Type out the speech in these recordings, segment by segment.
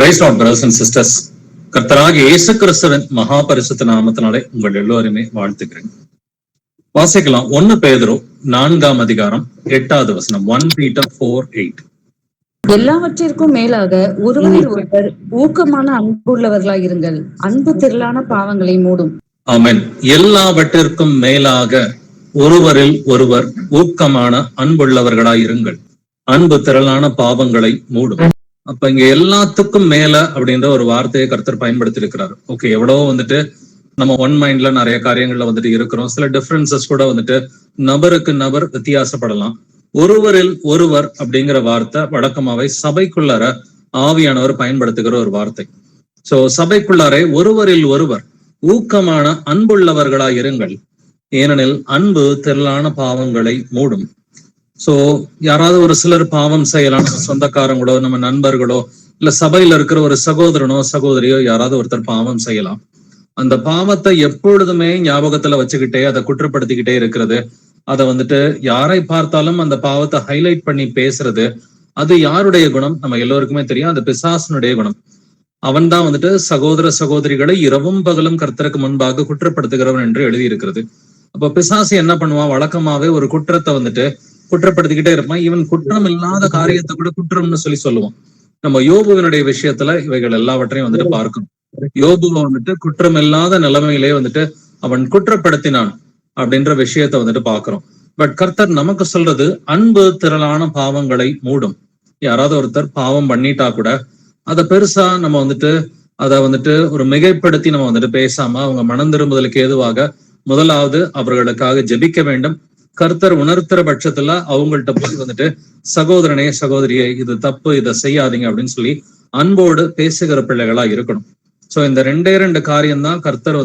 Price Lord brothers and sisters. கர்த்தராகிய இயேசு கிறிஸ்துவின் மகா பரிசுத்த நாமத்தினாலே உங்கள் எல்லோருமே வாழ்த்துக்கிறேன். வாசிக்கலாம் 1 பேதுரு 4ஆம் அதிகாரம் 8வது வசனம். 1 Peter 4:8. எல்லாவற்றிற்கும் மேலாக ஒருவரில் ஒருவர் ஊக்கமான அன்புள்ளவர்களாய் இருங்கள், அன்பு திரளான பாவங்களை மூடும். ஆமென். எல்லாவற்றிற்கும் மேலாக ஒருவரில் ஒருவர் ஊக்கமான அன்புள்ளவர்களாய் இருங்கள், அன்பு திரளான பாவங்களை மூடும். அப்ப இங்க எல்லாத்துக்கும் மேல அப்படின்ற ஒரு வார்த்தையை கர்த்தர் பயன்படுத்தி இருக்கிறாரு. ஓகே, எவ்வளவோ நம்ம ஒன் மைண்ட்ல நிறைய காரியங்கள்ல இருக்கிறோம். சில டிஃபரன்சஸ் கூட நபருக்கு நபர் வித்தியாசப்படலாம். ஒருவரில் ஒருவர் அப்படிங்கிற வார்த்தை வழக்கமாவே சபைக்குள்ளார ஆவியானவர் பயன்படுத்துகிற ஒரு வார்த்தை. சோ சபைக்குள்ளாரே ஒருவரில் ஒருவர் ஊக்கமான அன்புள்ளவர்களாய் இருங்கள், ஏனெனில் அன்பு திரளான பாவங்களை மூடும். சோ யாராவது ஒரு சிலர் பாவம் செய்யலாம், நம்ம சொந்தக்காரங்களோ நம்ம நண்பர்களோ இல்ல சபையில இருக்கிற ஒரு சகோதரனோ சகோதரியோ யாராவது ஒருத்தர் பாவம் செய்யலாம். அந்த பாவத்தை எப்பொழுதுமே ஞாபகத்துல வச்சுக்கிட்டே அதை குற்றப்படுத்திக்கிட்டே இருக்கிறது, அதை யாரை பார்த்தாலும் அந்த பாவத்தை ஹைலைட் பண்ணி பேசுறது, அது யாருடைய குணம்? நம்ம எல்லோருக்குமே தெரியும், அது பிசாசனுடைய குணம். அவன் தான் சகோதர சகோதரிகளை இரவும் பகலும் கர்த்தருக்கு முன்பாக குற்றப்படுத்துகிறவன் என்று எழுதி இருக்கிறது. அப்ப பிசாசு என்ன பண்ணுவான்? வழக்கமாவே ஒரு குற்றத்தை குற்றப்படுத்திக்கிட்டே இருப்பான். இவன் குற்றம் இல்லாத காரியத்தை கூட குற்றம்னு சொல்லுவான். நம்ம யோபுவினுடைய விஷயத்துல இவைகள் எல்லாவற்றையும் பார்க்கணும். யோபுவை குற்றம் இல்லாத நிலைமையிலே அவன் குற்றப்படுத்தினான் அப்படின்ற விஷயத்த பார்க்கிறோம். பட் கர்த்தர் நமக்கு சொல்றது அன்பு திரளான பாவங்களை மூடும். யாராவது ஒருத்தர் பாவம் பண்ணிட்டா கூட அதை பெருசா நம்ம அதை ஒரு மிகைப்படுத்தி நம்ம பேசாம அவங்க மனம் திரும்புதலுக்கு ஏதுவாக முதலாவது அவர்களுக்காக ஜெபிக்க வேண்டும். கர்த்தர் உணர்த்துற பட்சத்துல அவங்கள்ட்ட போய் சகோதரனே சகோதரியே இது தப்பு, இதை செய்யாதீங்க அப்படின்னு சொல்லி அன்போடு பேசுகிற பிள்ளைகளா இருக்கணும். சோ இந்த 2 காரியம் தான் கர்த்தர்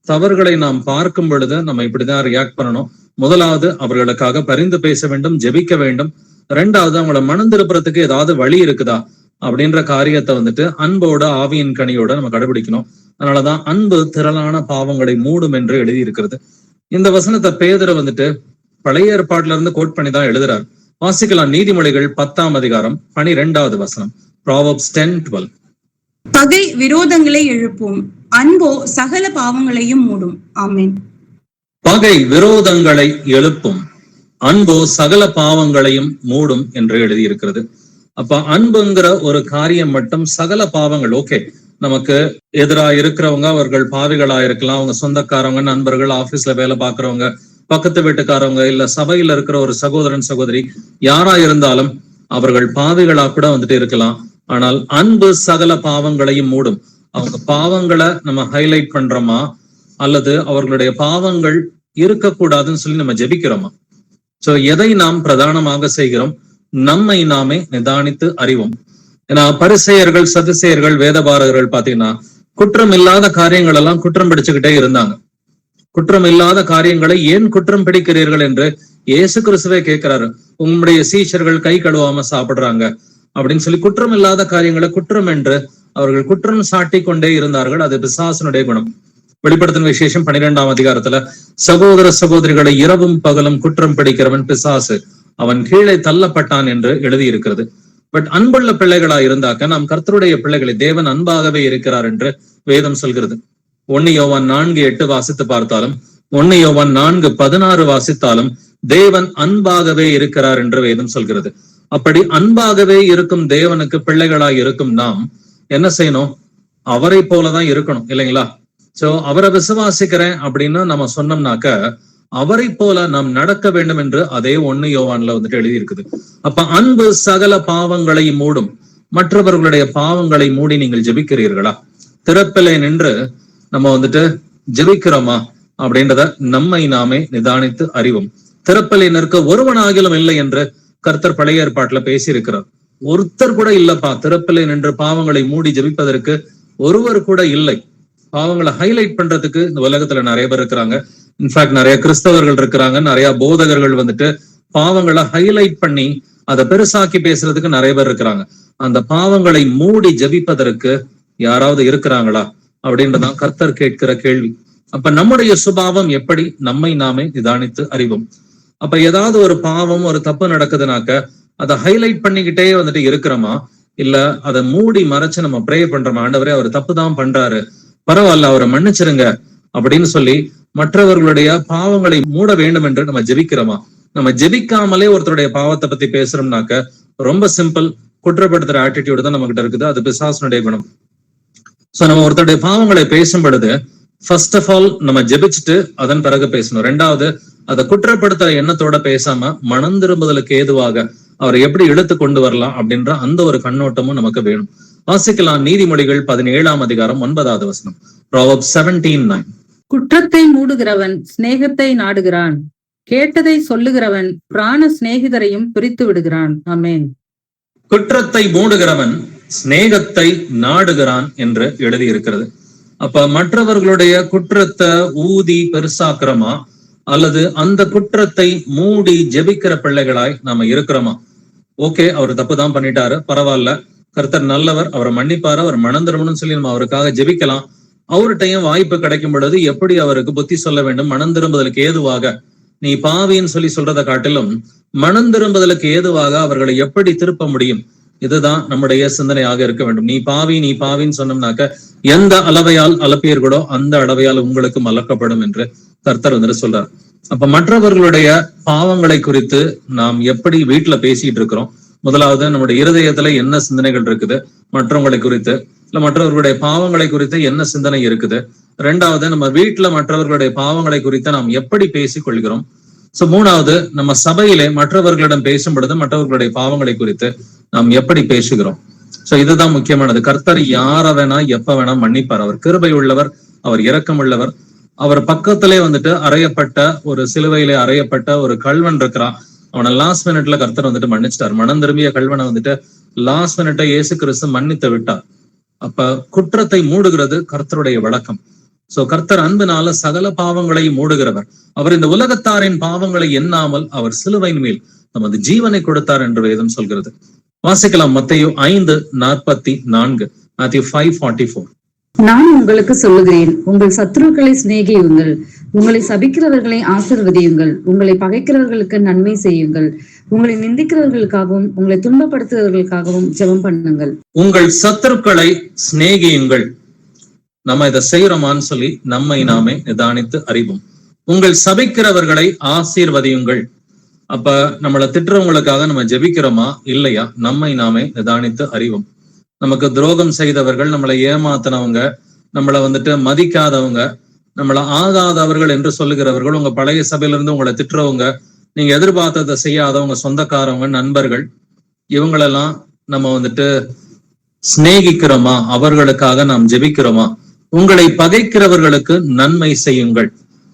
தவறுகளை நாம் பார்க்கும் பொழுது நம்ம இப்படிதான் ரியாக்ட் பண்ணணும். முதலாவது அவர்களுக்காக பரிந்து பேச வேண்டும், ஜெபிக்க வேண்டும். 2வது அவங்கள மனம் திருப்புறதுக்கு ஏதாவது வழி இருக்குதா அப்படின்ற காரியத்தை அன்போட ஆவியின் கனியோட நம்ம கடைபிடிக்கணும். அதனாலதான் அன்பு திரளான பாவங்களை மூடும் என்று எழுதி இருக்கிறது. இந்த வசனத்தை பேதுரு பழைய ஏற்பாட்டுல இருந்து கோட் பண்ணி தான் எழுதுறார். வாசிக்கலாம். நீதிமொழிகள் 10ஆம் அதிகாரம் 12வது வசனம். Proverbs 10:12. பகை விரோதங்களை எழுப்பும், அன்போ சகல பாவங்களையும் மூடும். ஆமென். பகை விரோதங்களை எழுப்பும், அன்போ சகல பாவங்களையும் மூடும் என்று எழுதியிருக்கிறது. அப்ப அன்புங்கிற ஒரு காரியம் மட்டும் சகல பாவங்கள், ஓகே, நமக்கு எதிரா இருக்கிறவங்க அவர்கள் பாவிகளா இருக்கலாம், அவங்க சொந்தக்காரவங்க, நண்பர்கள், ஆபீஸ்ல வேலை பார்க்கறவங்க, பக்கத்து வீட்டுக்காரவங்க, இல்ல சபையில இருக்கிற ஒரு சகோதரன் சகோதரி, யாரா இருந்தாலும் அவர்கள் பாவிகளா கூட இருக்கலாம். ஆனால் அன்பு சகல பாவங்களையும் மூடும். அவங்க பாவங்களை நம்ம ஹைலைட் பண்றோமா அல்லது அவர்களுடைய பாவங்கள் இருக்கக்கூடாதுன்னு சொல்லி நம்ம ஜெபிக்கிறோமா? சோ எதை நாம் பிரதானமாக செய்கிறோம்? நம்மை நாமே நிதானித்து அறிவோம். ஏன்னா பரிசேயர்கள் சதுசேயர்கள் வேதபாரகர்கள் பாத்தீங்கன்னா குற்றம் இல்லாத காரியங்கள் எல்லாம் குற்றம் பிடிச்சுக்கிட்டே இருந்தாங்க. குற்றம் இல்லாத காரியங்களை ஏன் குற்றம் பிடிக்கிறீர்கள் என்று இயேசு கிறிஸ்துவே கேட்கிறாரு. உங்களுடைய சீஷர்கள் கை கழுவாம சாப்பிடுறாங்க அப்படின்னு சொல்லி குற்றம் இல்லாத காரியங்களை குற்றம் என்று அவர்கள் குற்றம் சாட்டி கொண்டே இருந்தார்கள். அது பிசாசனுடைய குணம். வெளிப்படுத்தின விசேஷம் 12ஆம் அதிகாரத்துல சகோதர சகோதரிகளை இரவும் பகலும் குற்றம் பிடிக்கிறவன் பிசாசு, அவன் கீழே தள்ளப்பட்டான் என்று எழுதி இருக்கிறது. பட் அன்புள்ள பிள்ளைகளா இருந்தாக்க நாம் கர்த்தருடைய பிள்ளைகளை, தேவன் அன்பாகவே இருக்கிறார் என்று வேதம் சொல்கிறது. 1 யோவான் 4:8 வாசித்து பார்த்தாலும் 1 யோவான் 4:16 வாசித்தாலும் தேவன் அன்பாகவே இருக்கிறார் என்று வேதம் சொல்கிறது. அப்படி அன்பாகவே இருக்கும் தேவனுக்கு பிள்ளைகளாய் இருக்கும் நாம் என்ன செய்யணும்? அவரை போலதான் இருக்கணும், இல்லைங்களா? சோ அவரை விசுவாசிக்கிறேன் அப்படின்னு நம்ம சொன்னோம்னாக்க அவரை போல நாம் நடக்க வேண்டும் என்று அதே 1 யோவான்ல எழுதி இருக்குது. அப்ப அன்பு சகல பாவங்களை மூடும். மற்றவர்களுடைய பாவங்களை மூடி நீங்கள் ஜெபிக்கிறீர்களா? திறப்பிலே நின்று நம்ம ஜெபிக்கிறோமா அப்படின்றத நம்மை நாமே நிதானித்து அறிவோம். திறப்பிலே நிற்க ஒருவனாகிலும் இல்லை என்று கர்த்தர் பழைய ஏற்பாட்டுல பேசி இருக்கிறார். ஒருத்தர் கூட இல்லப்பா திறப்பிலே நின்று பாவங்களை மூடி ஜெபிப்பதற்கு ஒருவர் கூட இல்லை. பாவங்களை ஹைலைட் பண்றதுக்கு இந்த உலகத்துல நிறைய பேர் இருக்கிறாங்க. இன்ஃபேக்ட் நிறைய கிறிஸ்தவர்கள் இருக்கிறாங்க, நிறைய போதகர்கள் பாவங்களை ஹைலைட் பண்ணி அதை பெருசாக்கி பேசுறதுக்கு நிறைய பேர் இருக்கிறாங்க. அந்த பாவங்களை மூடி ஜெபிப்பதற்கு யாராவது இருக்கிறாங்களா அப்படின்றதான் கர்த்தர் கேட்கிற கேள்வி. அப்ப நம்முடைய சுபாவம் எப்படி? நம்மை நாமே நிதானித்து அறிவோம். அப்ப ஏதாவது ஒரு பாவம் ஒரு தப்பு நடக்குதுனாக்க அதை ஹைலைட் பண்ணிக்கிட்டே இருக்கிறோமா இல்ல அதை மூடி மறைச்சு நம்ம ப்ரே பண்றோமா, ஆண்டவரே அவர் தப்பு தான் பண்றாரு, பரவாயில்ல அவரை மன்னிச்சிருங்க அப்படின்னு சொல்லி மற்றவர்களுடைய பாவங்களை மூட வேண்டும் என்று நம்ம ஜெபிக்கிறோமா? நம்ம ஜெபிக்காமலே ஒருத்தருடைய பாவத்தை பத்தி பேசுறோம்னாக்க ரொம்ப சிம்பிள், குற்றப்படுத்துற ஆட்டிடியூடு தான் நம்ம கிட்ட இருக்குது. அது பிசாசுனுடைய குணம். சோ நம்ம ஒருத்தருடைய பாவங்களை பேசும் பொழுது ஃபர்ஸ்ட் ஆஃப் ஆல் நம்ம ஜெபிச்சுட்டு அதன் பிறகு பேசணும். ரெண்டாவது, அதை குற்றப்படுத்துற எண்ணத்தோட பேசாம மனம் திரும்புதலுக்கு ஏதுவாக அவரை எப்படி இழுத்து கொண்டு வரலாம் அப்படின்ற அந்த ஒரு கண்ணோட்டமும் நமக்கு வேணும். வாசிக்கலாம் நீதிமொழிகள் 17ஆம் அதிகாரம் 9வது வசனம். Proverbs 17:9. குற்றத்தை மூடுகிறவன் சிநேகத்தை நாடுகிறான், கேட்டதை சொல்லுகிறவன் பிராண சிநேகிதரையும் பிரித்து விடுகிறான். ஆமென். குற்றத்தை மூடுகிறவன் சிநேகத்தை நாடுகிறான் என்று எழுதியிருக்கிறது. அப்ப மற்றவர்களுடைய குற்றத்தை ஊதி பெருசாக்குறோமா, அல்லது அந்த குற்றத்தை மூடி ஜெபிக்கிற பிள்ளைகளாய் நாம இருக்கிறோமா? ஓகே, அவர் தப்பு தான் பண்ணிட்டாரு, பரவாயில்ல, கர்த்தர் நல்லவர், அவரை மன்னிப்பாரு, அவர் மனம் திரும்பணும்னு சொல்லி நம்ம அவருக்காக ஜெபிக்கலாம். அவர்கிட்டையும் வாய்ப்பு கிடைக்கும் பொழுது எப்படி அவருக்கு புத்தி சொல்ல வேண்டும், மனம் திரும்புதலுக்கு ஏதுவாக, நீ பாவின்னு சொல்லி சொல்றதை காட்டிலும் மனம் திரும்புதலுக்கு ஏதுவாக அவர்களை எப்படி திருப்ப முடியும், இதுதான் நம்முடைய சிந்தனையாக இருக்க வேண்டும். நீ பாவின்னு சொன்னோம்னாக்க எந்த அளவையால் அளப்பீர்களோ அந்த அளவையால் உங்களுக்கும் அளக்கப்படும் என்று கர்த்தர் வந்துட்டு சொல்றார். அப்ப மற்றவர்களுடைய பாவங்களை குறித்து நாம் எப்படி வீட்டுல பேசிட்டு இருக்கிறோம்? முதலாவது, நம்முடைய இருதயத்துல என்ன சிந்தனைகள் இருக்குது மற்றவங்களை குறித்து, இல்ல மற்றவர்களுடைய பாவங்களை குறித்து என்ன சிந்தனை இருக்குது? ரெண்டாவது, நம்ம வீட்டுல மற்றவர்களுடைய பாவங்களை குறித்து நாம் எப்படி பேசிக் கொள்கிறோம்? சோ மூணாவது, நம்ம சபையிலே மற்றவர்களிடம் பேசும் பொழுது மற்றவர்களுடைய பாவங்களை குறித்து நாம் எப்படி பேசுகிறோம்? சோ இதுதான் முக்கியமானது. கர்த்தர் யார வேணா எப்ப வேணா மன்னிப்பார். அவர் கிருபை உள்ளவர், அவர் இரக்கம் உள்ளவர். அவர் பக்கத்திலே வந்துட்டு அறையப்பட்ட ஒரு சிலுவையிலே அறையப்பட்ட ஒரு கல்வன் இருக்கிறான். அவனை லாஸ்ட் மினிட்ல கர்த்தர் வந்துட்டு மன்னிச்சிட்டார். மனம் திரும்பிய கல்வனை வந்துட்டு லாஸ்ட் மினிட்டை இயேசு கிறிஸ்து மன்னித்து விட்டார். அப்ப குற்றத்தை மூடுகிறது கர்த்தருடைய வழக்கம். சோ கர்த்தர் அன்பினால சகல பாவங்களை மூடுகிறவர். அவர் இந்த உலகத்தாரின் பாவங்களை எண்ணாமல் அவர் சிலுவையின் மேல் நமது ஜீவனை கொடுத்தார் என்று வேதம் சொல்கிறது. வாசிக்கலாம் மத்தேயு 5:44. Matthew 5:44. நான் உங்களுக்கு சொல்லுகிறேன், உங்கள் சத்துருக்களை சிநேகியுங்கள், உங்களை சபிக்கிறவர்களை ஆசீர்வதியுங்கள், உங்களை பகைக்கிறவர்களுக்கு நன்மை செய்யுங்கள், உங்களை நிந்திக்கிறவர்களுக்காகவும் உங்களை துன்பப்படுத்துகிறவர்களுக்காகவும் ஜெபம் பண்ணுங்கள். உங்கள் சத்துருக்களை சிநேகியுங்கள். நம்ம இதை செய்யறோமான்னு சொல்லி நம்மை நாமே நிதானித்து அறிவோம். உங்கள் சபிக்கிறவர்களை ஆசீர்வதியுங்கள். அப்ப நம்மளை திட்டுறவங்களுக்காக நம்ம ஜெபிக்கிறோமா இல்லையா? நம்மை நாமே நிதானித்து அறிவோம். நமக்கு துரோகம் செய்தவர்கள், நம்மளை ஏமாத்தினவங்க, நம்மளை வந்துட்டு மதிக்காதவங்க, நம்மளை ஆகாதவர்கள் என்று சொல்லுகிறவர்கள், உங்க பழைய சபையிலிருந்து உங்களை திட்டுறவங்க, நீங்க எதிர்பார்த்ததை செய்யாதவங்க, சொந்தக்காரவங்க, நண்பர்கள், இவங்களெல்லாம் நம்ம வந்துட்டு சிநேகிக்கிறோமா? அவர்களுக்காக நாம் ஜெபிக்கிறோமா? உங்களை பகைக்கிறவர்களுக்கு நன்மை செய்யுங்கள்.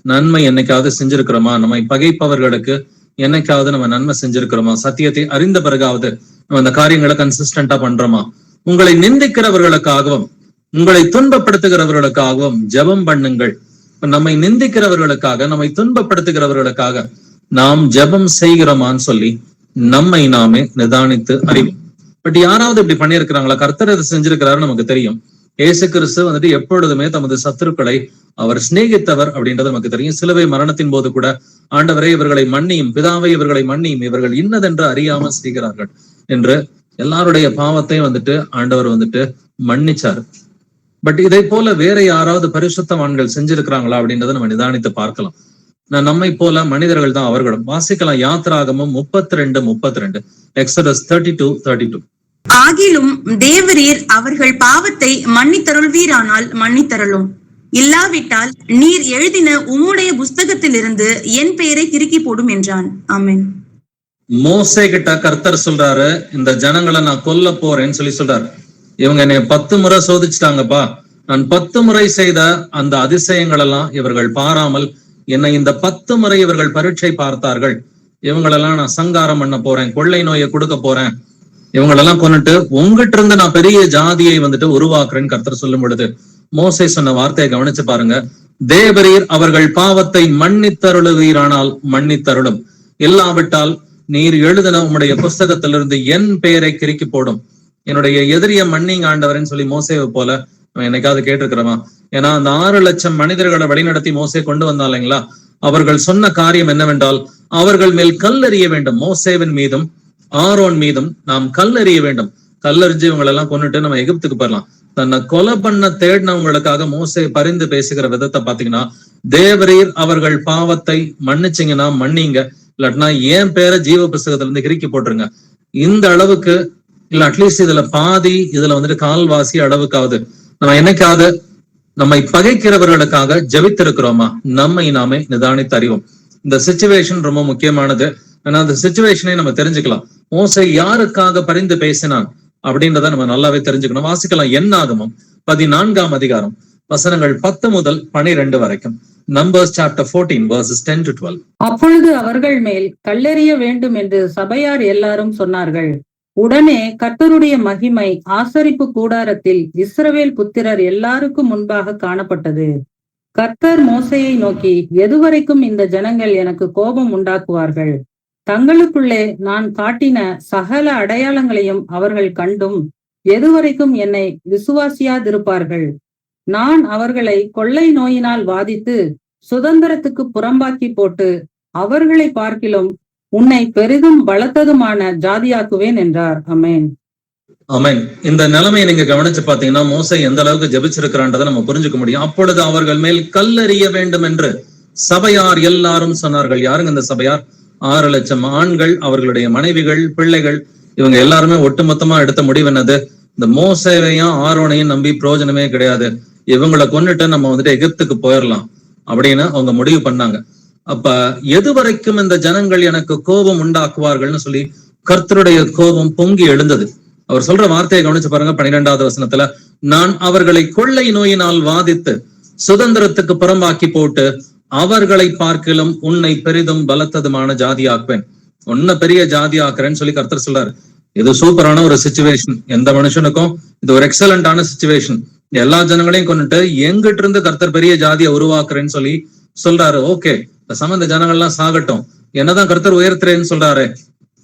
நன்மை என்னைக்காவது செஞ்சிருக்கிறோமா? நம்மை பகைப்பவர்களுக்கு என்னைக்காவது நம்ம நன்மை செஞ்சிருக்கிறோமா? சத்தியத்தை அறிந்த பிறகாவது நம்ம இந்த காரியங்களை கன்சிஸ்டன்டா பண்றோமா? உங்களை நிந்திக்கிறவர்களுக்காகவும் உங்களை துன்பப்படுத்துகிறவர்களுக்காகவும் ஜெபம் பண்ணுங்கள். நம்மை நிந்திக்கிறவர்களுக்காக, நம்மை துன்பப்படுத்துகிறவர்களுக்காக நாம் ஜெபம் செய்கிறோமான்னு சொல்லி நம்மை நாமே நிதானித்து அறிவோம். பட் யாராவது இப்படி பண்ணியிருக்கிறாங்களா? கர்த்தர் இதை செஞ்சிருக்கிறாரு நமக்கு தெரியும். இயேசு கிறிஸ்து வந்துட்டு எப்பொழுதுமே தமது சத்துருக்களை அவர் சிநேகித்தவர் அப்படின்றது நமக்கு தெரியும். சிலுவை மரணத்தின் போது கூட ஆண்டவரை இவர்களை மன்னியும், பிதாவை இவர்களை மன்னியும், இவர்கள் இன்னதென்று அறியாமல் செய்கிறார்கள் என்று எல்லாருடைய பாவத்தையும் வந்துட்டு ஆண்டவர் வந்துட்டு மன்னிச்சாரு. பட் இதை போல வேற யாராவது பரிசுத்தவான்கள் செஞ்சிருக்கிறாங்களா அப்படின்றத நம்ம நிதானித்து பார்க்கலாம். நம்மை போல மனிதர்கள் தான் அவர்களும். வாசிக்கலாம் யாத்திராகமம் 32:32. Exodus 32:32. ஆகிலும் தேவரீர் அவர்கள் பாவத்தை மன்னித்தருள்வீரானால் மன்னித்தருளும், இல்லாவிட்டால் நீர் எழுதின உம்முடைய புஸ்தகத்திலிருந்து என் பெயரை கிறுக்கி போடும் என்றான். ஆமென். மோசே கிட்ட கர்த்தர் சொல்றாரு, இந்த ஜனங்களை நான் கொல்ல போறேன்னு சொல்லி சொல்றாரு. இவங்க என்னை 10 முறை சோதிச்சுட்டாங்கப்பா, நான் 10 முறை செய்த அந்த அதிசயங்கள் எல்லாம் இவர்கள் பாராமல் என்னை இந்த 10 முறை இவர்கள் பரீட்சை பார்த்தார்கள். இவங்களெல்லாம் நான் சங்காரம் பண்ண போறேன், கொள்ளை நோயை கொடுக்க போறேன், இவங்களெல்லாம் கொண்டுட்டு உங்ககிட்ட இருந்து நான் பெரிய ஜாதியை வந்துட்டு உருவாக்குறேன்னு கர்த்தர் சொல்லும் பொழுது மோசே சொன்ன வார்த்தையை கவனிச்சு பாருங்க. தேவரீர் அவர்கள் பாவத்தை மன்னித்தருளுவீரானால் மன்னித்தருளும், இல்லாவிட்டால் நீர் எழுதின உம்முடைய புஸ்தகத்திலிருந்து என் பெயரை கிறுக்கி போடும். என்னுடைய எதிரிய மன்னிங்க ஆண்டவர்ன்னு சொல்லி மோசேவை போல நம்ம என்னைக்காவது கேட்டிருக்கிறோமா? ஏன்னா அந்த 6 லட்சம் மனிதர்களை வழிநடத்தி மோசே கொண்டு வந்தாங்களா, அவர்கள் சொன்ன காரியம் என்னவென்றால் அவர்கள் மேல் கல்லெறிய வேண்டும். மோசேவின் மீதும் ஆரோன் மீதும் நாம் கல்லெறிய வேண்டும். கல்லறிஞ்சு இவங்களை எல்லாம் கொண்டுட்டு நம்ம எகிப்துக்கு போயிடலாம். தன்னை கொலை பண்ண தேடினவங்களுக்காக மோசே பரிந்து பேசுகிற விதத்தை பாத்தீங்கன்னா, தேவரீர் அவர்கள் பாவத்தை மன்னிச்சிங்கன்னா மன்னிங்க, இல்லாட்டினா என் பேரை ஜீவ புஸ்தகத்துல இருந்து கிறுக்கி போட்டுருங்க. இந்த அளவுக்கு இல்ல அட்லீஸ்ட் இதுல பாதி, இதுல வந்துட்டு கால்வாசி அளவுக்காவது நம்ம என்னைக்காவது நம்மை பகைக்கிறவர்களுக்காக ஜெபித்திருக்கிறோமா? நம்மை நாமே நிதானித்து அறிவோம். இந்த சிச்சுவேஷன் ரொம்ப முக்கியமானது. ஆனா அந்த சிச்சுவேஷனை நம்ம தெரிஞ்சுக்கலாம். மோசே யாருக்காக பரிந்து பேசினான் அப்படின்றத நம்ம நல்லாவே தெரிஞ்சுக்கணும். வாசிக்கலாம் என்னாகமம் 14ஆம் அதிகாரம் வசனங்கள் 10 முதல் 12 வரைக்கும். Numbers chapter 14 verses 10 to 12. அப்பொழுது அவர்கள் மேல் கல்லெறிய வேண்டும் என்று சபையார் எல்லாரும் சொன்னார்கள். உடனே கர்த்தருடைய மகிமை ஆசரிப்பு கூடாரத்தில் இஸ்ரவேல் புத்திரர் எல்லாருக்கும் முன்பாக காணப்பட்டது. கர்த்தர் மோசேயை நோக்கி, எதுவரைக்கும் இந்த ஜனங்கள் எனக்கு கோபம் உண்டாக்குவார்கள்? தங்களுக்குள்ளே நான் காட்டின சகல அடையாளங்களையும் அவர்கள் கண்டும் எதுவரைக்கும் என்னை விசுவாசியாதிருப்பார்கள்? நான் அவர்களை கொள்ளை நோயினால் வாதித்து சுதந்திரத்துக்கு புறம்பாக்கி போட்டு அவர்களை பார்க்கிலும் உன்னை பெரிதும் பலத்ததுமான ஜாதியாக்குவேன் என்றார். அமேன். ஆமென். இந்த நிலைமையை நீங்க கவனிச்சு பாத்தீங்கன்னா மோசே எந்த அளவுக்கு ஜெபிச்சிருக்கிறான்றதை நம்ம புரிஞ்சுக்க முடியும். அப்பொழுது அவர்கள் மேல் கல்லெறிய வேண்டும் என்று சபையார் எல்லாரும் சொன்னார்கள். யாருங்க இந்த சபையார்? 6 லட்சம் ஆண்கள், அவர்களுடைய மனைவிகள், பிள்ளைகள், இவங்க எல்லாருமே ஒட்டுமொத்தமா எடுத்த முடிவு என்னது? இந்த மோசேவையும் ஆரோனையும் நம்பி பிரயோஜனமே கிடையாது, இவங்களை கொண்டுட்டு நம்ம வந்துட்டு எகிப்துக்கு போயிடலாம் அப்படின்னு அவங்க முடிவு பண்ணாங்க. அப்ப எது வரைக்கும் இந்த ஜனங்கள் எனக்கு கோபம் உண்டாக்குவார்கள்னு சொல்லி கர்த்தருடைய கோபம் பொங்கி எழுந்தது. அவர் சொல்ற வார்த்தையை கவனிச்சு பாருங்க. 12வது வசனத்துல, நான் அவர்களை கொள்ளை நோயினால் வாதித்து சுதந்திரத்துக்கு புறம்பாக்கி போட்டு அவர்களை பார்க்கிலும் உன்னை பெரிதும் பலத்ததுமான ஜாதி ஆக்குவேன். உன்ன பெரிய ஜாதி ஆக்குறேன்னு சொல்லி கர்த்தர் சொல்றாரு. இது சூப்பரான ஒரு சிச்சுவேஷன். எந்த மனுஷனுக்கும் இது ஒரு எக்ஸலண்டான சிச்சுவேஷன். எல்லா ஜனங்களையும் கொண்டுட்டு எங்கிட்ட இருந்து கர்த்தர் பெரிய ஜாதியை உருவாக்குறேன்னு சொல்லி சொல்றாரு. ஓகே, இந்த ஜனங்கள்லாம் சாகட்டும், என்னதான் கர்த்தர் உயர்த்துறேன்னு சொல்றாரு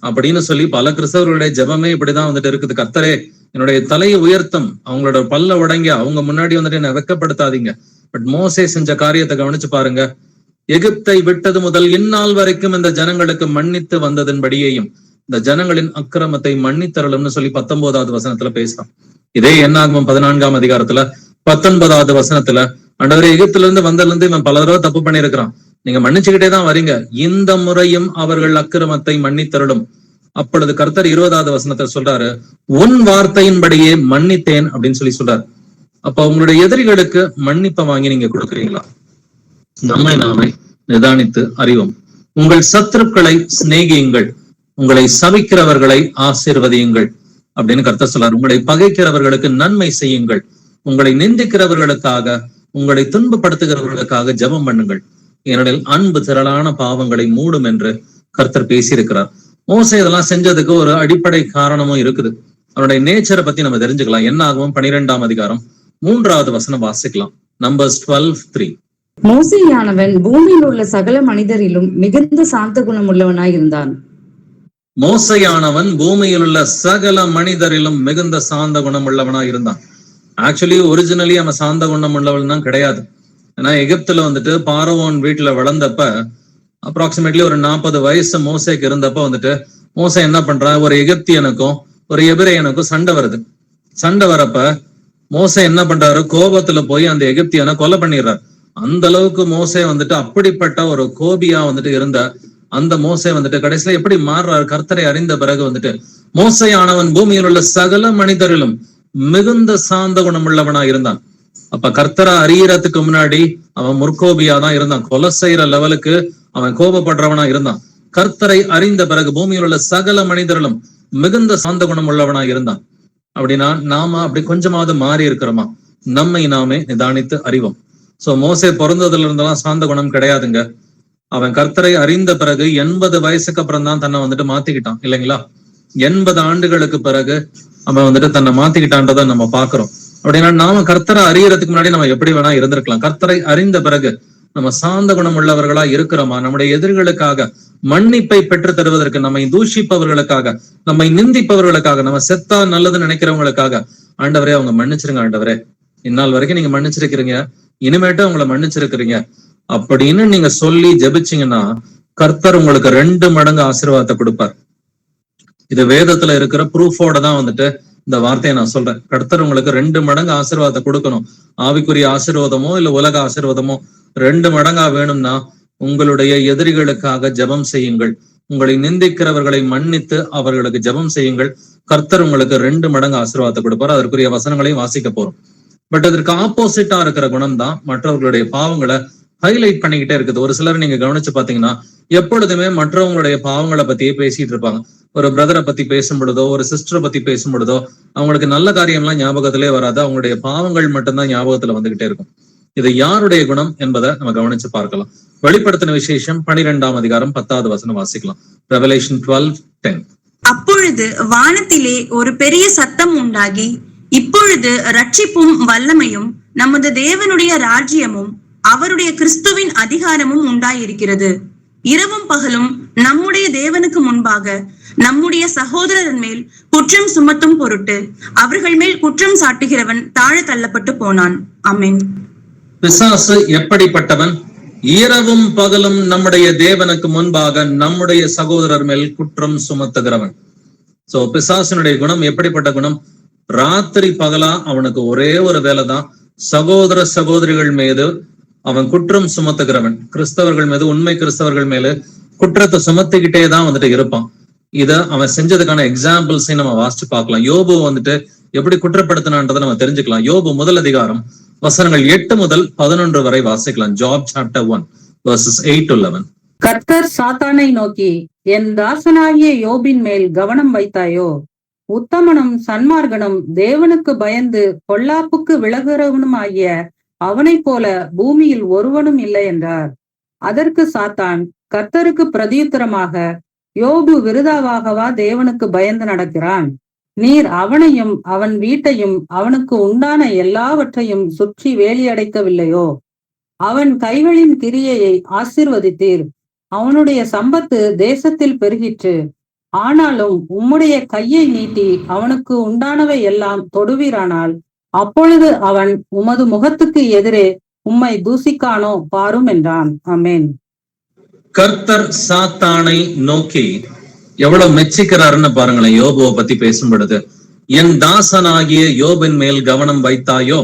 அப்படின்னு சொல்லி பல கிறிஸ்தவர்களுடைய ஜெபமே இப்படிதான் வந்துட்டு இருக்குது. கர்த்தரே என்னுடைய தலையை உயர்த்தும், அவங்களோட பல்ல உடங்க, அவங்க முன்னாடி வந்துட்டு என்ன வெக்கப்படுத்தாதீங்க. பட் மோசே செஞ்ச காரியத்தை கவனிச்சு பாருங்க. எகிப்தை விட்டது முதல் இந்நாள் வரைக்கும் இந்த ஜனங்களுக்கு மன்னித்து வந்ததன்படியையும் இந்த ஜனங்களின் அக்கிரமத்தை மன்னித்தரலும்னு சொல்லி 19வது வசனத்துல பேசலாம். இதே என்னாகமம் 14ஆம் அதிகாரத்துல 19வது வசனத்துல, ஆண்டவரே எகிப்துல இருந்து வந்ததுல இருந்து இவன் பல தடவை தப்பு பண்ணியிருக்கிறான், நீங்க மன்னிச்சுக்கிட்டே தான் வரீங்க, இந்த முறையும் அவர்கள் அக்கிரமத்தை மன்னித்தருளும். அப்பொழுது கர்த்தர் 20வது வசனத்தை சொல்றாரு, உன் வார்த்தையின்படியே மன்னித்தேன் அப்படின்னு சொல்லி சொல்றாரு. அப்ப உங்களுடைய எதிரிகளுக்கு மன்னிப்பை வாங்கி நீங்க கொடுக்குறீங்களா? நம்மை நாமே நிதானித்து அறிவோம். உங்கள் சத்துருக்களை சிநேகியுங்கள், உங்களை சபிக்கிறவர்களை ஆசீர்வதியுங்கள் அப்படின்னு கர்த்தர் சொல்றாரு. உங்களை பகைக்கிறவர்களுக்கு நன்மை செய்யுங்கள், உங்களை நிந்திக்கிறவர்களுக்காக, உங்களை துன்பப்படுத்துகிறவர்களுக்காக ஜெபம் பண்ணுங்கள், ஏனெனில் அன்பு திரளான பாவங்களை மூடும் என்று கர்த்தர் பேசியிருக்கிறார். மோசே இதெல்லாம் செஞ்சதுக்கு ஒரு அடிப்படை காரணமும் இருக்குது. அவருடைய நேச்சரை பத்தி நம்ம தெரிஞ்சுக்கலாம். என்னாகும் 12ஆம் அதிகாரம் 3வது வசனம் வாசிக்கலாம். Numbers 12:3. மோசேயானவன் பூமியில் உள்ள சகல மனிதரிலும் மிகுந்த சாந்த குணம் உள்ளவனாய் இருந்தான். மோசையானவன் பூமியில் உள்ள சகல மனிதரிலும் மிகுந்த சாந்த குணம் உள்ளவனா இருந்தான். ஆக்சுவலி ஒரிஜினலி அவன் சாந்த குணம் உள்ளவன் தான் கிடையாது. ஏன்னா எகிப்துல வந்துட்டு பார்வோன் வீட்டுல வளர்ந்தப்ப அப்ராக்சிமேட்லி ஒரு 40 வயசு மோசேக்கு இருந்தப்ப வந்துட்டு மோசே என்ன பண்றான், ஒரு எகிப்தியனுக்கும் ஒரு எபிரேயனுக்கும் சண்டை வருது. சண்டை வரப்ப மோசே என்ன பண்றாரு, கோபத்துல போய் அந்த எகிப்தியனை கொலை பண்ணிடுறாரு. அந்த அளவுக்கு மோசே வந்துட்டு அப்படிப்பட்ட ஒரு கோபியா வந்துட்டு இருந்த அந்த மோசே வந்துட்டு கடைசியில எப்படி மாறுறாரு? கர்த்தரை அறிந்த பிறகு வந்துட்டு மோசையானவன் பூமியில் உள்ள சகல மனிதரிலும் மிகுந்த சாந்த குணம் உள்ளவனா இருந்தான். அப்ப கர்த்தரை அறியறதுக்கு முன்னாடி அவன் முற்கோபியா தான் இருந்தான். கொலை செய்யற லெவலுக்கு அவன் கோபப்படுறவனா இருந்தான். கர்த்தரை அறிந்த பிறகு பூமியில் உள்ள சகல மனிதர்களும் மிகுந்த சாந்த குணம் உள்ளவனா இருந்தான். அப்படின்னா நாம அப்படி கொஞ்சமாவது மாறி இருக்கிறோமா? நம்மை நாமே நிதானித்து அறிவோம். சோ மோசே பிறந்ததுல இருந்தெல்லாம் சாந்த குணம் கிடையாதுங்க. அவன் கர்த்தரை அறிந்த பிறகு 80 வயசுக்கு அப்புறம் தான் தன்னை வந்துட்டு மாத்திக்கிட்டான் இல்லைங்களா? 80 ஆண்டுகளுக்கு பிறகு அவன் வந்துட்டு தன்னை மாத்திக்கிட்டான்றதை நம்ம பாக்குறோம். அப்படின்னா நாம கர்த்தரை அறியறதுக்கு முன்னாடி நம்ம எப்படி வேணா இருந்திருக்கலாம். கர்த்தரை அறிந்த பிறகு நம்ம சாந்த குணம் உள்ளவர்களா இருக்கிறோமா? நம்முடைய எதிரிகளுக்காக மன்னிப்பை பெற்று தருவதற்கு, நம்மை தூஷிப்பவர்களுக்காக, நம்மை நிந்திப்பவர்களுக்காக, நம்ம செத்தா நல்லது நினைக்கிறவங்களுக்காக, ஆண்டவரே அவங்க மன்னிச்சிருங்க, ஆண்டவரே இந்நாள் வரைக்கும் நீங்க மன்னிச்சிருக்கிறீங்க, இனிமேட்டு அவங்களை மன்னிச்சிருக்கிறீங்க அப்படின்னு நீங்க சொல்லி ஜெபிச்சீங்கன்னா கர்த்தர் உங்களுக்கு 2 மடங்கு ஆசீர்வாதத்தை கொடுப்பார். இது வேதத்துல இருக்கிற ப்ரூஃபோட தான் வந்துட்டு இந்த வார்த்தையை நான் சொல்றேன். கர்த்தர் உங்களுக்கு 2 மடங்கு ஆசீர்வாதத்தை கொடுக்கணும். ஆவிக்குரிய ஆசீர்வாதமோ இல்ல உலக ஆசீர்வாதமோ 2 மடங்கா வேணும்னா உங்களுடைய எதிரிகளுக்காக ஜெபம் செய்யுங்கள். உங்களை நிந்திக்கிறவர்களை மன்னித்து அவர்களுக்கு ஜெபம் செய்யுங்கள். கர்த்தர் உங்களுக்கு 2 மடங்கு ஆசீர்வாதத்தை கொடுப்பார். அதற்குரிய வசனங்களையும் வாசிக்க போறோம். பட் அதற்கு ஆப்போசிட்டா இருக்கிற குணம் தான் மற்றவர்களுடைய பாவங்களை ஹைலைட் பண்ணிக்கிட்டே இருக்குது. ஒரு சிலர் நீங்க கவனிச்சு பாத்தீங்கன்னா எப்பொழுதுமே மற்றவங்களுடைய பாவங்களை பத்தியே பேசிட்டு இருப்பாங்க. ஒரு பிரதரை பத்தி பேசும் பொழுதோ ஒரு சிஸ்டரை பத்தி பேசும் பொழுதோ அவங்களுக்கு நல்ல காரியம்லாம் ஞாபகத்திலே வராது. அவங்களுடைய பாவங்கள் மட்டும்தான் ஞாபகத்துல வந்துகிட்டே இருக்கும். இது யாருடைய குணம் என்பதை நம்ம கவனிச்சு பார்க்கலாம். வெளிப்படுத்தின விசேஷம் 12ஆம் அதிகாரம் 10வது வசனம் வாசிக்கலாம். ரெவலேஷன் 12:10. அப்பொழுது வானத்திலே ஒரு பெரிய சத்தம் உண்டாகி, இப்பொழுது ரட்சிப்பும் வல்லமையும் நமது தேவனுடைய ராஜ்யமும் அவருடைய கிறிஸ்துவின் அதிகாரமும் உண்டாயிருக்கிறது. இரவும் பகலும் நம்முடைய தேவனுக்கு முன்பாக நம்முடைய சகோதரர் மேல் குற்றம் சுமத்தும் பொருட்டு அவர்கள் மேல் குற்றம் சாட்டுகிறவன் தாழ தள்ளப்பட்டு போனான். ஆமென். பிசாசு எப்படிப்பட்டவன்? இரவும் பகலும் நம்முடைய தேவனுக்கு முன்பாக நம்முடைய சகோதரர் மேல் குற்றம் சுமத்துகிறவன். சோ பிசாசினுடைய குணம் எப்படிப்பட்ட குணம்? ராத்திரி பகலா அவனுக்கு ஒரே ஒரு வேலைதான், சகோதர சகோதரிகள் மீது அவன் குற்றம் சுமத்துகிறவன். கிறிஸ்தவர்கள் மீது, உண்மை கிறிஸ்தவர்கள் மேல குற்றத்தை சுமத்திக்கிட்டே தான் வந்துட்டு இருப்பான். இத அவன் செஞ்சதுக்கான எக்ஸாம்பிள்ஸை நம்ம வாசிச்சு பார்க்கலாம். யோபு வந்துட்டு எப்படி குற்றப்படுத்தினான்றதை நம்ம தெரிஞ்சுக்கலாம். யோபு 1 அதிகாரம் வசனங்கள் 8 முதல் 11 வரை வாசிக்கலாம். Job chapter 1 verses 8 to 11. கர்த்தர் சாத்தானை நோக்கி, என் தாசனாகிய யோபின் மேல் கவனம் வைத்தாயோ? உத்தமனும் சன்மார்கனும் தேவனுக்கு பயந்து பொல்லாப்புக்கு விலகுறவனும் ஆகிய அவனைப் போல பூமியில் ஒருவனும் இல்லை என்றார். அதற்கு சாத்தான் கர்த்தருக்கு பிரதியுத்தரமாக, யோபு விருதாவாகவா தேவனுக்கு பயந்து நடக்கிறான்? நீர் அவனையும் அவன் வீட்டையும் அவனுக்கு உண்டான எல்லாவற்றையும் சுற்றி வேலியடைக்கவில்லையோ? அவன் கைகளின் கிரியையை ஆசீர்வதித்தீர். அவனுடைய சம்பத்து தேசத்தில் பெருகிற்று. ஆனாலும் உம்முடைய கையை நீட்டி அவனுக்கு உண்டானவை எல்லாம் தொடுவீரானால் அப்பொழுது அவன் உமது முகத்துக்கு எதிரே உம்மை தூசிக்கானோ பாரும் என்றான். ஆமென். கர்த்தர் சாத்தானை நோக்கி எவ்வளவு மெச்சிக்கிறாருன்னு பாருங்களேன். யோபுவை பத்தி பேசும் பொழுது, என் தாசனாகிய யோபின் மேல் கவனம் வைத்தாயோ?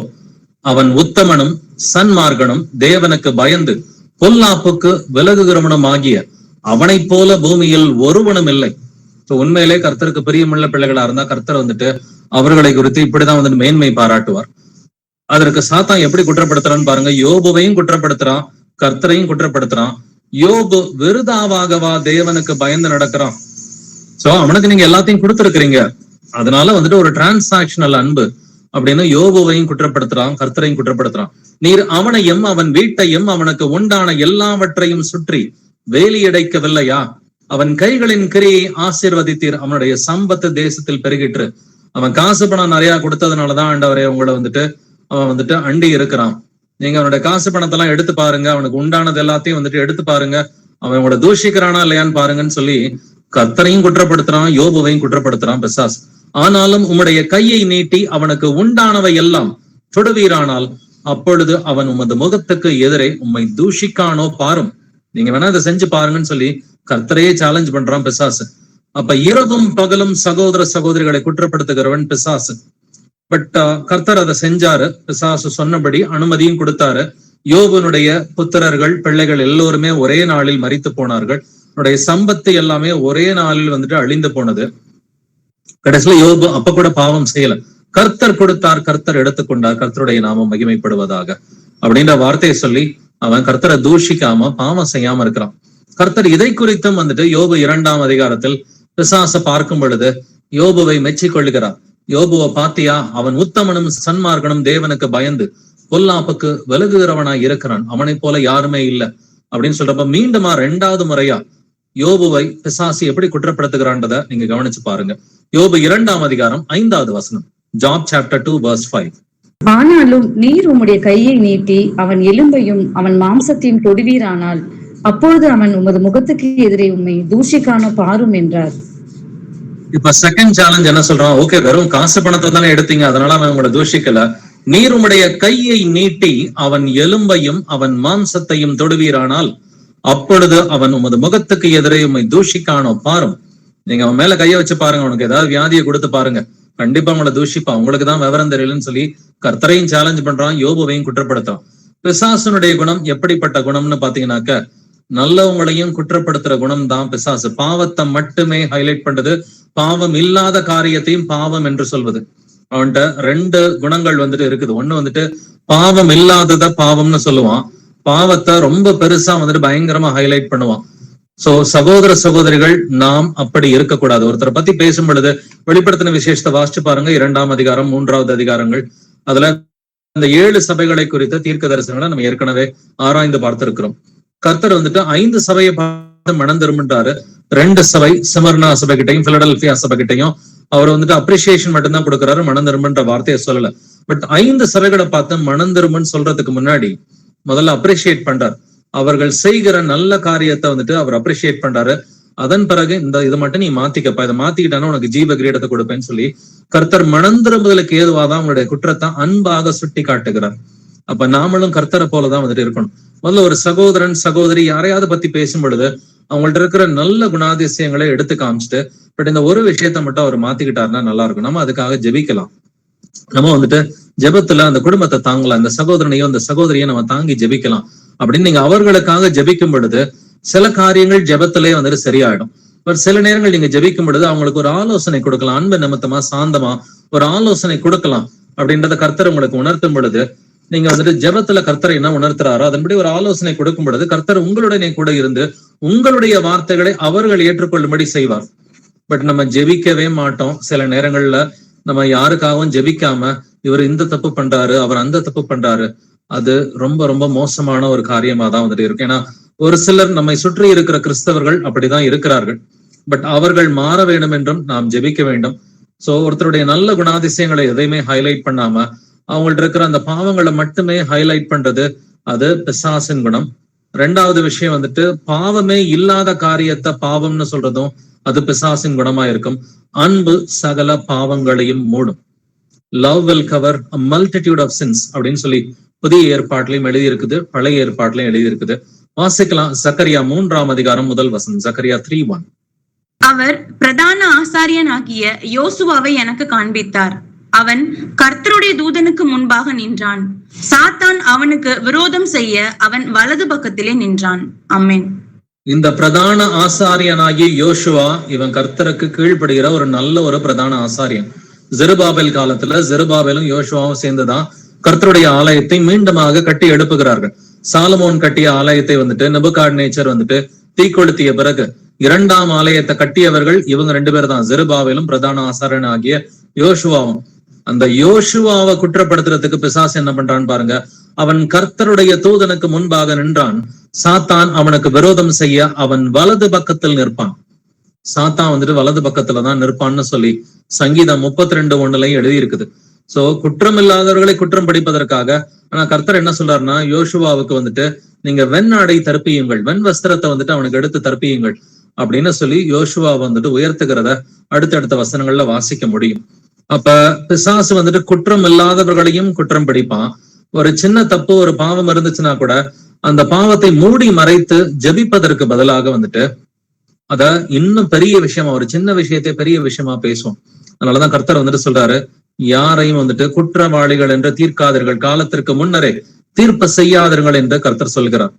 அவன் உத்தமனும் சன்மார்கனும் தேவனுக்கு பயந்து பொல்லாப்புக்கு விலகுகிறவனும் ஆகிய அவனைப் போல பூமியில் ஒருவனும் இல்லை. உண்மையிலே கர்த்தருக்கு பிரியமுள்ள பிள்ளைகளா இருந்தா கர்த்தர் வந்துட்டு அவர்களை குறித்து இப்படிதான் வந்துட்டு மேன்மை பாராட்டுவார். அதற்கு சாத்தான் எப்படி குற்றப்படுத்துறான்னு பாருங்க. யோபுவையும் குற்றப்படுத்துறான், கர்த்தரையும் குற்றப்படுத்துறான். யோபு விருதாவாகவா தேவனுக்கு பயந்து நடக்கிறான். சோ அவனுக்கு நீங்க எல்லாத்தையும் கொடுத்திருக்கிறீங்க, அதனால வந்துட்டு ஒரு டிரான்சாக்ஷனல் அன்பு அப்படின்னு யோபுவையும் குற்றப்படுத்துறான், கர்த்தரையும் குற்றப்படுத்துறான். நீர் அவனையும் அவன் வீட்டையும் அவனுக்கு உண்டான எல்லாவற்றையும் சுற்றி வேலியடைக்கவில்லையா? அவன் கைகளின் கிரியை ஆசீர்வதித்தீர். அவனுடைய சம்பத்து தேசத்தில் பெருகிற்று. அவன் காசு பணம் நிறைய கொடுத்ததுனாலதான் ஆண்டவரே உங்களை வந்துட்டு அவன் வந்துட்டு அண்டி இருக்கிறான். நீங்க அவனுடைய காசு பணத்தெல்லாம் எடுத்து பாருங்க, அவனுக்கு உண்டானது எல்லாத்தையும் வந்துட்டு எடுத்து பாருங்க, அவன் உங்களை தூஷிக்கிறானா இல்லையான்னு பாருங்கன்னு சொல்லி கர்த்தரையும் குற்றப்படுத்துறான், யோபுவையும் குற்றப்படுத்துறான் பிசாஸ். ஆனாலும் உம்முடைய கையை நீட்டி அவனுக்கு உண்டானவை எல்லாம் தொடுவீரானால் அப்பொழுது அவன் உமது முகத்துக்கு எதிரே உம்மை தூஷிக்கானோ பாரும். நீங்க வேணா இதை செஞ்சு பாருங்கன்னு சொல்லி கர்த்தரையே சேலஞ்ச் பண்றான் பிசாசு. அப்ப இரவும் பகலும் சகோதர சகோதரிகளை குற்றப்படுத்துகிறவன் பிசாசு. பட் கர்த்தர் அதை செஞ்சாரு. பிசாசு சொன்னபடி அனுமதியும் கொடுத்தாரு. யோபனுடைய புத்திரர்கள் பிள்ளைகள் எல்லோருமே ஒரே நாளில் மரித்து போனார்கள். அவனுடைய சம்பத்து எல்லாமே ஒரே நாளில் வந்துட்டு அழிந்து போனது. கடைசியில யோபு அப்ப கூட பாவம் செய்யல. கர்த்தர் கொடுத்தார், கர்த்தர் எடுத்துக்கொண்டார், கர்த்தருடைய நாமம் மகிமைப்படுவதாக அப்படின்ற வார்த்தையை சொல்லி அவன் கர்த்தரை தூஷிக்காம பாவம் செய்யாம இருக்கிறான். கர்த்தர் இதை குறித்தும் வந்துட்டு யோபு 2ஆம் அதிகாரத்தில் பிசாச பார்க்கும் பொழுது யோபுவை மெச்சிக்கொள்கிறார். யோபுவை பாத்தியா, அவன் உத்தமனும் சன்மார்கனும் தேவனுக்கு பயந்து பொல்லாப்புக்கு விலகுகிறவனாய் இருக்கிறான், அவனை போல யாருமே இல்லை அப்படின்னு சொல்றப்ப மீண்டுமா 2வது முறையா யோபுவை பிசாசு எப்படி குற்றப்படுத்துகிறான்றத நீங்க கவனிச்சு பாருங்க. யோபு 2ஆம் அதிகாரம் 5வது வசனம். Job chapter 2 verse 5. ஆனாலும் நீர் உம்முடைய கையை நீட்டி அவன் எலும்பையும் அவன் மாம்சத்தையும் தொடுவீரானால் அப்பொழுது அவன் உமது முகத்துக்கு எதிரே உம்மை தூஷிக்கானோ பாரும் என்றார். இப்ப செகண்ட் சேலஞ்ச் என்ன சொல்றான்? ஓகே, வெறும் காசு பணத்தை தானே எடுத்தீங்க, அதனால அவன் உங்களை தூஷிக்கல. நீர் உம்முடைய கையை நீட்டி அவன் எலும்பையும் அவன் மாம்சத்தையும் தொடுவீரானால் அப்பொழுது அவன் உமது முகத்துக்கு எதிரே உம்மை தூஷிக்கானோ பாரும். நீங்க அவன் மேல கையை வச்சு பாருங்க, அவனுக்கு ஏதாவது வியாதியை கொடுத்து பாருங்க, கண்டிப்பா அவங்கள தூஷிப்பான், உங்களுக்கு தான் விவரம் தெரியலன்னு சொல்லி கர்த்தரையும் சேலஞ்ச் பண்றான், யோபுவையும் குற்றப்படுத்துறான். பிசாசனுடைய குணம் எப்படிப்பட்ட குணம்னு பாத்தீங்கன்னாக்க, நல்லவங்களையும் குற்றப்படுத்துற குணம் தான் பிசாசு. பாவத்தை மட்டுமே ஹைலைட் பண்றது, பாவம் இல்லாத காரியத்தையும் பாவம் என்று சொல்வது. அவன்கிட்ட ரெண்டு குணங்கள் வந்துட்டு இருக்குது. ஒண்ணு வந்துட்டு பாவம் இல்லாதத பாவம்னு சொல்லுவான், பாவத்தை ரொம்ப பெருசா வந்துட்டு பயங்கரமா ஹைலைட் பண்ணுவான். சோ சகோதர சகோதரிகள், நாம் அப்படி இருக்கக்கூடாது. ஒருத்தரை பத்தி பேசும் பொழுது வெளிப்படுத்தின விசேஷத்தை வாசிச்சு பாருங்க, 2ஆம் அதிகாரம் 3வது அதிகாரங்கள். அதுல அந்த 7 சபைகளை குறித்த தீர்க்க தரிசனங்களை நம்ம ஏற்கனவே ஆராய்ந்து பார்த்திருக்கிறோம். கர்த்தர் வந்துட்டு 5 சபையை பார்த்து மனம் திரும்பின்றாரு. 2 சபை, சிமர்னா சபை கிட்டையும் பிலடெல்பியா சபை கிட்டையும் அவர் வந்துட்டு அப்ரிசியேஷன் மட்டும்தான் கொடுக்குறாரு, மனம் திரும்புன்ற வார்த்தையை சொல்லல. பட் 5 சபைகளை பார்த்து மனம் திரும்புன்னு சொல்றதுக்கு முன்னாடி முதல்ல அப்ரிசியேட் பண்றார். அவர்கள் செய்கிற நல்ல காரியத்தை வந்துட்டு அவர் அப்ரிசியேட் பண்றாரு. அதன் பிறகு இதை மட்டும் நீ மாத்திக்கப்பா, இதை மாத்திக்கிட்டானா உனக்கு ஜீவ கிரீடத்தை கொடுப்பேன்னு சொல்லி கர்த்தர் மனம் திரும்புதலுக்கு ஏதுவாதான் அவங்களுடைய குற்றத்தை அன்பாக சுட்டி காட்டுகிறார். அப்ப நாமளும் கர்த்தரை போலதான் வந்துட்டு இருக்கணும். முதல்ல ஒரு சகோதரன் சகோதரி யாரையாவது பத்தி பேசும் பொழுது அவங்கள்ட்ட இருக்கிற நல்ல குணாதிசயங்களை எடுத்து காமிச்சிட்டு, பட் இந்த ஒரு விஷயத்த மட்டும் அவர் மாத்திக்கிட்டாருன்னா நல்லா இருக்கும். நம்ம அதுக்காக ஜெபிக்கலாம். நம்ம வந்துட்டு ஜெபத்துல அந்த குடும்பத்தை தாங்கலாம், அந்த சகோதரனையோ அந்த சகோதரியோ நம்ம தாங்கி ஜெபிக்கலாம். அப்படின்னு நீங்க அவர்களுக்காக ஜெபிக்கும் பொழுது சில காரியங்கள் ஜெபத்திலே வந்துட்டு சரியாயிடும். பட் சில நேரங்கள் நீங்க ஜெபிக்கும் பொழுது அவங்களுக்கு ஒரு ஆலோசனை கொடுக்கலாம், அன்பு நிமித்தமா சாந்தமா ஒரு ஆலோசனை கொடுக்கலாம். அப்படின்றத கர்த்தர் உங்களுக்கு உணர்த்தும் பொழுது நீங்க வந்துட்டு ஜெபத்துல கர்த்தர் என்ன உணர்த்துறாரோ அதன்படி ஒரு ஆலோசனை கொடுக்கும் பொழுது கர்த்தர் உங்களுடனே கூட இருந்து உங்களுடைய வார்த்தைகளை அவர்கள் ஏற்றுக்கொள்ளும்படி செய்வார். பட் நம்ம ஜெபிக்கவே மாட்டோம். சில நேரங்கள்ல நம்ம யாருக்காகவும் ஜெபிக்காம இவர் இந்த தப்பு பண்றாரு, அவர் அந்த தப்பு பண்றாரு, அது ரொம்ப ரொம்ப மோசமான ஒரு காரியமா தான் வந்துட்டு இருக்கு. ஏன்னா ஒரு சிலர் நம்மை சுற்றி இருக்கிற கிறிஸ்தவர்கள் அப்படிதான் இருக்கிறார்கள். பட் அவர்கள் மாற வேண்டும் என்றும் நாம் ஜெபிக்க வேண்டும். சோ ஒருத்தருடைய நல்ல குணாதிசயங்களை எதையுமே ஹைலைட் பண்ணாம அவங்கள்ட்ட இருக்கிற அந்த பாவங்களை மட்டுமே ஹைலைட் பண்றது, அது பிசாசின் குணம். 2வது விஷயம் வந்துட்டு பாவமே இல்லாத காரியத்தை பாவம்னு சொல்றதும் அது பிசாசின் குணமா இருக்கும். அன்பு சகல பாவங்களையும் மூடும். Love will cover a multitude of sins அப்படின்னு சொல்லி புதிய ஏற்பாட்டிலையும் எழுதியிருக்குது, பழைய ஏற்பாட்டிலையும் எழுதியிருக்குது. வாசிக்கலாம். சக்கரியா 3ஆம் அதிகாரம் 1 வசனம். சக்கரியா 3:1. அவர் பிரதான ஆசாரியனாகிய யோசுவாவை எனக்கு காண்பித்தார். அவன் கர்த்தருடைய தூதனுக்கு முன்பாக நின்றான். சாத்தான் அவனுக்கு விரோதம் செய்ய அவன் வலது பக்கத்திலே நின்றான். ஆமென். இந்த பிரதான ஆசாரியனாகிய யோசுவா, இவன் கர்த்தருக்கு கீழ்ப்படுகிற ஒரு நல்ல ஒரு பிரதான ஆசாரியன். ஜெருபாபேல் காலத்துல ஜெருபாபேலும் யோசுவாவும் சேர்ந்துதான் கர்த்தருடைய ஆலயத்தை மீண்டுமாக கட்டி எழுப்புகிறார்கள். சாலமோன் கட்டிய ஆலயத்தை வந்துட்டு நெபுகாத்நேச்சர் வந்துட்டு தீக்கொளுத்திய பிறகு 2ஆம் ஆலயத்தை கட்டியவர்கள் இவங்க 2 பேர் தான், ஜெருபாபேலும் பிரதான ஆசாரியன் ஆகிய யோசுவாவும். அந்த யோசுவாவை குற்றப்படுத்துறதுக்கு பிசாசு என்ன பண்றான்னு பாருங்க. அவன் கர்த்தருடைய தூதனுக்கு முன்பாக நின்றான். சாத்தான் அவனுக்கு விரோதம் செய்ய அவன் வலது பக்கத்தில் நிற்பான். சாத்தான் வந்துட்டு வலது பக்கத்துலதான் நிற்பான்னு சொல்லி சங்கீதம் 32:1 எழுதி இருக்குது. சோ குற்றம் இல்லாதவர்களை குற்றம் படிப்பதற்காக. ஆனா கர்த்தர் என்ன சொல்றாருன்னா, யோசுவாவுக்கு வந்துட்டு நீங்க வெண் ஆடை தற்பியுங்கள், வெண் வஸ்திரத்தை வந்துட்டு அவனுக்கு எடுத்து தற்பியுங்கள் அப்படின்னு சொல்லி யோசுவா வந்துட்டு உயர்த்துகிறத அடுத்தடுத்த வசனங்கள்ல வாசிக்க முடியும். அப்ப பிசாசு வந்துட்டு குற்றம் இல்லாதவர்களையும் குற்றம் பிடிப்பான். ஒரு சின்ன தப்பு ஒரு பாவம் இருந்துச்சுன்னா கூட அந்த பாவத்தை மூடி மறைத்து ஜெபிப்பதற்கு பதிலாக வந்துட்டு அத இன்னும் பெரிய விஷயமா, ஒரு சின்ன விஷயத்தை பெரிய விஷயமா பேசுவோம். அதனாலதான் கர்த்தர் வந்துட்டு சொல்றாரு, யாரையும் வந்துட்டு குற்றவாளிகள் என்று தீர்க்காதீர்கள், காலத்திற்கு முன்னரே தீர்ப்பு செய்யாதீர்கள் என்று கர்த்தர் சொல்கிறார்.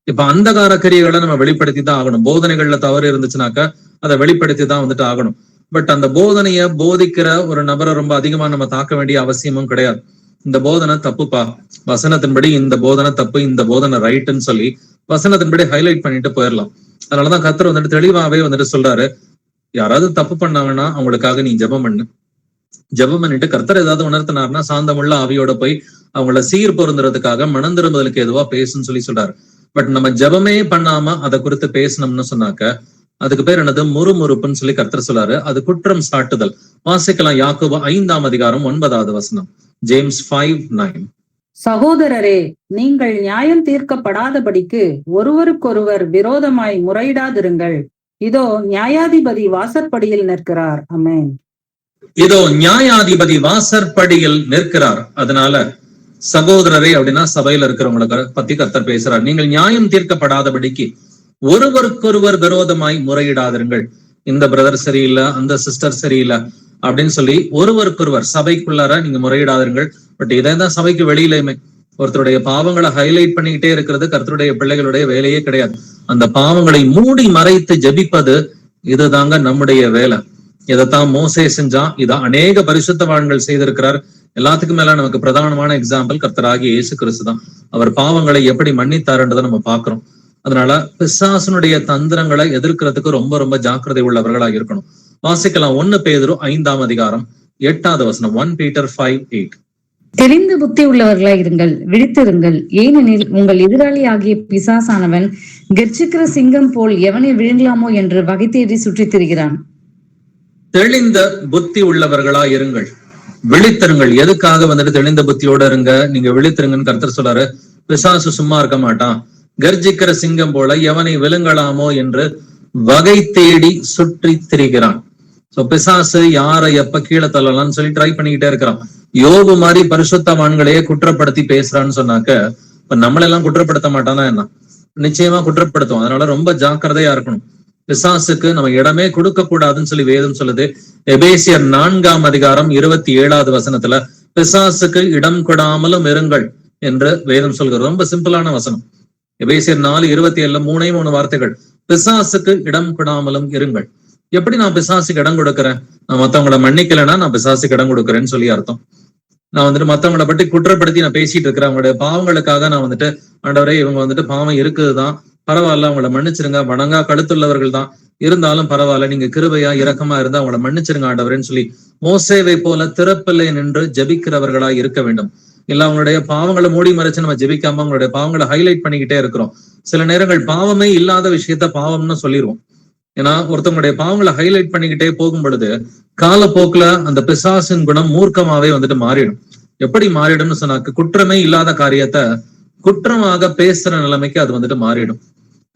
இப்ப அந்தகார கிரியைகளை நம்ம வெளிப்படுத்தி தான் ஆகணும். போதனைகள்ல தவறு இருந்துச்சுனாக்கா அதை வெளிப்படுத்தி தான் வந்துட்டு ஆகணும். பட் அந்த போதனைய போதிக்கிற ஒரு நபரை ரொம்ப அதிகமா நம்ம தாக்க வேண்டிய அவசியமும் கிடையாது. இந்த போதனை தப்புப்பா, வசனத்தின்படி இந்த போதனை தப்பு, இந்த போதனை ரைட்டுன்னு சொல்லி வசனத்தின்படி ஹைலைட் பண்ணிட்டு போயிடலாம். அதனாலதான் கர்த்தர் வந்துட்டு தெளிவாவே வந்துட்டு சொல்றாரு, யாராவது தப்பு பண்ணாங்கன்னா அவங்களுக்காக நீ ஜெபம் பண்ணு. ஜெபம் பண்ணிட்டு கர்த்தர் ஏதாவது உணர்த்தினார்னா சாந்தமுள்ள ஆவியோட போய் அவங்கள சீர் பொருந்துறதுக்காக மனம் திரும்புதலுக்கு எதுவா பேசுன்னு சொல்லி சொல்றாரு. பட் நம்ம ஜெபமே பண்ணாம அதை குறித்து பேசணும்னு சொன்னாக்க அதுக்கு பேர் என்னது, முறுமுறுப்புன்னு சொல்லி கர்த்தர் சொல்றாரு. அது குற்றம் சாட்டுதல். வாசிக்கலாம். யாக்கோபு 5ஆம் அதிகாரம் 9வது வசனம். ஜேம்ஸ் 5:9. சகோதரரே, நீங்கள் நியாயம் தீர்க்கப்படாதபடிக்கு ஒருவருக்கொருவர் விரோதமாய் முறையிடாதிருங்கள். இதோ நியாயாதிபதி வாசற்படியில் நிற்கிறார். ஆமென். இதோ நியாயாதிபதி வாசற்படியில் நிற்கிறார். அதனால சகோதரரே அப்படின்னா சபையில இருக்கிறவங்களை பத்தி கர்த்தர் பேசுறார். நீங்கள் நியாயம் தீர்க்கப்படாதபடிக்கு ஒருவருக்கொருவர் விரோதமாய் முறையிடாதிருங்கள். இந்த பிரதர் சரியில்லை, அந்த சிஸ்டர் சரியில்லை, அப்படின்னு சொல்லி ஒருவருக்கொருவர் சபைக்குள்ளார நீங்க முறையிடாதீர்கள். பட் இதான் சபைக்கு வெளியிலையுமே ஒருத்தருடைய பாவங்களை ஹைலைட் பண்ணிக்கிட்டே இருக்கிறது கர்த்தருடைய பிள்ளைகளுடைய வேலையே கிடையாது. அந்த பாவங்களை மூடி மறைத்து ஜெபிப்பது இதுதாங்க நம்முடைய வேலை. இதைத்தான் மோசே செஞ்சான். இதை அநேக பரிசுத்தவான்கள் செய்திருக்கிறார். எல்லாத்துக்கும் மேல நமக்கு பிரதானமான எக்ஸாம்பிள் கர்த்தராகிய இயேசு கிறிஸ்து தான். அவர் பாவங்களை எப்படி மன்னித்தாருன்றதை நம்ம பாக்குறோம். அதனால பிசாசனுடைய தந்திரங்களை எதிர்க்கிறதுக்கு ரொம்ப ரொம்ப ஜாக்கிரதை உள்ளவர்களாக இருக்கணும். வாசிக்கலாம் 1 பேதுரு 5ஆம் அதிகாரம் 8வது வசனம். 1 Peter 5:8. தெளிந்த புத்தி உள்ளவர்களாய் இருங்கள், விழித்திருங்கள். ஏனெனில் உங்கள் எதிராளி ஆகிய பிசாசானவன் கெர்ச்சிக்கிற சிங்கம் போல் எவனை விழுங்கலாமோ என்று வகை தேடி சுற்றித் திரிகிறான். தெளிந்த புத்தி உள்ளவர்களா இருங்கள், விழித்திருங்கள். எதுக்காக வந்துட்டு தெளிந்த புத்தியோட இருங்க, நீங்க விழித்திருங்கன்னு கர்த்தர் சொல்றாரு. பிசாசு சும்மா இருக்க மாட்டான். கர்ஜிக்கிற சிங்கம் போல எவனை விழுங்கலாமோ என்று வகை தேடி சுற்றி திரிகிறான். சோ பிசாசு யாரை எப்ப கீழே தள்ளலாம்னு சொல்லி ட்ரை பண்ணிக்கிட்டே இருக்கிறான். யோபு மாதிரி பரிசுத்தவான்களையே குற்றப்படுத்தி பேசுறான்னு சொன்னாக்க இப்ப நம்மளெல்லாம் குற்றப்படுத்த மாட்டானா என்ன? நிச்சயமா குற்றப்படுத்தும். அதனால ரொம்ப ஜாக்கிரதையா இருக்கணும். பிசாசுக்கு நம்ம இடமே கொடுக்க கூடாதுன்னு சொல்லி வேதம் சொல்லுது. எபேசியர் 4ஆம் அதிகாரம் 27வது வசனத்துல பிசாசுக்கு இடம் கொடாமலும் இருங்கள் என்று வேதம் சொல்கிறது. ரொம்ப சிம்பிளான வசனம். எபேசியர் 4:27 3 வார்த்தைகள். பிசாசுக்கு இடம் கொடாமலும் இருங்கள். எப்படி நான் பிசாசுக்கு இடம் கொடுக்குறேன்? நான் மத்தவங்களை மன்னிக்கலைன்னா நான் பிசாசுக்கு இடம் கொடுக்குறேன்னு சொல்லி அர்த்தம். நான் வந்துட்டு மத்தவங்களை பற்றி குற்றப்படுத்தி நான் பேசிட்டு இருக்கிறேன். அவங்களுடைய பாவங்களுக்காக நான் வந்துட்டு ஆண்டவரே இவங்க வந்துட்டு பாவம் இருக்குதுதான், பரவாயில்ல அவங்கள மன்னிச்சிருங்க, வணங்கா கழுத்துள்ளவர்கள் தான், இருந்தாலும் பரவாயில்ல, நீங்க கிருபையா இரக்கமா இருந்தா அவங்கள மன்னிச்சிருங்க ஆண்டவரேன்னு சொல்லி மோசேவை போல திறப்பில்லை நின்று ஜெபிக்கிறவர்களா இருக்க வேண்டும். இல்ல அவங்களுடைய பாவங்களை மூடி மறைச்சு நம்ம ஜெபிக்காம அவங்களுடைய பாவங்களை ஹைலைட் பண்ணிக்கிட்டே இருக்கிறோம். சில நேரங்கள் பாவமே இல்லாத விஷயத்த பாவம்னு சொல்லிடுவோம். ஏன்னா ஒருத்தவங்களுடைய பாவங்களை ஹைலைட் பண்ணிக்கிட்டே போகும் பொழுது காலப்போக்குல அந்த பிசாசின் குணம் மூர்க்கமாவே வந்துட்டு மாறிடும். எப்படி மாறிடும்னு சொன்னாக்க குற்றமே இல்லாத காரியத்தை குற்றமாக பேசுற நிலைமைக்கு அது வந்துட்டு மாறிடும்.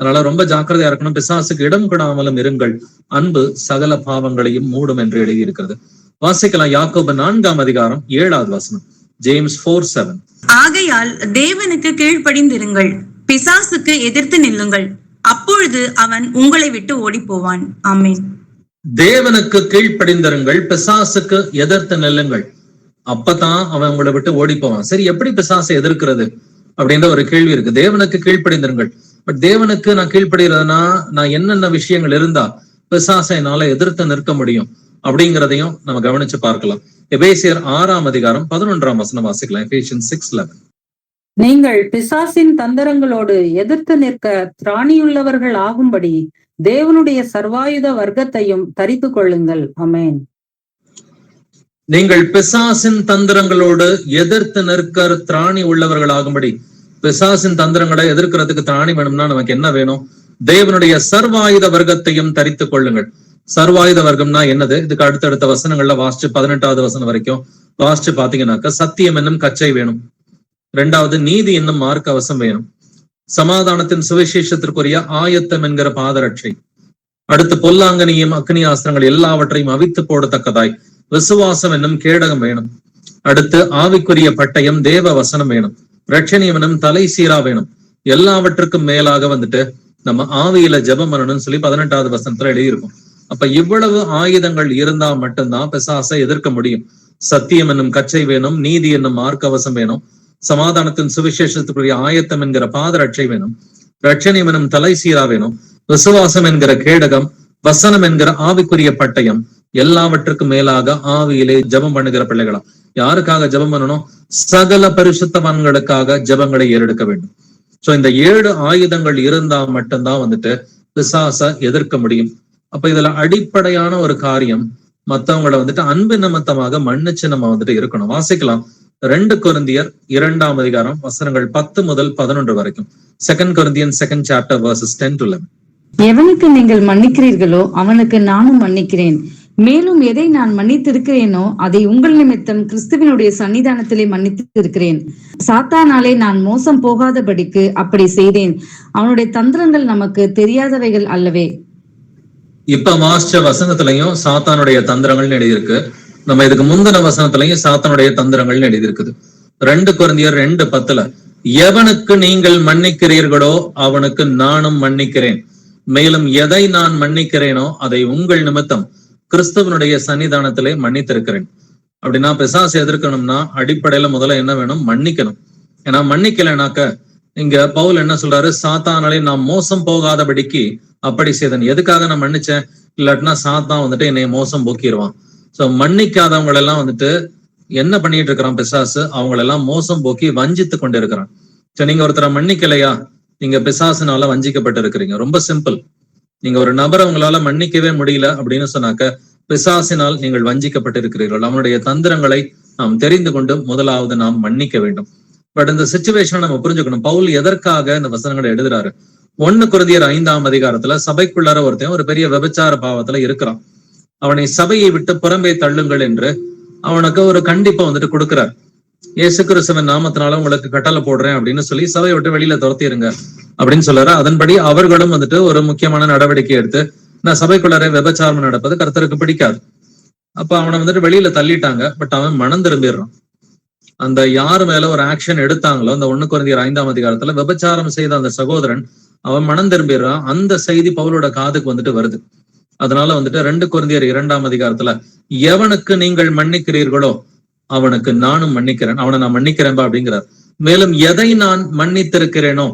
அதனால ரொம்ப ஜாக்கிரதையா இருக்கணும். பிசாசுக்கு இடம் கொடாமலும் இருங்கள், அன்பு சகல பாவங்களையும் மூடும் என்று எழுதி இருக்கிறது. வாசிக்கலாம் யாக்கோபு 4ஆம் அதிகாரம் 7வது வசனம். ஜேம்ஸ் 4:7. ஆகையால் தேவனுக்கு கீழ்ப்படிந்திருங்கள், பிசாசுக்கு எதிர்த்து நில்லுங்கள், அப்பொழுது அவன் உங்களை விட்டு ஓடி போவான். ஆமென். தேவனுக்கு கீழ்ப்படிந்திருங்கள், பிசாசுக்கு எதிர்த்து நில்லுங்கள், அப்பதான் அவன் உங்களை விட்டு ஓடி போவான். சரி, எப்படி பிசாசை எதிர்க்கிறது அப்படின்ற ஒரு கேள்வி இருக்கு. தேவனுக்கு கீழ்ப்படிந்திருங்கள். பட் தேவனுக்கு நான் கீழ்ப்படுகிறதுனா நான் என்னென்ன விஷயங்கள் இருந்தா பிசாசை என்னால எதிர்த்து நிற்க முடியும் அப்படிங்கிறதையும் நம்ம கவனிச்சு பார்க்கலாம். எபேசியர் 6ஆம் அதிகாரம் 11ஆம் வசனம் வாசிக்கலாம். எபேசியன்ஸ் 6:11. நீங்கள் பிசாசின் தந்திரங்களோடு எதிர்த்து நிற்க திராணியுள்ளவர்கள் ஆகும்படி தேவனுடைய சர்வாயுத வர்க்கத்தையும் தரித்து கொள்ளுங்கள். ஆமென். நீங்கள் பிசாசின் தந்திரங்களோடு எதிர்த்து நிற்க திராணி உள்ளவர்கள் ஆகும்படி. பிசாசின் தந்திரங்களை எதிர்க்கிறதுக்கு திராணி வேணும்னா நமக்கு என்ன வேணும்? தேவனுடைய சர்வாயுத வர்க்கத்தையும் தரித்து கொள்ளுங்கள். சர்வாயுத வர்க்கம்னா என்னது? இதுக்கு அடுத்தடுத்த வசனங்கள்ல வாசிச்சு 18வது வசனம் வரைக்கும் வாசிச்சு பாத்தீங்கன்னாக்க சத்தியம் என்னும் கச்சை வேணும். 2வது நீதி என்னும் மார்க்கவசம் வேணும். சமாதானத்தின் சுவிசேஷத்திற்குரிய ஆயத்தம் என்கிற பாதரட்சை. அடுத்து பொல்லாங்கனியும் அக்னி ஆஸ்திரங்கள் எல்லாவற்றையும் அவித்து போடத்தக்கதாய் விசுவாசம் என்னும் கேடகம் வேணும். அடுத்து ஆவிக்குரிய பட்டயம் தேவ வசனம் வேணும். ரட்சணியம் என்னும் தலை சீரா வேணும். எல்லாவற்றுக்கும் மேலாக வந்துட்டு நம்ம ஆவியில ஜெபம் பண்ணணும்னு சொல்லி 18வது வசனத்துல எழுதியிருக்கும். அப்ப இவ்வளவு ஆயுதங்கள் இருந்தா மட்டும்தான் பிசாசை எதிர்க்க முடியும். சத்தியம் என்னும் கச்சை வேணும், நீதி என்னும் மார்க்கவசம் வேணும், சமாதானத்தின் சுவிசேஷத்துக்குரிய ஆயத்தம் என்கிற பாதரட்சை வேணும், ரட்சணியம் எனும் தலை சீரா வேணும், விசுவாசம் என்கிற கேடகம், வசனம் என்கிற ஆவிக்குரிய பட்டயம், எல்லாவற்றுக்கும் மேலாக ஆவியிலே ஜெபம் பண்ணுகிற பிள்ளைகளா. யாருக்காக ஜெபம் பண்ணணும்? சகல பரிசுத்தவான்களுக்காக ஜெபங்களை ஏறெடுக்க வேண்டும். சோ இந்த 7 ஆயுதங்கள் இருந்தா மட்டும்தான் வந்துட்டு பிசாச எதிர்க்க முடியும். அப்ப இதுல அடிப்படையான ஒரு காரியம் மத்தவங்களை வந்துட்டு அன்பு நிமித்தமாக மன்னிச்சு நம்ம வந்துட்டு இருக்கணும். வாசிக்கலாம் 2 கொரிந்தியர் 2ஆம் அதிகாரம் வசனங்கள் 10 முதல் 11 வரைக்கும். 2 Corinthians 2nd chapter verses 10 to 11. எவனுக்கு நீங்கள் மன்னிக்கிறீர்களோ அவனுக்கு நானும் மன்னிக்கிறேன். மேலும் எதை நான் மன்னித்திருக்கிறேனோ அதை உங்கள் நிமித்தம் கிறிஸ்துவினுடைய சன்னிதானத்திலே மன்னித்து இருக்கிறேன். சாத்தானாலே நான் மோசம் போகாதபடிக்கு அப்படி செய்தேன். அவனுடைய தந்திரங்கள் நமக்கு தெரியாதவைகள் அல்லவே. இப்ப வாசிச்ச வசனத்திலையும் சாத்தானுடைய தந்திரங்கள் எழுதியிருக்கு. நம்ம இதுக்கு முந்தின வசனத்திலையும் சாத்தானுடைய தந்திரங்கள் எழுதியிருக்குது. 2 கொரிந்தியர் 2:10 எவனுக்கு நீங்கள் மன்னிக்கிறீர்களோ அவனுக்கு நானும் மன்னிக்கிறேன். மேலும் எதை நான் மன்னிக்கிறேனோ அதை உங்கள் நிமித்தம் கிறிஸ்துவனுடைய சன்னிதானத்திலே மன்னித்திருக்கிறேன். அப்படின்னா பிசாசு எதிர்க்கணும்னா அடிப்படையில முதல்ல என்ன வேணும்? மன்னிக்கணும். ஏன்னா மன்னிக்கலைனாக்க இங்க பவுல் என்ன சொல்றாரு? சாத்தானாலே நான் மோசம் போகாதபடிக்கு அப்படி செய்தேன். எதுக்காக நான் மன்னிச்சேன்? இல்லாட்டினா சாத்தான் வந்துட்டு என்னை மோசம் போக்கிடுவான். சோ மன்னிக்காதவங்க எல்லாம் வந்துட்டு என்ன பண்ணிட்டு இருக்கிறான் பிசாசு? அவங்களெல்லாம் மோசம் போக்கி வஞ்சித்து கொண்டு இருக்கிறான். சோ நீங்க ஒருத்தரை மன்னிக்கலையா, நீங்க பிசாசுனால வஞ்சிக்கப்பட்டு இருக்கிறீங்க. ரொம்ப சிம்பிள். நீங்க ஒரு நபரை உங்களால மன்னிக்கவே முடியல அப்படின்னு சொன்னாக்க பிசாசினால் நீங்கள் வஞ்சிக்கப்பட்டு இருக்கிறீர்கள். அவனுடைய தந்திரங்களை நாம் தெரிந்து கொண்டு முதலாவது நாம் மன்னிக்க வேண்டும். பட் இந்த சிச்சுவேஷனை நம்ம புரிஞ்சுக்கணும். பவுல் எதற்காக இந்த வசனங்களை எழுதுறாரு? 1 கொரிந்தியர் 5ஆம் அதிகாரத்துல சபைக்குள்ளார ஒருத்தன் ஒரு பெரிய விபச்சார பாவத்துல இருக்கிறான். அவனை சபையை விட்டு புறம்பே தள்ளுங்கள் என்று அவனுக்கு ஒரு கண்டிப்பை வந்துட்டு கொடுக்கிறார். இயேசு கிறிஸ்துவின் நாமத்தினால உங்களுக்கு கட்டளை போடுறேன் அப்படின்னு சொல்லி சபையை விட்டு வெளியில துரத்திடுங்க அப்படின்னு சொல்றாரு. அதன்படி அவர்களும் வந்துட்டு ஒரு முக்கியமான நடவடிக்கை எடுத்து நான் சபைக்குள்ளார விபச்சாரம் நடப்பது கர்த்தருக்கு பிடிக்காது. அப்ப அவனை வந்துட்டு வெளியில தள்ளிட்டாங்க. பட் அவன் மனம் திரும்பிடுறான். அந்த யாரு மேல ஒரு ஆக்ஷன் எடுத்தாங்களோ அந்த 1 கொரிந்தியர் 5ஆம் அதிகாரத்துல விபச்சாரம் செய்த அந்த சகோதரன் அவன் மனம் திரும்பிடுறான். அந்த செய்தி பவுலோட காதுக்கு வந்துட்டு வருது. அதனால வந்துட்டு 2 கொரிந்தியர் 2ஆம் அதிகாரத்துல எவனுக்கு நீங்கள் மன்னிக்கிறீர்களோ அவனுக்கு நானும் மன்னிக்கிறேன், அவனை நான் மன்னிக்கிறேன்பா அப்படிங்கிறார். மேலும் எதை நான் மன்னித்திருக்கிறேனோ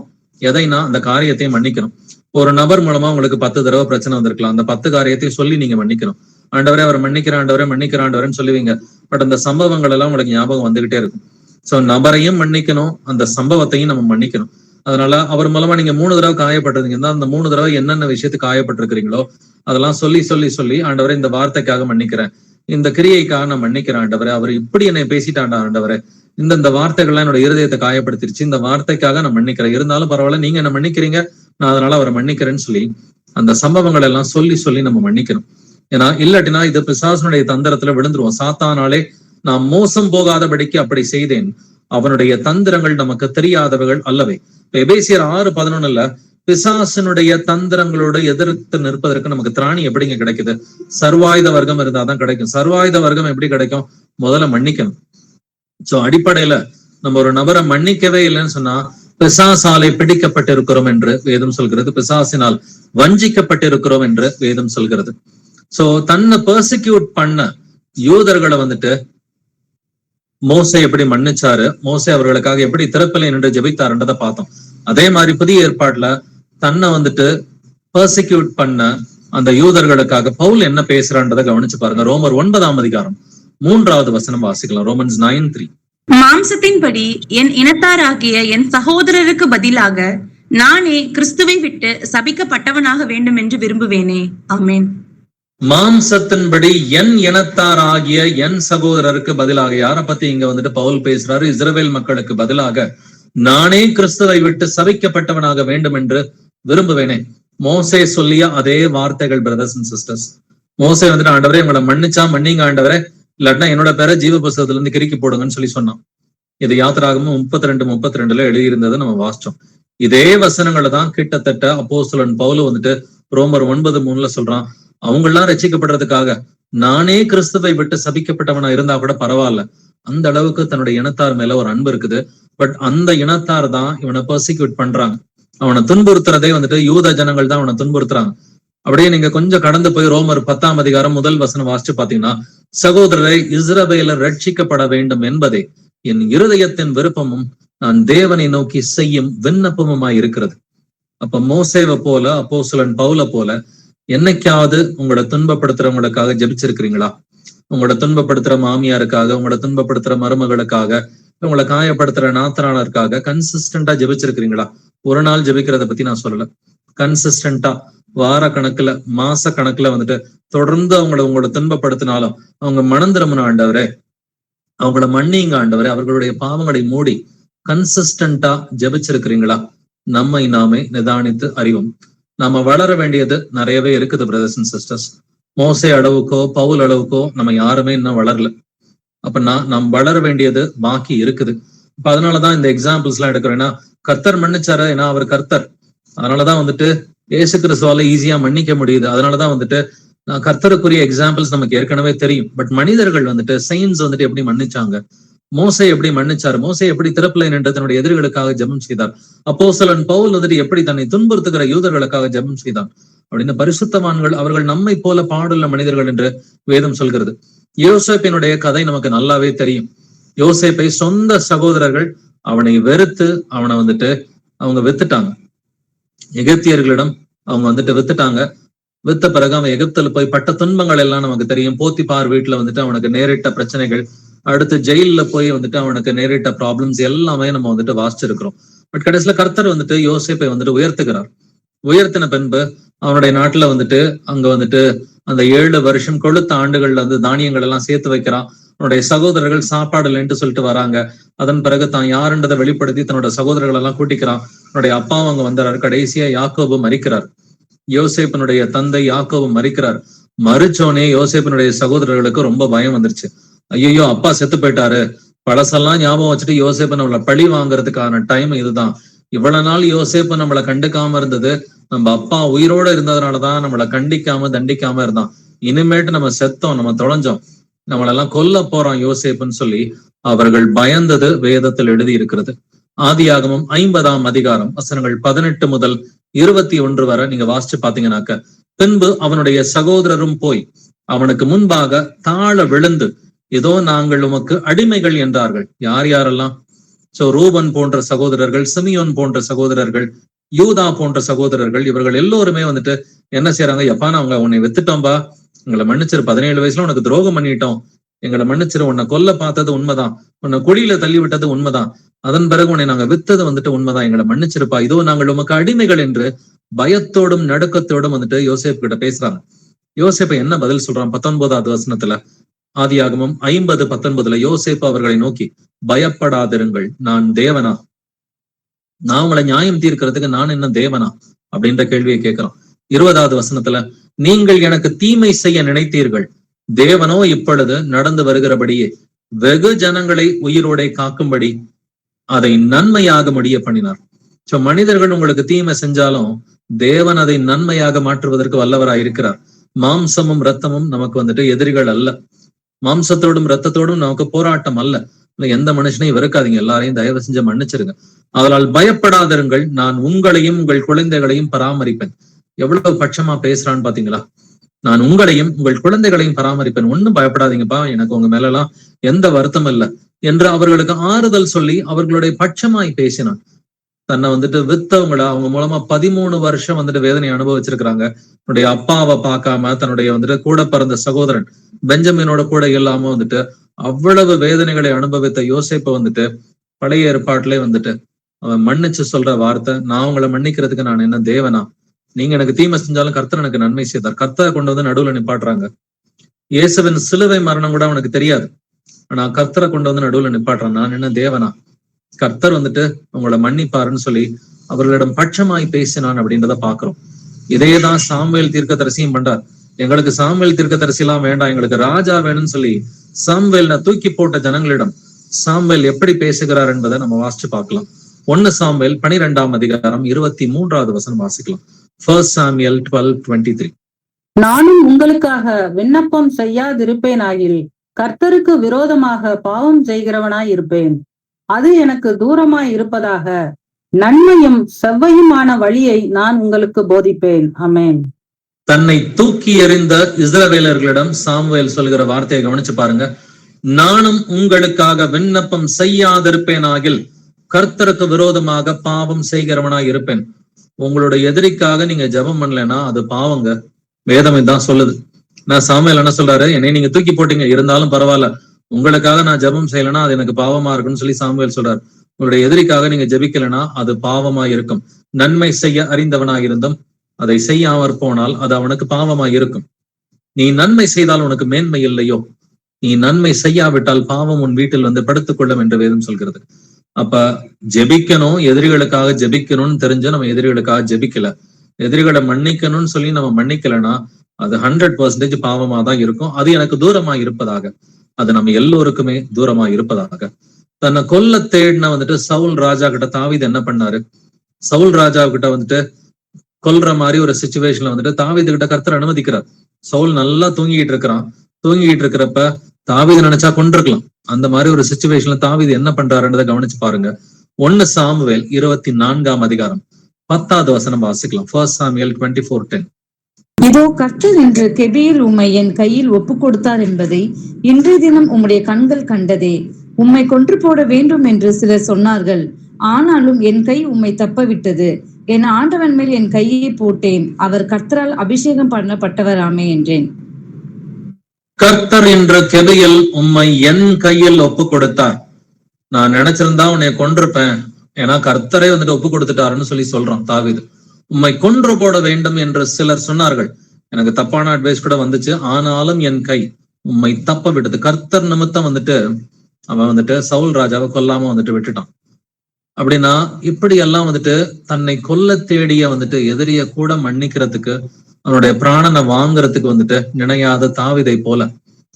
எதைனா அந்த காரியத்தையும் மன்னிக்கணும். ஒரு நபர் மூலமா உங்களுக்கு 10 தடவை பிரச்சனை வந்திருக்கலாம். அந்த 10 காரியத்தையும் சொல்லி நீங்க மன்னிக்கணும். ஆண்டவரே அவர் மன்னிக்கிறான், ஆண்டவரே மன்னிக்கிறான், ஆண்டவரேன்னு சொல்லுவீங்க. பட் அந்த சம்பவங்கள் எல்லாம் உங்களுக்கு ஞாபகம் வந்துகிட்டே இருக்கும். சோ நபரையும் மன்னிக்கணும், அந்த சம்பவத்தையும் நம்ம மன்னிக்கணும். அதனால அவர் மூலமா நீங்க 3 தடவை காயப்பட்டிருந்தீங்கன்னா அந்த 3 தடவை என்னென்ன விஷயத்துக்கு காயப்பட்டிருக்கிறீங்களோ அதெல்லாம் சொல்லி சொல்லி சொல்லி ஆண்டவரே இந்த வார்த்தைக்காக மன்னிக்கிறேன், இந்த கிரியைக்காக நான் மன்னிக்கிறேன் ஆண்டவரே, அவர் இப்படி என்னை பேசிட்டாண்டா ஆண்டவரே, இந்த வார்த்தைகள்லாம் என்னோட இருதயத்தை காயப்படுத்திருச்சு, இந்த வார்த்தைக்காக நான் மன்னிக்கிறேன், இருந்தாலும் பரவாயில்ல நீங்க என்ன மன்னிக்கிறீங்க, நான் அதனால அவரை மன்னிக்கிறேன்னு சொல்லி அந்த சம்பவங்கள் எல்லாம் சொல்லி சொல்லி நம்ம மன்னிக்கணும். ஏன்னா இல்லாட்டினா இது பிசாசனுடைய தந்திரத்துல விழுந்துருவோம். சாத்தானாலே நான் மோசம் போகாதபடிக்கு அப்படி செய்தேன், அவனுடைய தந்திரங்கள் நமக்கு தெரியாதவர்கள் அல்லவே. எபேசியர் 6:11 பிசாசனுடைய தந்திரங்களோடு எதிர்த்து நிற்பதற்கு நமக்கு திராணி எப்படிங்க கிடைக்குது? சர்வாயுத வர்க்கம் இருந்தாதான் கிடைக்கும். சர்வாயுத வர்க்கம் எப்படி கிடைக்கும்? முதல்ல மன்னிக்கணும். சோ அடிப்படையில நம்ம ஒரு நபரை மன்னிக்கவே இல்லைன்னு சொன்னா பிசாசாலை பிடிக்கப்பட்டிருக்கிறோம் என்று வேதம் சொல்கிறது, பிசாசினால் வஞ்சிக்கப்பட்டிருக்கிறோம் என்று வேதம் சொல்கிறது. சோ தன்னை பெர்சிக்யூட் பண்ண யூதர்களை வந்துட்டு மோசே எப்படி மன்னிச்சாரு, மோசே அவர்களுக்காக எப்படி திறப்பிலை நின்று ஜெபித்தாருன்றதை பார்த்தோம். அதே மாதிரி புதிய ஏற்பாடுல தன்னை வந்துட்டு பெர்சிக்யூட் பண்ண அந்த யூதர்களுக்காக பவுல் என்ன பேசுறான்றதை கவனிச்சு பாருங்க. ரோமர் 9ஆம் அதிகாரம் 3வது வசனம் வாசிக்கலாம். ரோமன்ஸ் 9:3. மாம்சத்தின்படி என் இனத்தாராகிய என் சகோதரருக்கு பதிலாக நானே கிறிஸ்துவை விட்டு சபிக்கப்பட்டவனாக வேண்டும் என்று விரும்புவேனே. ஆமென். மாம்சத்தின்படி என் இனத்தார் ஆகிய என் சகோதரருக்கு பதிலாக, யாரை பத்தி இங்க வந்துட்டு பவுல் பேசுறாரு? இஸ்ரவேல் மக்களுக்கு பதிலாக நானே கிறிஸ்துவை விட்டு சபிக்கப்பட்டவனாக வேண்டும் என்று விரும்புவேனே. மோசே சொல்லிய அதே வார்த்தைகள் பிரதர்ஸ் அண்ட் சிஸ்டர்ஸ். மோசே வந்துட்டு ஆண்டவரே உங்களை மன்னிச்சா மன்னிங்க ஆண்டவரே, இல்லாட்டினா என்னோட பேரை ஜீவ புஸ்தகத்துல இருந்து கிறுக்கி போடுங்கன்னு சொல்லி சொன்னான். இது யாத்திராகமும் 32:32 எழுதியிருந்ததை நம்ம வாசிச்சோம். இதே வசனங்களை தான் கிட்டத்தட்ட அப்போஸ்தலன் பவுல் வந்துட்டு ரோமர் 9:3 சொல்றான். அவங்க எல்லாம் ரட்சிக்கப்படுறதுக்காக நானே கிறிஸ்துவை விட்டு சபிக்கப்பட்டவனா இருந்தா கூட பரவாயில்ல, அந்த அளவுக்கு தன்னுடைய இனத்தார் மேல ஒரு அன்பு இருக்குது. பட் அந்த இனத்தார் தான் இவனை பெர்சிக்யூட் பண்றாங்க, அவனை துன்புறுத்துறதே வந்துட்டு யூத ஜனங்கள் தான் அவனை துன்புறுத்துறாங்க. அப்படியே நீங்க கொஞ்சம் கடந்து போய் ரோமர் 10ஆம் அதிகாரம் 1 வசனம் வாசிச்சு பாத்தீங்கன்னா, சகோதரரை இஸ்ரவேலர் ரட்சிக்கப்பட வேண்டும் என்பதே என் இருதயத்தின் விருப்பமும் நான் தேவனை நோக்கி செய்யும் விண்ணப்பமுமாய் இருக்கிறது. அப்ப மோசேவை போல அப்போஸ்தலன் பவுல போல என்னைக்காவது உங்களோட துன்பப்படுத்துறவங்களுக்காக ஜெபிச்சிருக்கிறீங்களா? உங்களோட துன்பப்படுத்துற மாமியாருக்காக, உங்களோட துன்பப்படுத்துற மருமகளுக்காக, உங்களை காயப்படுத்துற நாத்தனாருக்காக கன்சிஸ்டன்டா ஜெபிச்சிருக்கிறீங்களா? ஒரு நாள் ஜெபிக்கிறத பத்தி நான் சொல்லல. கன்சிஸ்டன்டா வார கணக்குல மாச கணக்குல வந்துட்டு தொடர்ந்து உங்களோட துன்பப்படுத்தினாலும் அவங்க மனம் திரும்பின ஆண்டவரே, அவங்கள மன்னிங்க ஆண்டவரே, அவர்களுடைய பாவங்களை மூடி கன்சிஸ்டன்டா ஜெபிச்சிருக்கிறீங்களா? நம்மை நாமே நிதானித்து அறிவோம். நாம வளர வேண்டியது நிறையவே இருக்குது பிரதர்ஸ் அண்ட் சிஸ்டர்ஸ். மோசே அளவுக்கோ பவுல் அளவுக்கோ நம்ம யாருமே இன்னும் வளரல. அப்ப நாம் வளர வேண்டியது பாக்கி இருக்குது. இப்ப அதனாலதான் இந்த எக்ஸாம்பிள்ஸ் எல்லாம் எடுக்கிறேன்னா, கர்த்தர் மன்னிச்சாரு, ஏன்னா அவர் கர்த்தர். அதனாலதான் வந்துட்டு இயேசு கிறிஸ்துவால ஈஸியா மன்னிக்க முடியுது. அதனாலதான் வந்துட்டு கர்த்தருக்குரிய எக்ஸாம்பிள்ஸ் நமக்கு ஏற்கனவே தெரியும். பட் மனிதர்கள் வந்துட்டு செயின்ஸ் வந்துட்டு எப்படி மன்னிச்சாங்க, மோசே எப்படி மன்னிச்சாரு, மோசே எப்படி திறப்பிலை நின்று தன்னுடைய எதிரிகளுக்காக ஜெபம் செய்தார், அப்போஸ்தலன் பவுல் வந்துட்டு எப்படி தன்னை துன்புறுத்துகிற யூதர்களுக்காக ஜெபம் செய்தான், அப்படின்னு பரிசுத்தவான்கள் அவர்கள் நம்மை போல பாடுள்ள மனிதர்கள் என்று வேதம் சொல்கிறது. யோசேப்பினுடைய கதை நமக்கு நல்லாவே தெரியும். யோசேப்பை சொந்த சகோதரர்கள் அவனை வெறுத்து அவனை அவங்க வித்துட்டாங்க. எகிப்தியர்களிடம் அவங்க வித்துட்டாங்க. வித்த பிறகு அவன் எகிப்துல போய் பட்ட துன்பங்கள் எல்லாம் நமக்கு தெரியும். போத்திபார் வீட்டுல அவனுக்கு நேரிட்ட பிரச்சனைகள், அடுத்து ஜெயில போய் அவனுக்கு நேரிட்ட ப்ராப்ளம்ஸ் எல்லாமே நம்ம வாசிச்சிருக்கிறோம். பட் கடைசியில கர்த்தர் யோசேப்பை உயர்த்துகிறார். உயர்த்தின பின்பு அவனுடைய நாட்டுல அங்க அந்த 7 வருஷம் கொளுத்த ஆண்டுகள்ல தானியங்கள் எல்லாம் சேர்த்து வைக்கிறான். அவனுடைய சகோதரர்கள் சாப்பாடு இல்லைன்ட்டு சொல்லிட்டு வராங்க. அதன் பிறகு தான் யாருன்றதை வெளிப்படுத்தி தன்னோட சகோதரர்கள் எல்லாம் கூட்டிக்கிறான். அவனுடைய அப்பாவும் அங்க வந்துறாரு. கடைசியா யாக்கோபு மரிக்கிறார். யோசேப்பினுடைய தந்தை யாக்கோபு மரிக்கிறார். மரிச்சோனே யோசேப்பினுடைய சகோதரர்களுக்கு ரொம்ப பயம் வந்துருச்சு. ஐயோ, அப்பா செத்து போயிட்டாரு, பழசெல்லாம் ஞாபகம் வச்சுட்டு யோசேப்பை நம்மளை பழி வாங்குறதுக்கான டைம் இதுதான். இவ்வளவு நாள் யோசேப்பு நம்மளை கண்டுக்காம இருந்தது, நம்ம அப்பா உயிரோட இருந்ததுனாலதான் நம்மளை கண்டிக்காம தண்டிக்காம இருந்தான். இனிமேட்டு நம்ம செத்தோம், நம்ம தொலைஞ்சோம், நம்மளெல்லாம் கொல்ல போறான் யோசேப்புன்னு சொல்லி அவர்கள் பயந்தது வேதத்தில் எழுதி இருக்கிறது. ஆதியாகமம் 50ஆம் அதிகாரம் வசனங்கள் 18 முதல் 21 வரை நீங்க வாசிச்சு பாத்தீங்கன்னாக்க, பின்பு அவனுடைய சகோதரரும் போய் அவனுக்கு முன்பாக தாழ விழுந்து, ஏதோ நாங்கள் உமக்கு அடிமைகள் என்றார்கள். யார் யாரெல்லாம்? ரூபன் போன்ற சகோதரர்கள், சிமியோன் போன்ற சகோதரர்கள், யூதா போன்ற சகோதரர்கள், இவர்கள் எல்லோருமே என்ன செய்யறாங்க? எப்பா, நாங்க உன்னை வித்துட்டோம்பா, எங்களை மன்னிச்சிரு, 17 வயசுல உனக்கு துரோகம் பண்ணிட்டோம், எங்களை மன்னிச்சிரு, உன்னை கொல்ல பார்த்தது உண்மைதான், உன்னை குழியில தள்ளி விட்டது உண்மைதான், அதன் பிறகு உன்னை நாங்க வித்தது உண்மைதான், எங்களை மன்னிச்சிருப்பா, இதோ நாங்கள் உமக்கு அடிமைகள் என்று பயத்தோடும் நடுக்கத்தோடும் யோசேப்பு கிட்ட பேசுறாங்க. யோசேப்பை என்ன பதில் சொல்றான்? 19ஆவது வசனத்துல, ஆதியாகமம் 50:19 யோசேப்பு அவர்களை நோக்கி, பயப்படாதிருங்கள், நான் தேவனா? நான் உங்களை நியாயம் தீர்க்கிறதுக்கு நான் என்ன தேவனா அப்படின்ற கேள்வியை கேட்கிறோம். 20ஆவது வசனத்துல, நீங்கள் எனக்கு தீமை செய்ய நினைத்தீர்கள், தேவனோ இப்பொழுது நடந்து வருகிறபடியே வெகு ஜனங்களை உயிரோடே காக்கும்படி அதை நன்மையாக முடிய பண்ணினார். மனிதர்கள் உங்களுக்கு தீமை செஞ்சாலும் தேவன் அதை நன்மையாக மாற்றுவதற்கு வல்லவராய் இருக்கிறார். மாம்சமும் ரத்தமும் நமக்கு எதிரிகள் அல்ல. மாம்சத்தோடும் ரத்தத்தோடும் நமக்கு போராட்டம் அல்ல. எந்த மனுஷனையும் வெறுக்காதீங்க, எல்லாரையும் தயவு செஞ்சு மன்னிச்சிருங்க. அதனால் பயப்படாதிருங்கள், நான் உங்களையும் உங்கள் குழந்தைகளையும் பராமரிப்பேன். எவ்வளவு பட்சமா பேசுறான்னு பாத்தீங்களா? நான் உங்களையும் உங்கள் குழந்தைகளையும் பராமரிப்பேன், ஒன்னும் பயப்படாதீங்கப்பா, எனக்கு உங்க மேல எல்லாம் எந்த வருத்தம் இல்லை என்று அவர்களுக்கு ஆறுதல் சொல்லி அவர்களுடைய பட்சமாய் பேசினான். தன்னை வித்தவங்கள அவங்க மூலமா 13 வருஷம் வேதனை அனுபவிச்சிருக்கிறாங்க. தன்னுடைய அப்பாவை பார்க்காம, தன்னுடைய கூட பிறந்த சகோதரன் பெஞ்சமினோட கூட இல்லாம அவ்வளவு வேதனைகளை அனுபவித்த யோசேப்பை பழைய ஏற்பாட்டிலே அவன் மன்னிச்சு சொல்ற வார்த்தை, நான் உங்களை மன்னிக்கிறதுக்கு நான் என்ன தேவனா? நீங்க எனக்கு தீமை செஞ்சாலும் கர்த்தர் எனக்கு நன்மை செய்தார். கர்த்தரை கொண்டு நடுவுல நிப்பாட்டுறாங்க. இயேசுவின் சிலுவை மரணம் கூட அவனுக்கு தெரியாது, ஆனா கர்த்தரை கொண்டு நடுவுல நிப்பாட்டுறான். நான் என்ன தேவனா? கர்த்தர் உங்களை மன்னிப்பாருன்னு சொல்லி அவர்களிடம் பட்சமாய் பேசினான் அப்படின்றத பாக்குறோம். இதையேதான் சாமுவேல் தீர்க்கதரிசியும் பண்றார். எங்களுக்கு சாமுவேல் தீர்க்கதரிசி எல்லாம் வேண்டாம், எங்களுக்கு ராஜா வேணும்னு சொல்லி சாமுவேல் தூக்கி போட்ட ஜனங்களிடம் சாமுவேல் எப்படி பேசுகிறார் என்பதை நம்ம வாசிச்சு பார்க்கலாம். 1 சாமுவேல் 12ஆம் அதிகாரம் 23ஆவது வசனம் வாசிக்கலாம். 1 Samuel 12:23. நானும் உங்களுக்காக விண்ணப்பம் செய்யாதிருப்பேனாகில் கர்த்தருக்கு விரோதமாக பாவம் செய்கிறவனாய் இருப்பேன். அது எனக்கு தூரமாய் இருப்பதாக நன்மையும் செவ்வையுமான வழியை நான் உங்களுக்கு போதிப்பேன். ஆமென். தன்னை தூக்கி எறிந்த இஸ்ரவேலர்களிடம் சாமுவேல் சொல்கிற வார்த்தையை கவனிச்சு பாருங்க. நானும் உங்களுக்காக விண்ணப்பம் செய்யாதிருப்பேனாகில் கர்த்தருக்கு விரோதமாக பாவம் செய்கிறவனாய் இருப்பேன். உங்களுடைய எதிரிக்காக நீங்க ஜெபம் பண்ணலன்னா அது பாவங்க. வேதம் இதான் சொல்லுது. நான் சாமுவேல் என்ன சொல்றாரு? என்னை நீங்க தூக்கி போட்டீங்க, இருந்தாலும் பரவாயில்ல, உங்களுக்காக நான் ஜெபம் செய்யலைன்னா அது எனக்கு பாவமா இருக்குன்னு சொல்லி சாமுவேல் சொல்றாரு. உங்களுடைய எதிரிக்காக நீங்க ஜெபிக்கலைன்னா அது பாவமா இருக்கும். நன்மை செய்ய அறிந்தவனாயிருந்தும் அதை செய்யாமற் போனால் அது அவனுக்கு பாவமா இருக்கும். நீ நன்மை செய்தால் உனக்கு மேன்மை இல்லையோ? நீ நன்மை செய்யாவிட்டால் பாவம் உன் வீட்டில் படுத்துக்கொள்ளும் என்று வேதம் சொல்கிறது. அப்ப ஜெபிக்கணும், எதிரிகளுக்காக ஜெபிக்கணும்னு தெரிஞ்சு நம்ம எதிரிகளுக்காக ஜெபிக்கல, எதிரிகளை மன்னிக்கணும்னு சொல்லி நம்ம மன்னிக்கலன்னா அது 100% பாவமா தான் இருக்கும். அது எனக்கு தூரமா இருப்பதாக, அது நம்ம எல்லோருக்குமே தூரமா இருப்பதாக. தன்னை கொல்ல தேடின சவுல் ராஜா கிட்ட தாவீது என்ன பண்ணாரு? சவுல் ராஜா கிட்ட கொல்ற மாதிரி ஒரு சிச்சுவேஷன்ல தாவீது கிட்ட கர்த்தர் அனுமதிக்கிறார். சவுல் நல்லா தூங்கிட்டு இருக்கிறான். தூங்கிட்டு இருக்கிறப்ப தாவீது நினைச்சா கொண்டிருக்கலாம். அந்த மாதிரி ஒரு சிச்சுவேஷன்ல தாவீது என்ன பண்றாருன்றதை கவனிச்சு பாருங்க. 1 சாமுவேல் 24ஆம் அதிகாரம் 10ஆவது வசனம் வாசிக்கலாம். 1 Samuel 24:10. இதோ கர்த்தர் என்று கெபியில் உம்மை என் கையில் ஒப்பு கொடுத்தார் என்பதை இன்றைய தினம் உம்முடைய கண்கள் கண்டதே. உம்மை கொன்று போட வேண்டும் என்று சிலர் சொன்னார்கள், ஆனாலும் என் கை உம்மை தப்பவிட்டது. என் ஆண்டவன் மேல் என் கையை போட்டேன், அவர் கர்த்தரால் அபிஷேகம் பண்ணப்பட்டவராமே என்றேன். கர்த்தர் என்ற கெபியில் உம்மை என் கையில் ஒப்பு கொடுத்தார். நான் நினைச்சிருந்தா உன்னை கொன்றிருப்பேன், ஏன்னா கர்த்தரே வந்துட்டு ஒப்பு கொடுத்துட்டாருன்னு சொல்லி சொல்றான் தாவீது. உம்மை கொன்று போட வேண்டும் என்று சிலர் சொன்னார்கள். எனக்கு தப்பான அட்வைஸ் கூட வந்துச்சு, ஆனாலும் என் கை உம்மை தப்ப விட்டது. கர்த்தர் நிமித்தம் வந்துட்டு அவன் வந்துட்டு சவுல் ராஜாவை கொல்லாம வந்துட்டு விட்டுட்டான். அப்படின்னா இப்படி எல்லாம் வந்துட்டு தன்னை கொல்ல தேடிய வந்துட்டு எதிரிய கூட மன்னிக்கிறதுக்கு, அவனுடைய பிராணனை வாங்குறதுக்கு வந்துட்டு நினையாத தாவீதை போல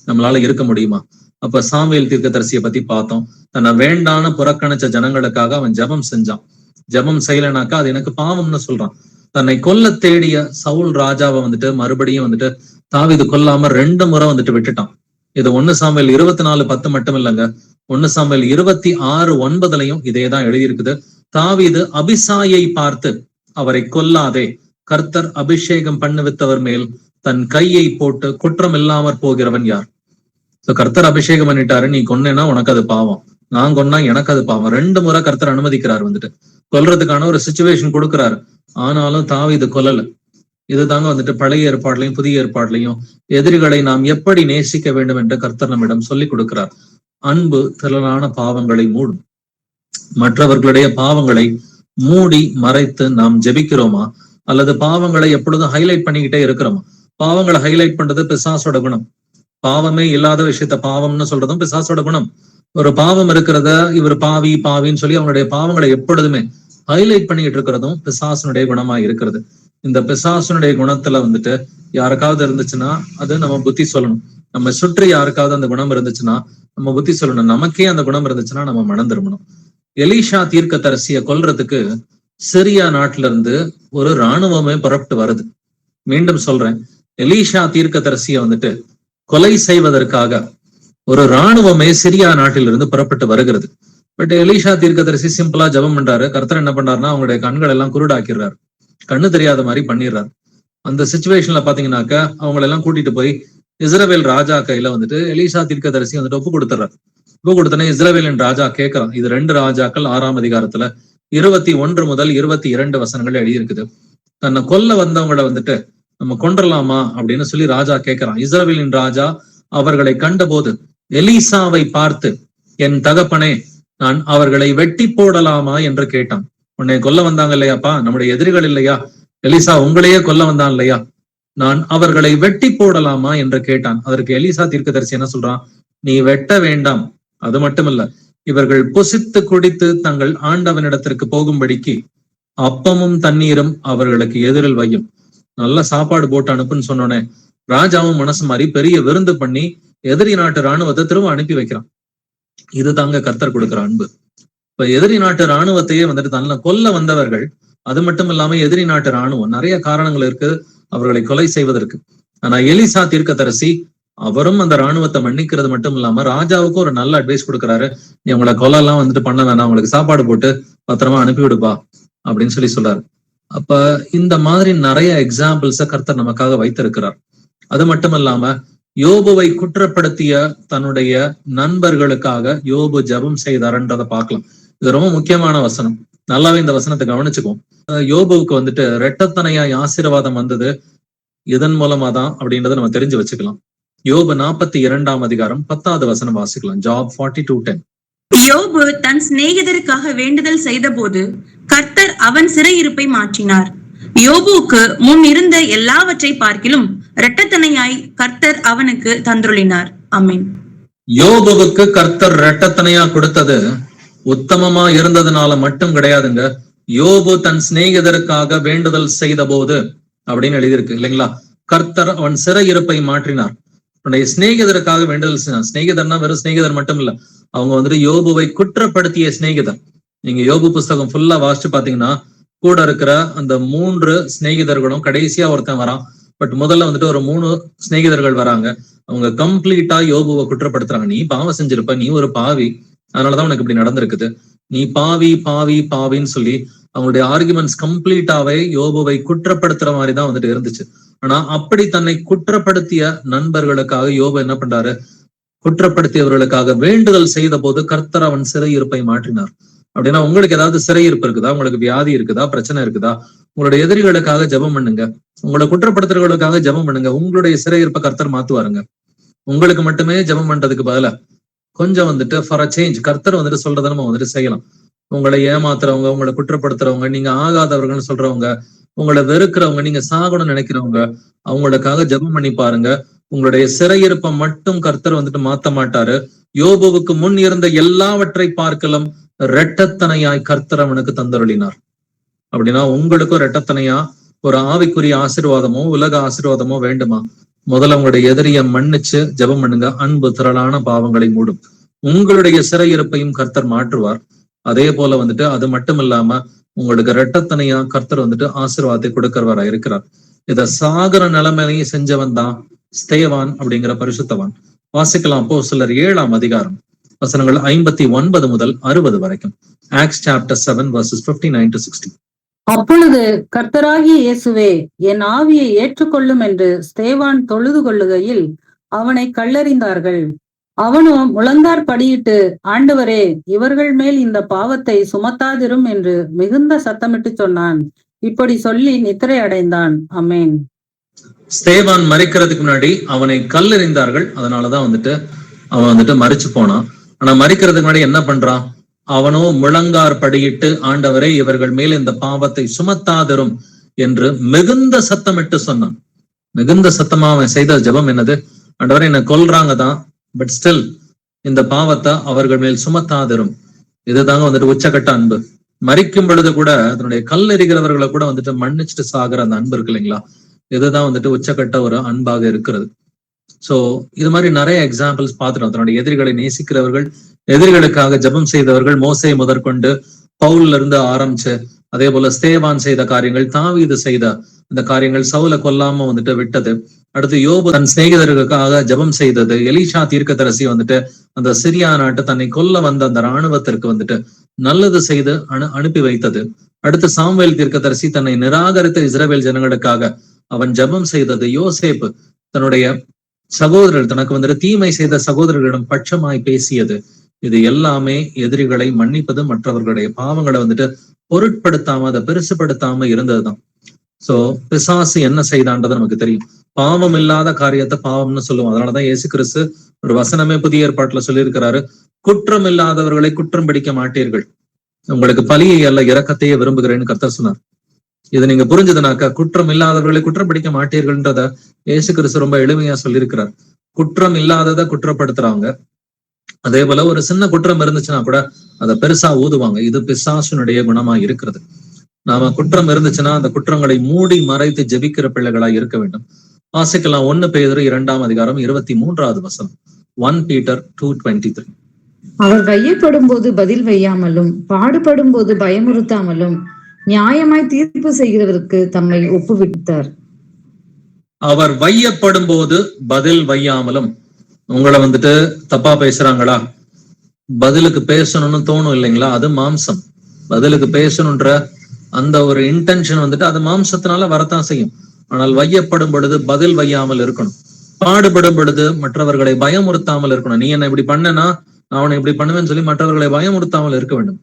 நம்மளால இருக்க முடியுமா? அப்ப சாமுவேல் தீர்க்கதரிசியை பத்தி பார்த்தோம். தன்னை வேண்டான புறக்கணிச்ச ஜனங்களுக்காக அவன் ஜெபம் செஞ்சான். ஜெபம் செய்யலனாக்கா அது எனக்கு பாவம்னு சொல்றான். தன்னை கொல்ல தேடிய சவுல் ராஜாவை வந்துட்டு மறுபடியும் வந்துட்டு தாவீது கொல்லாம 2 முறை வந்துட்டு விட்டுட்டான். இது 1 சாமுவேல் 24:10 மட்டும் இல்லைங்க, 1 சாமுவேல் 26:9 இதேதான் எழுதியிருக்குது. தாவீது அபிசாயை பார்த்து அவரை கொல்லாதே, கர்த்தர் அபிஷேகம் பண்ணுவித்தவர் மேல் தன் கையை போட்டு குற்றம் இல்லாமற் போகிறவன் யார்? கர்த்தர் அபிஷேகம் பண்ணிட்டாரு, நீ கொன்னேன்னா உனக்கு அது பாவம், நான் கொன்னா எனக்கு அது பாவம். 2 முறை கர்த்தர் அனுமதிக்கிறார் வந்துட்டு கொல்றதுக்கான ஒரு சிச்சுவேஷன் கொடுக்கிறாரு. ஆனாலும் தாவீது கொல்லல. இதுதாங்க வந்துட்டு பழைய ஏற்பாடுலையும் புதிய ஏற்பாடுலையும் எதிரிகளை நாம் எப்படி நேசிக்க வேண்டும் என்று கர்த்தர் நம்மிடம் சொல்லிக் கொடுக்கிறார். அன்பு திரளான பாவங்களை மூடும். மற்றவர்களுடைய பாவங்களை மூடி மறைத்து நாம் ஜெபிக்கிறோமா, அல்லது பாவங்களை எப்பொழுதும் ஹைலைட் பண்ணிக்கிட்டே இருக்கிறோமா? பாவங்களை ஹைலைட் பண்றது பிசாசோட குணம். பாவமே இல்லாத விஷயத்த பாவம்னு சொல்றதும் பிசாசோட குணம். ஒரு பாவம் இருக்கிறத இவர் பாவி பாவின்னு சொல்லி அவங்களுடைய பாவங்களை எப்பொழுதுமே ஹைலைட் பண்ணிக்கிட்டு இருக்கிறதும் பிசாசனுடைய குணமா இருக்கிறது. இந்த பிசாசனுடைய குணத்துல வந்துட்டு யாருக்காவது இருந்துச்சுன்னா அது நம்ம புத்தி சொல்லணும். நம்ம சுற்றி யாருக்காவது அந்த குணம் இருந்துச்சுன்னா நம்ம புத்தி சொல்லணும். நமக்கே அந்த குணம் இருந்துச்சுன்னா நம்ம மனம் திரும்பணும். எலீஷா தீர்க்கதரிசியை கொல்றதுக்கு சிரியா நாட்டுல இருந்து ஒரு இராணுவமே புறப்பட்டு வருது. மீண்டும் சொல்றேன், எலீஷா தீர்க்கதரிசியை வந்துட்டு கொலை செய்வதற்காக ஒரு இராணுவமே சிரியா நாட்டிலிருந்து புறப்பட்டு வருகிறது. பட் எலீஷா தீர்க்கதரிசி சிம்பிளா ஜெபம் பண்றாரு. கர்த்தர் என்ன பண்றாருன்னா அவங்களுடைய கண்கள் எல்லாம் குருடாக்கிறாரு, கண்ணு தெரியாத மாதிரி பண்ணிடுறாரு. அந்த சிச்சுவேஷன்ல பாத்தீங்கன்னாக்க அவங்களெல்லாம் கூட்டிட்டு போய் இஸ்ரவேல் ராஜா கையில வந்துட்டு எலீஷா தீர்க்கதரிசி வந்துட்டு ஒப்பு கொடுத்துறாரு. ஒப்பு கொடுத்தனே இஸ்ரவேலின் ராஜா கேட்கிறான். இது 2 ராஜாக்கள் 6ஆம் அதிகாரத்துல 21 முதல் 22 வசனங்கள் எழுதியிருக்குது. தன்னை கொல்ல வந்தவங்களை வந்துட்டு நம்ம கொன்றலாமா அப்படின்னு சொல்லி ராஜா கேட்கிறான். இஸ்ரவேலின் ராஜா அவர்களை கண்டபோது எலீசாவை பார்த்து, என் தகப்பனே, நான் அவர்களை வெட்டி போடலாமா என்று கேட்டான். உன்னை கொல்ல வந்தாங்க இல்லையாப்பா, நம்முடைய எதிரிகள் இல்லையா? எலிசா உங்களையே கொல்ல வந்தான் இல்லையா? நான் அவர்களை வெட்டி போடலாமா என்று கேட்டான். அதற்கு எலீசா தீர்க்கதரிசி என்ன சொல்றான்? நீ வெட்ட வேண்டாம், அது மட்டுமல்ல, இவர்கள் புசித்து குடித்து தங்கள் ஆண்டவனிடத்திற்கு போகும்படிக்கு அப்பமும் தண்ணீரும் அவர்களுக்கு எதிரில் வையும். நல்ல சாப்பாடு போட்டு அனுப்புன்னு சொன்னோன்னே ராஜாவும் மனசு மாதிரி பெரிய விருந்து பண்ணி எதிரி நாட்டு இராணுவத்தை திரும்ப அனுப்பி வைக்கிறான். இது தாங்க கர்த்தர் கொடுக்கிற அன்பு. இப்ப எதிரி நாட்டு இராணுவத்தையே வந்துட்டு தன்னை கொல்ல வந்தவர்கள், அது மட்டும் இல்லாம எதிரி நாட்டு இராணுவம் நிறைய காரணங்கள் இருக்கு அவர்களை கொலை செய்வதற்கு. ஆனா எலிசா தீர்க்கதரிசி அவரும் அந்த இராணுவத்தை மன்னிக்கிறது மட்டும் இல்லாம ராஜாவுக்கும் ஒரு நல்ல அட்வைஸ் கொடுக்குறாரு. நீ உங்களை கொலை எல்லாம் வந்துட்டு பண்ண வேணாம், உங்களுக்கு சாப்பாடு போட்டு பத்திரமா அனுப்பிவிடுப்பா அப்படின்னு சொல்லி சொல்றாரு. அப்ப இந்த மாதிரி நிறைய எக்ஸாம்பிள்ஸ கர்த்தர் நமக்காக வைத்திருக்கிறார். அது மட்டும் இல்லாம யோபுவை குற்றப்படுத்திய தன்னுடைய நண்பர்களுக்காக யோபு ஜெபம் செய்தார்ன்றதை பார்க்கலாம். இது ரொம்ப முக்கியமான வசனம். நல்லாவே இந்த வசனத்தை கவனிச்சுக்குவோம். யோபுவுக்கு வந்துட்டு ரெட்டத்தனையாய் ஆசீர்வாதம் வந்தது இதன் மூலமா தான் அப்படின்றத நம்ம தெரிஞ்சு வச்சுக்கலாம். யோபு 42ஆம் அதிகாரம் 10வது வசனம் வாசிக்கலாம். ஜாப் 42:10. யோபு தன் சிநேகிதருக்காக வேண்டுதல் செய்த போது கர்த்தர் அவன் சிறையிருப்பை மாற்றினார். யோபுவுக்கு முன் இருந்த எல்லாவற்றை பார்க்கிலும் இரட்டத்தனையாய் கர்த்தர் அவனுக்கு தந்துருளினார். ஆமென். யோபுவுக்கு கர்த்தர் இரட்டத்தனையா கொடுத்தது உத்தமமா இருந்ததுனால மட்டும் கிடையாதுங்க. யோபு தன் சிநேகிதருக்காக வேண்டுதல் செய்த போது அப்படின்னு எழுதியிருக்கு இல்லைங்களா? கர்த்தர் அவன் சிறையிருப்பை மாற்றினார். உன்னுடைய சிநேகிதருக்காக வேண்டுதல் செய்யலாம். சிநேகிதர்னா வெறும் சிநேகிதர் மட்டும் இல்ல, அவங்க வந்துட்டு யோபுவை குற்றப்படுத்திய சிநேகிதர். நீங்க யோபு புஸ்தகம் ஃபுல்லா வாசிச்சு பாத்தீங்கன்னா கூட இருக்கிற அந்த 3 சிநேகிதர்களும் கடைசியா ஒருத்தன் வரான். பட் முதல்ல வந்துட்டு ஒரு 3 சிநேகிதர்கள் வராங்க. அவங்க கம்ப்ளீட்டா யோபுவை குற்றப்படுத்துறாங்க. நீ பாவம் செஞ்சிருப்ப, நீ ஒரு பாவி, அதனாலதான் உனக்கு இப்படி நடந்திருக்குது, நீ பாவி பாவி பாவின்னு சொல்லி அவங்களுடைய ஆர்குமெண்ட்ஸ் கம்ப்ளீட்டாவே யோபுவை குற்றப்படுத்துற மாதிரி தான் வந்துட்டு இருந்துச்சு. ஆனா அப்படி தன்னை குற்றப்படுத்திய நண்பர்களுக்காக யோபு என்ன பண்றாரு, குற்றப்படுத்தியவர்களுக்காக வேண்டுதல் செய்த போது கர்த்தர் அவன் சிறையிருப்பை மாற்றினார். அப்படின்னா உங்களுக்கு ஏதாவது சிறையிருப்பு இருக்குதா, உங்களுக்கு வியாதி இருக்குதா, பிரச்சனை இருக்குதா, உங்களுடைய எதிரிகளுக்காக ஜெபம் பண்ணுங்க, உங்களை குற்றப்படுத்துறவர்களுக்காக ஜெபம் பண்ணுங்க, உங்களுடைய சிறையிருப்பை கர்த்தர் மாத்துவாருங்க. உங்களுக்கு மட்டுமே ஜெபம் பண்றதுக்கு பதிலா கொஞ்சம் வந்துட்டு ஃபார் அ சேஞ்ச் கர்த்தர் வந்துட்டு சொல்றதை நம்ம வந்துட்டு செய்யலாம். உங்களை ஏமாத்துறவங்க, உங்களை குற்றப்படுத்துறவங்க, நீங்க ஆகாதவர்கள்னு சொல்றவங்க, உங்களை வெறுக்கிறவங்க, நீங்க சாகணும்னு நினைக்கிறவங்க, அவங்களுக்காக ஜெபம் பண்ணி பாருங்க. உங்களுடைய சிறையிருப்பை மட்டும் கர்த்தர் வந்துட்டு மாத்த மாட்டாரு. யோபுவுக்கு முன் இருந்த எல்லாவற்றை பார்க்கலாம் இரட்டத்தனையாய் கர்த்தர் அவனுக்கு தந்தருளினார். அப்படின்னா உங்களுக்கும் இரட்டத்தனையா ஒரு ஆவிக்குரிய ஆசீர்வாதமோ உலக ஆசீர்வாதமோ வேண்டுமா? முதல்ல உங்களுடைய எதிரிய மன்னிச்சு ஜெபம் பண்ணுங்க. அன்பு திரளான பாவங்களை மூடும். உங்களுடைய சிறையிருப்பையும் கர்த்தர் மாற்றுவார். அதே போல வந்துட்டு அது மட்டும் இல்லாம உங்களுக்கு இரட்டத்தனையா கர்த்தர் வந்துட்டு ஆசீர்வாதத்தை கொடுக்கிறவரா இருக்கிறார். இத சாகர நிலைமையிலையும் செஞ்சவன் தான் ஸ்தேவான் அப்படிங்கிற பரிசுத்தவான். வாசிக்கலாம் அப்போஸ்தலர் 7ஆம் அதிகாரம் வசனங்கள் 59 முதல் 60 வரைக்கும். Acts chapter 7 verses 59 to 60. அப்பொழுது கர்த்தராகிய இயேசுவே என் ஆவியை ஏற்றுக்கொள்ளும் என்று ஸ்தேவான் தொழுது கொள்ளுகையில் அவனை கல்லெறிந்தார்கள். அவனோ முழங்கார் படியிட்டு, ஆண்டவரே, இவர்கள் மேல் இந்த பாவத்தை சுமத்தாதிரும் என்று மிகுந்த சத்தமிட்டு சொன்னான். இப்படி சொல்லி நித்திரை அடைந்தான். ஆமென். ஸ்தேவான் மரிக்கிறதுக்கு முன்னாடி அவனை கல்லெறிந்தார்கள். அதனாலதான் வந்துட்டு அவன் வந்துட்டு மரிச்சு போனான். ஆனா மரிக்கிறதுக்கு முன்னாடி என்ன பண்றான்? அவனோ முழங்கார் படியிட்டு, ஆண்டவரே, இவர்கள் மேல் இந்த பாவத்தை சுமத்தாதிரும் என்று மிகுந்த சத்தமிட்டு சொன்னான். மிகுந்த சத்தமா அவன் செய்த ஜெபம் என்னது? ஆண்டவரே, என்ன கொல்றாங்க தான், பட் ஸ்டில் இந்த பாவத்தை அவர்கள் மேல் சுமத்தாதிரும். இதுதாங்க வந்துட்டு உச்சகட்ட அன்பு. மரிக்கும் பொழுது கூட அதனுடைய கல்லெறிகிறவர்களை கூட வந்துட்டு மன்னிச்சுட்டு சாகுற அந்த அன்பு இருக்கு இல்லைங்களா? இதுதான் வந்துட்டு உச்சகட்ட ஒரு அன்பாக இருக்கிறது. சோ இது மாதிரி நிறைய எக்ஸாம்பிள்ஸ் பார்த்துட்டோம். தன்னுடைய எதிரிகளை நேசிக்கிறவர்கள், எதிரிகளுக்காக ஜெபம் செய்தவர்கள், மோசே முதற்கொண்டு பவுல்ல இருந்து ஆரம்பிச்சு, அதே போல ஸ்தேவான் செய்த காரியங்கள், தாவீது செய்த அந்த காரியங்கள், சவுல கொல்லாம வந்துட்டு விட்டது, அடுத்து யோபு தன் சிநேகிதர்களுக்காக ஜெபம் செய்தது, எலிஷா தீர்க்கதரிசி வந்துட்டு அந்த சிரியா நாட்டு தன்னை கொல்ல வந்த அந்த இராணுவத்திற்கு வந்துட்டு நல்லது செய்து அனுப்பி வைத்தது, அடுத்து சாமுவேல் தீர்க்கதரிசி தன்னை நிராகரித்த இஸ்ரவேல் ஜனங்களுக்காக அவன் ஜெபம் செய்தது, யோசேப்பு தன்னுடைய சகோதரர்கள் தனக்கு வந்துட்டு தீமை செய்த சகோதரர்களிடம் பட்சமாய் பேசியது, இது எல்லாமே எதிரிகளை மன்னிப்பது, மற்றவர்களுடைய பாவங்களை வந்துட்டு பொருட்படுத்தாம அதை பெருசுப்படுத்தாம இருந்ததுதான். சோ பிசாசு என்ன செய்தான்றது நமக்கு தெரியும். பாவம் இல்லாத காரியத்தை பாவம்னு சொல்லுவோம். அதனாலதான் இயேசு கிறிஸ்து ஒரு வசனமே புதிய ஏற்பாட்டுல சொல்லியிருக்கிறாரு, குற்றம் இல்லாதவர்களை குற்றம் பிடிக்க மாட்டீர்கள், உங்களுக்கு பலியை அல்ல இரக்கத்தையே விரும்புகிறேன்னு கர்த்தர் சொன்னார். இது நீங்க புரிஞ்சதுனாக்கா குற்றம் இல்லாதவர்களை குற்றம் பிடிக்க மாட்டீர்கள்ன்றத இயேசு கிறிஸ்து ரொம்ப எளிமையா சொல்லியிருக்கிறார். குற்றம் இல்லாததை குற்றப்படுத்துறாங்க. அதே போல ஒரு சின்ன குற்றம் இருந்துச்சுன்னா கூட அதை பெருசா ஊதுவாங்க. இது பிசாசுனுடைய குணமா இருக்கிறது. நாம குற்றம் இருந்துச்சுன்னா அந்த குற்றங்களை மூடி மறைத்து ஜெபிக்கிற பிள்ளைகளா இருக்க வேண்டும். வாசிக்கலாம் 1 பேதுரு 2ஆம் அதிகாரம் 23வது வசனம். 1 Peter 2:23. அவர் வையப்படும் போது பதில் வையாமலும் பாடுபடும் போது பயமுறுத்தாமலும் நியாயமாய் தீர்ப்பு செய்கிறவருக்கு தம்மை ஒப்புவித்தார். அவர் வையப்படும் போது பதில் வையாமலும். உங்களை வந்துட்டு தப்பா பேசுறாங்களா, பதிலுக்கு பேசணும்னு தோணும் இல்லைங்களா? அது மாம்சம். பதிலுக்கு பேசணுன்ற அந்த ஒரு இன்டென்ஷன் வந்துட்டு அது மாம்சத்தினால வரத்தான் செய்யும். ஆனால் வையப்படும் பொழுது பதில் வையாமல் இருக்கணும். பாடுபடும் பொழுது மற்றவர்களை பயமுறுத்தாமல் இருக்கணும். நீ என்ன இப்படி பண்ணனா நான் அவனை இப்படி பண்ணுவேன்னு சொல்லி மற்றவர்களை பயமுறுத்தாமல் இருக்க வேண்டும்.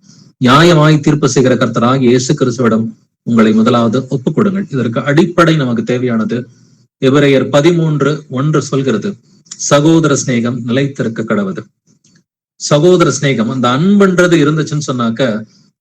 நியாயமாய் தீர்ப்பு செய்கிற கர்த்தராகிய இயேசு கிறிஸ்துவிடம் உங்களை முதலாவது ஒப்புக் கொடுங்கள். இதற்கு அடிப்படை நமக்கு தேவையானது எபிரேயர் 13:1 சொல்கிறது, சகோதர சிநேகம் நிலைத்திருக்க கடவுது. சகோதர சிநேகம், அந்த அன்புன்றது இருந்துச்சுன்னு சொன்னாக்க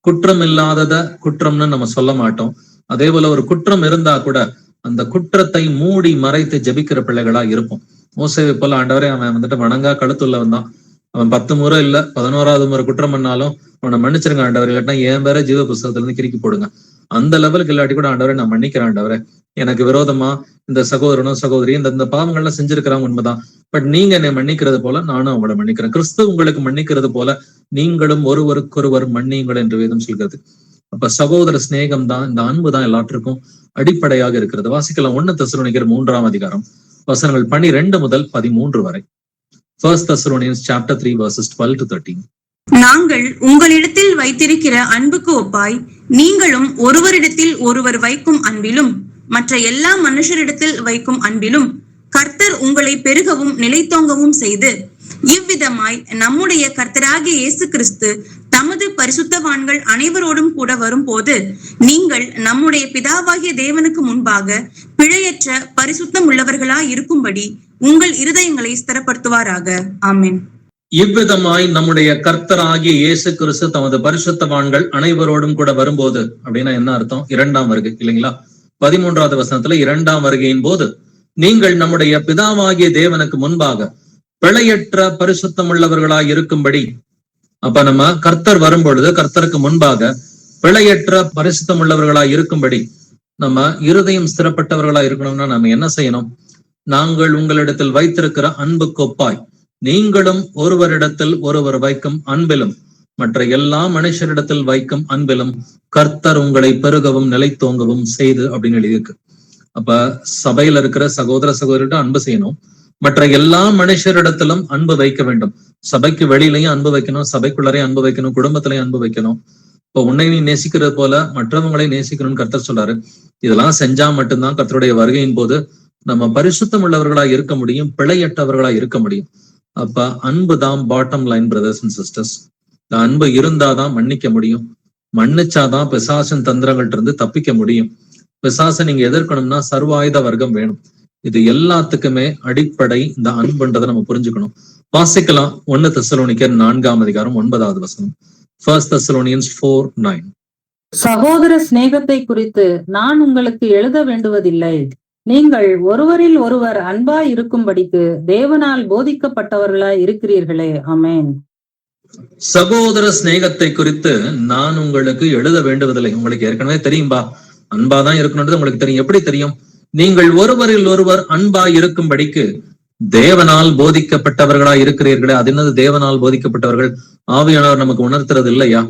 குற்றம் இல்லாதத குற்றம்னு நம்ம சொல்ல மாட்டோம். அதே போல ஒரு குற்றம் இருந்தா கூட அந்த குற்றத்தை மூடி மறைத்து ஜெபிக்கிற பிள்ளைகளா இருப்போம். மோசேவை போல ஆண்டவரே, அவன் வந்துட்டு வணங்கா கழுத்துள்ளவன் தான், அவன் 10 முறை இல்ல 11வது முறை குற்றம் பண்ணாலும் அவனை மன்னிச்சிருங்க ஆண்டவர், இல்லாட்டினா என் பேர ஜீவ புஸ்தகத்துல இருந்து கிறுக்கி போடுங்க. அந்த லெவலுக்கு இல்லாட்டி கூட ஆண்டவரை நான் மன்னிக்கிறேன் ஆண்டவரே, எனக்கு விரோதமா இந்த சகோதரனும் சகோதரி இந்த பாவங்கள்லாம் செஞ்சிருக்கிறாங்க உண்மைதான், பட் நீங்க என்னை மன்னிக்கிறது போல நானும் அவங்கள மன்னிக்கிறேன். கிறிஸ்து உங்களுக்கு மன்னிக்கிறது போல நீங்களும் ஒருவருக்கொருவர் மன்னியுங்கள் என்று வேதம் சொல்கிறது. அப்ப சகோதர சிநேகம் தான், இந்த அன்பு தான் எல்லாற்றுக்கும் அடிப்படையாக இருக்கிறது. வாசிக்கலாம் 1 தெசலோனிக்கர் 3ஆம் அதிகாரம் வசனங்கள் 12 முதல் 13 வரை. 1 Thessalonians chapter 3 verses 12 to 13. நாங்கள் உங்களிடத்தில் வைத்திருக்கிற அன்புக்கு ஒப்பாய் நீங்களும் ஒருவரிடத்தில் ஒருவர் வைக்கும் அன்பிலும் மற்ற எல்லா மனுஷரிடத்தில் வைக்கும் அன்பிலும் கர்த்தர் உங்களை பெருகவும் நிலைத்தோங்கவும் செய்து இவ்விதமாய் நம்முடைய கர்த்தராகிய இயேசு கிறிஸ்து தமது பரிசுத்தவான்கள் அனைவரோடும் கூட வரும்போது நீங்கள் நம்முடைய பிதாவாகிய தேவனுக்கு முன்பாக பிழையற்ற பரிசுத்தம் உள்ளவர்களாய் இருக்கும்படி உங்கள் இருதயங்களை ஸ்திரப்படுத்துவாராக. ஆமென். இவ்விதமாய் நம்முடைய கர்த்தராகிய இயேசு கிறிஸ்து தமது பரிசுத்தவான்கள் அனைவரோடும் கூட வரும்போது அப்படின்னா என்ன அர்த்தம்? இரண்டாம் வருகை இல்லைங்களா? 13வது வசனத்துல இரண்டாம் வருகையின் போது நீங்கள் நம்முடைய பிதாவாகிய தேவனுக்கு முன்பாக பிழையற்ற பரிசுத்தம் உள்ளவர்களாய் இருக்கும்படி. அப்ப நம்ம கர்த்தர் வரும்பொழுது கர்த்தருக்கு முன்பாக பிழையற்ற பரிசுத்தம் உள்ளவர்களாய் இருக்கும்படி நம்ம இருதயம் ஸ்திரப்பட்டவர்களா இருக்கணும்னா நம்ம என்ன செய்யணும்? நாங்கள் உங்களிடத்தில் வைத்திருக்கிற அன்பு கொப்பாய் நீங்களும் ஒருவரிடத்தில் ஒருவர் வைக்கும் அன்பிலும் மற்ற எல்லா மனுஷரிடத்தில் வைக்கும் அன்பிலும் கர்த்தர் உங்களை பெருகவும் நிலைத்தோங்கவும் செய்து அப்படின்னு எழுதியிருக்கு. அப்ப சபையில இருக்கிற சகோதர சகோதரிட்ட அன்பு செய்யணும், மற்ற எல்லா மனுஷரிடத்திலும் அன்பு வைக்க வேண்டும். சபைக்கு வெளியிலையும் அன்பு வைக்கணும், சபைக்குள்ளரையும் அன்பு வைக்கணும், குடும்பத்திலையும் அன்பு வைக்கணும். இப்போ உன்னை நீ நேசிக்கிறது போல மற்றவங்களை நேசிக்கணும்னு கர்த்தர் சொல்றாரு. இதெல்லாம் செஞ்சா மட்டும்தான் கர்த்தருடைய வருகையின் போது நம்ம பரிசுத்தம் உள்ளவர்களா இருக்க முடியும், பிழையற்றவர்களா இருக்க முடியும். அப்ப அன்பு தான் bottom line brothers and sisters. இந்த அன்பு இருந்தாதான் மன்னிக்க முடியும், மன்னிச்சாதான் பிசாசின் தந்திரங்கள்ட்ட இருந்து தப்பிக்க முடியும். பிசாசை நீங்க எதிர்க்கணும்னா சர்வாயுத வர்க்கம் வேணும். இது எல்லாத்துக்குமே அடிப்படை இந்த அன்புன்றதை நம்ம புரிஞ்சுக்கணும். வாசிக்கலாம் 1 தெசலோனிக்கர் 4ஆம் அதிகாரம் 9வது வசனம். 1 Thessalonians 4:9. சகோதர சிநேகத்தை குறித்து நான் உங்களுக்கு எழுத வேண்டுவதில்லை. நீங்கள் ஒருவரில் ஒருவர் அன்பாய் இருக்கும்படிக்கு தேவனால் போதிக்கப்பட்டவர்களாய் இருக்கிறீர்களே. ஆமென். சகோதர சிநேகத்தை குறித்து நான் உங்களுக்கு எழுத வேண்டுவதில்லை. உங்களுக்கு ஏற்கனவே தெரியும்பா, அன்பாதான் இருக்கணும்ன்றது உங்களுக்கு தெரியும். எப்படி தெரியும்? நீங்கள் ஒருவரில் ஒருவர் அன்பாய் இருக்கும்படிக்கு தேவனால் போதிக்கப்பட்டவர்களா இருக்கிறீர்களே. அது என்னது தேவனால் போதிக்கப்பட்டவர்கள்? ஆவியானவர் நமக்கு உணர்த்துறது இல்லையா?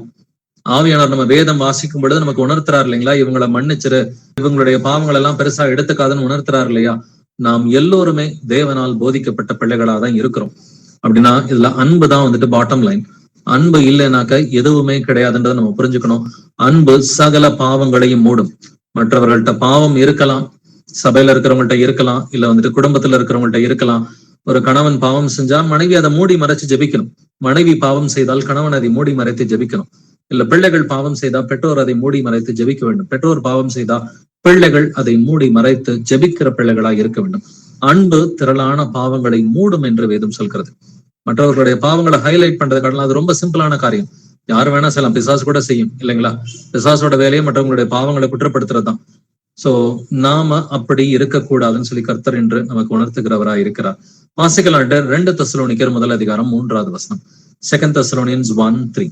ஆவியானவர் நம்ம வேதம் வாசிக்கும் பொழுது நமக்கு உணர்த்துறாரு இல்லைங்களா? இவங்களை மன்னிச்சிரு, இவங்களுடைய பாவங்கள் எல்லாம் பெருசா எடுத்துக்காதுன்னு உணர்த்துறாரு இல்லையா? நாம் எல்லோருமே தேவனால் போதிக்கப்பட்ட பிள்ளைகளா தான் இருக்கிறோம். அப்படின்னா இதுல அன்பு தான் வந்துட்டு பாட்டம் லைன். அன்பு இல்லைனாக்க எதுவுமே கிடையாதுன்றதை நம்ம புரிஞ்சுக்கணும். அன்பு சகல பாவங்களையும் மூடும். மற்றவர்கள்ட்ட பாவம் இருக்கலாம், சபையில இருக்கிறவங்கள்ட்ட இருக்கலாம், இல்ல வந்துட்டு குடும்பத்துல இருக்கிறவங்கள்ட்ட இருக்கலாம். ஒரு கணவன் பாவம் செஞ்சா மனைவி அதை மூடி மறைச்சு ஜெபிக்கணும். மனைவி பாவம் செய்தால் கணவன் அதை மூடி மறைத்து ஜெபிக்கணும். இல்ல பிள்ளைகள் பாவம் செய்தா பெற்றோர் அதை மூடி மறைத்து ஜெபிக்க வேண்டும். பெற்றோர் பாவம் செய்தா பிள்ளைகள் அதை மூடி மறைத்து ஜெபிக்கிற பிள்ளைகளாக இருக்க வேண்டும். அன்பு திரளான பாவங்களை மூடும் என்று வேதம் சொல்கிறது. மற்றவர்களுடைய பாவங்களை ஹைலைட் பண்றது காரணம் அது ரொம்ப சிம்பிளான காரியம். யாரு வேணா செய்யலாம், பிசாசு கூட செய்யும் இல்லைங்களா? பிசாசோட வேலையை மற்றவங்களுடைய பாவங்களை குற்றப்படுத்துறதுதான். சோ நாம அப்படி இருக்கக்கூடாதுன்னு சொல்லி கர்த்தர் என்று நமக்கு உணர்த்துகிறவரா இருக்கிறார். வாசிக்கலாம் 2 தெசலோனிக்கர் 1 அதிகாரம் 3வது வசனம். 2 Thessalonians 1:3.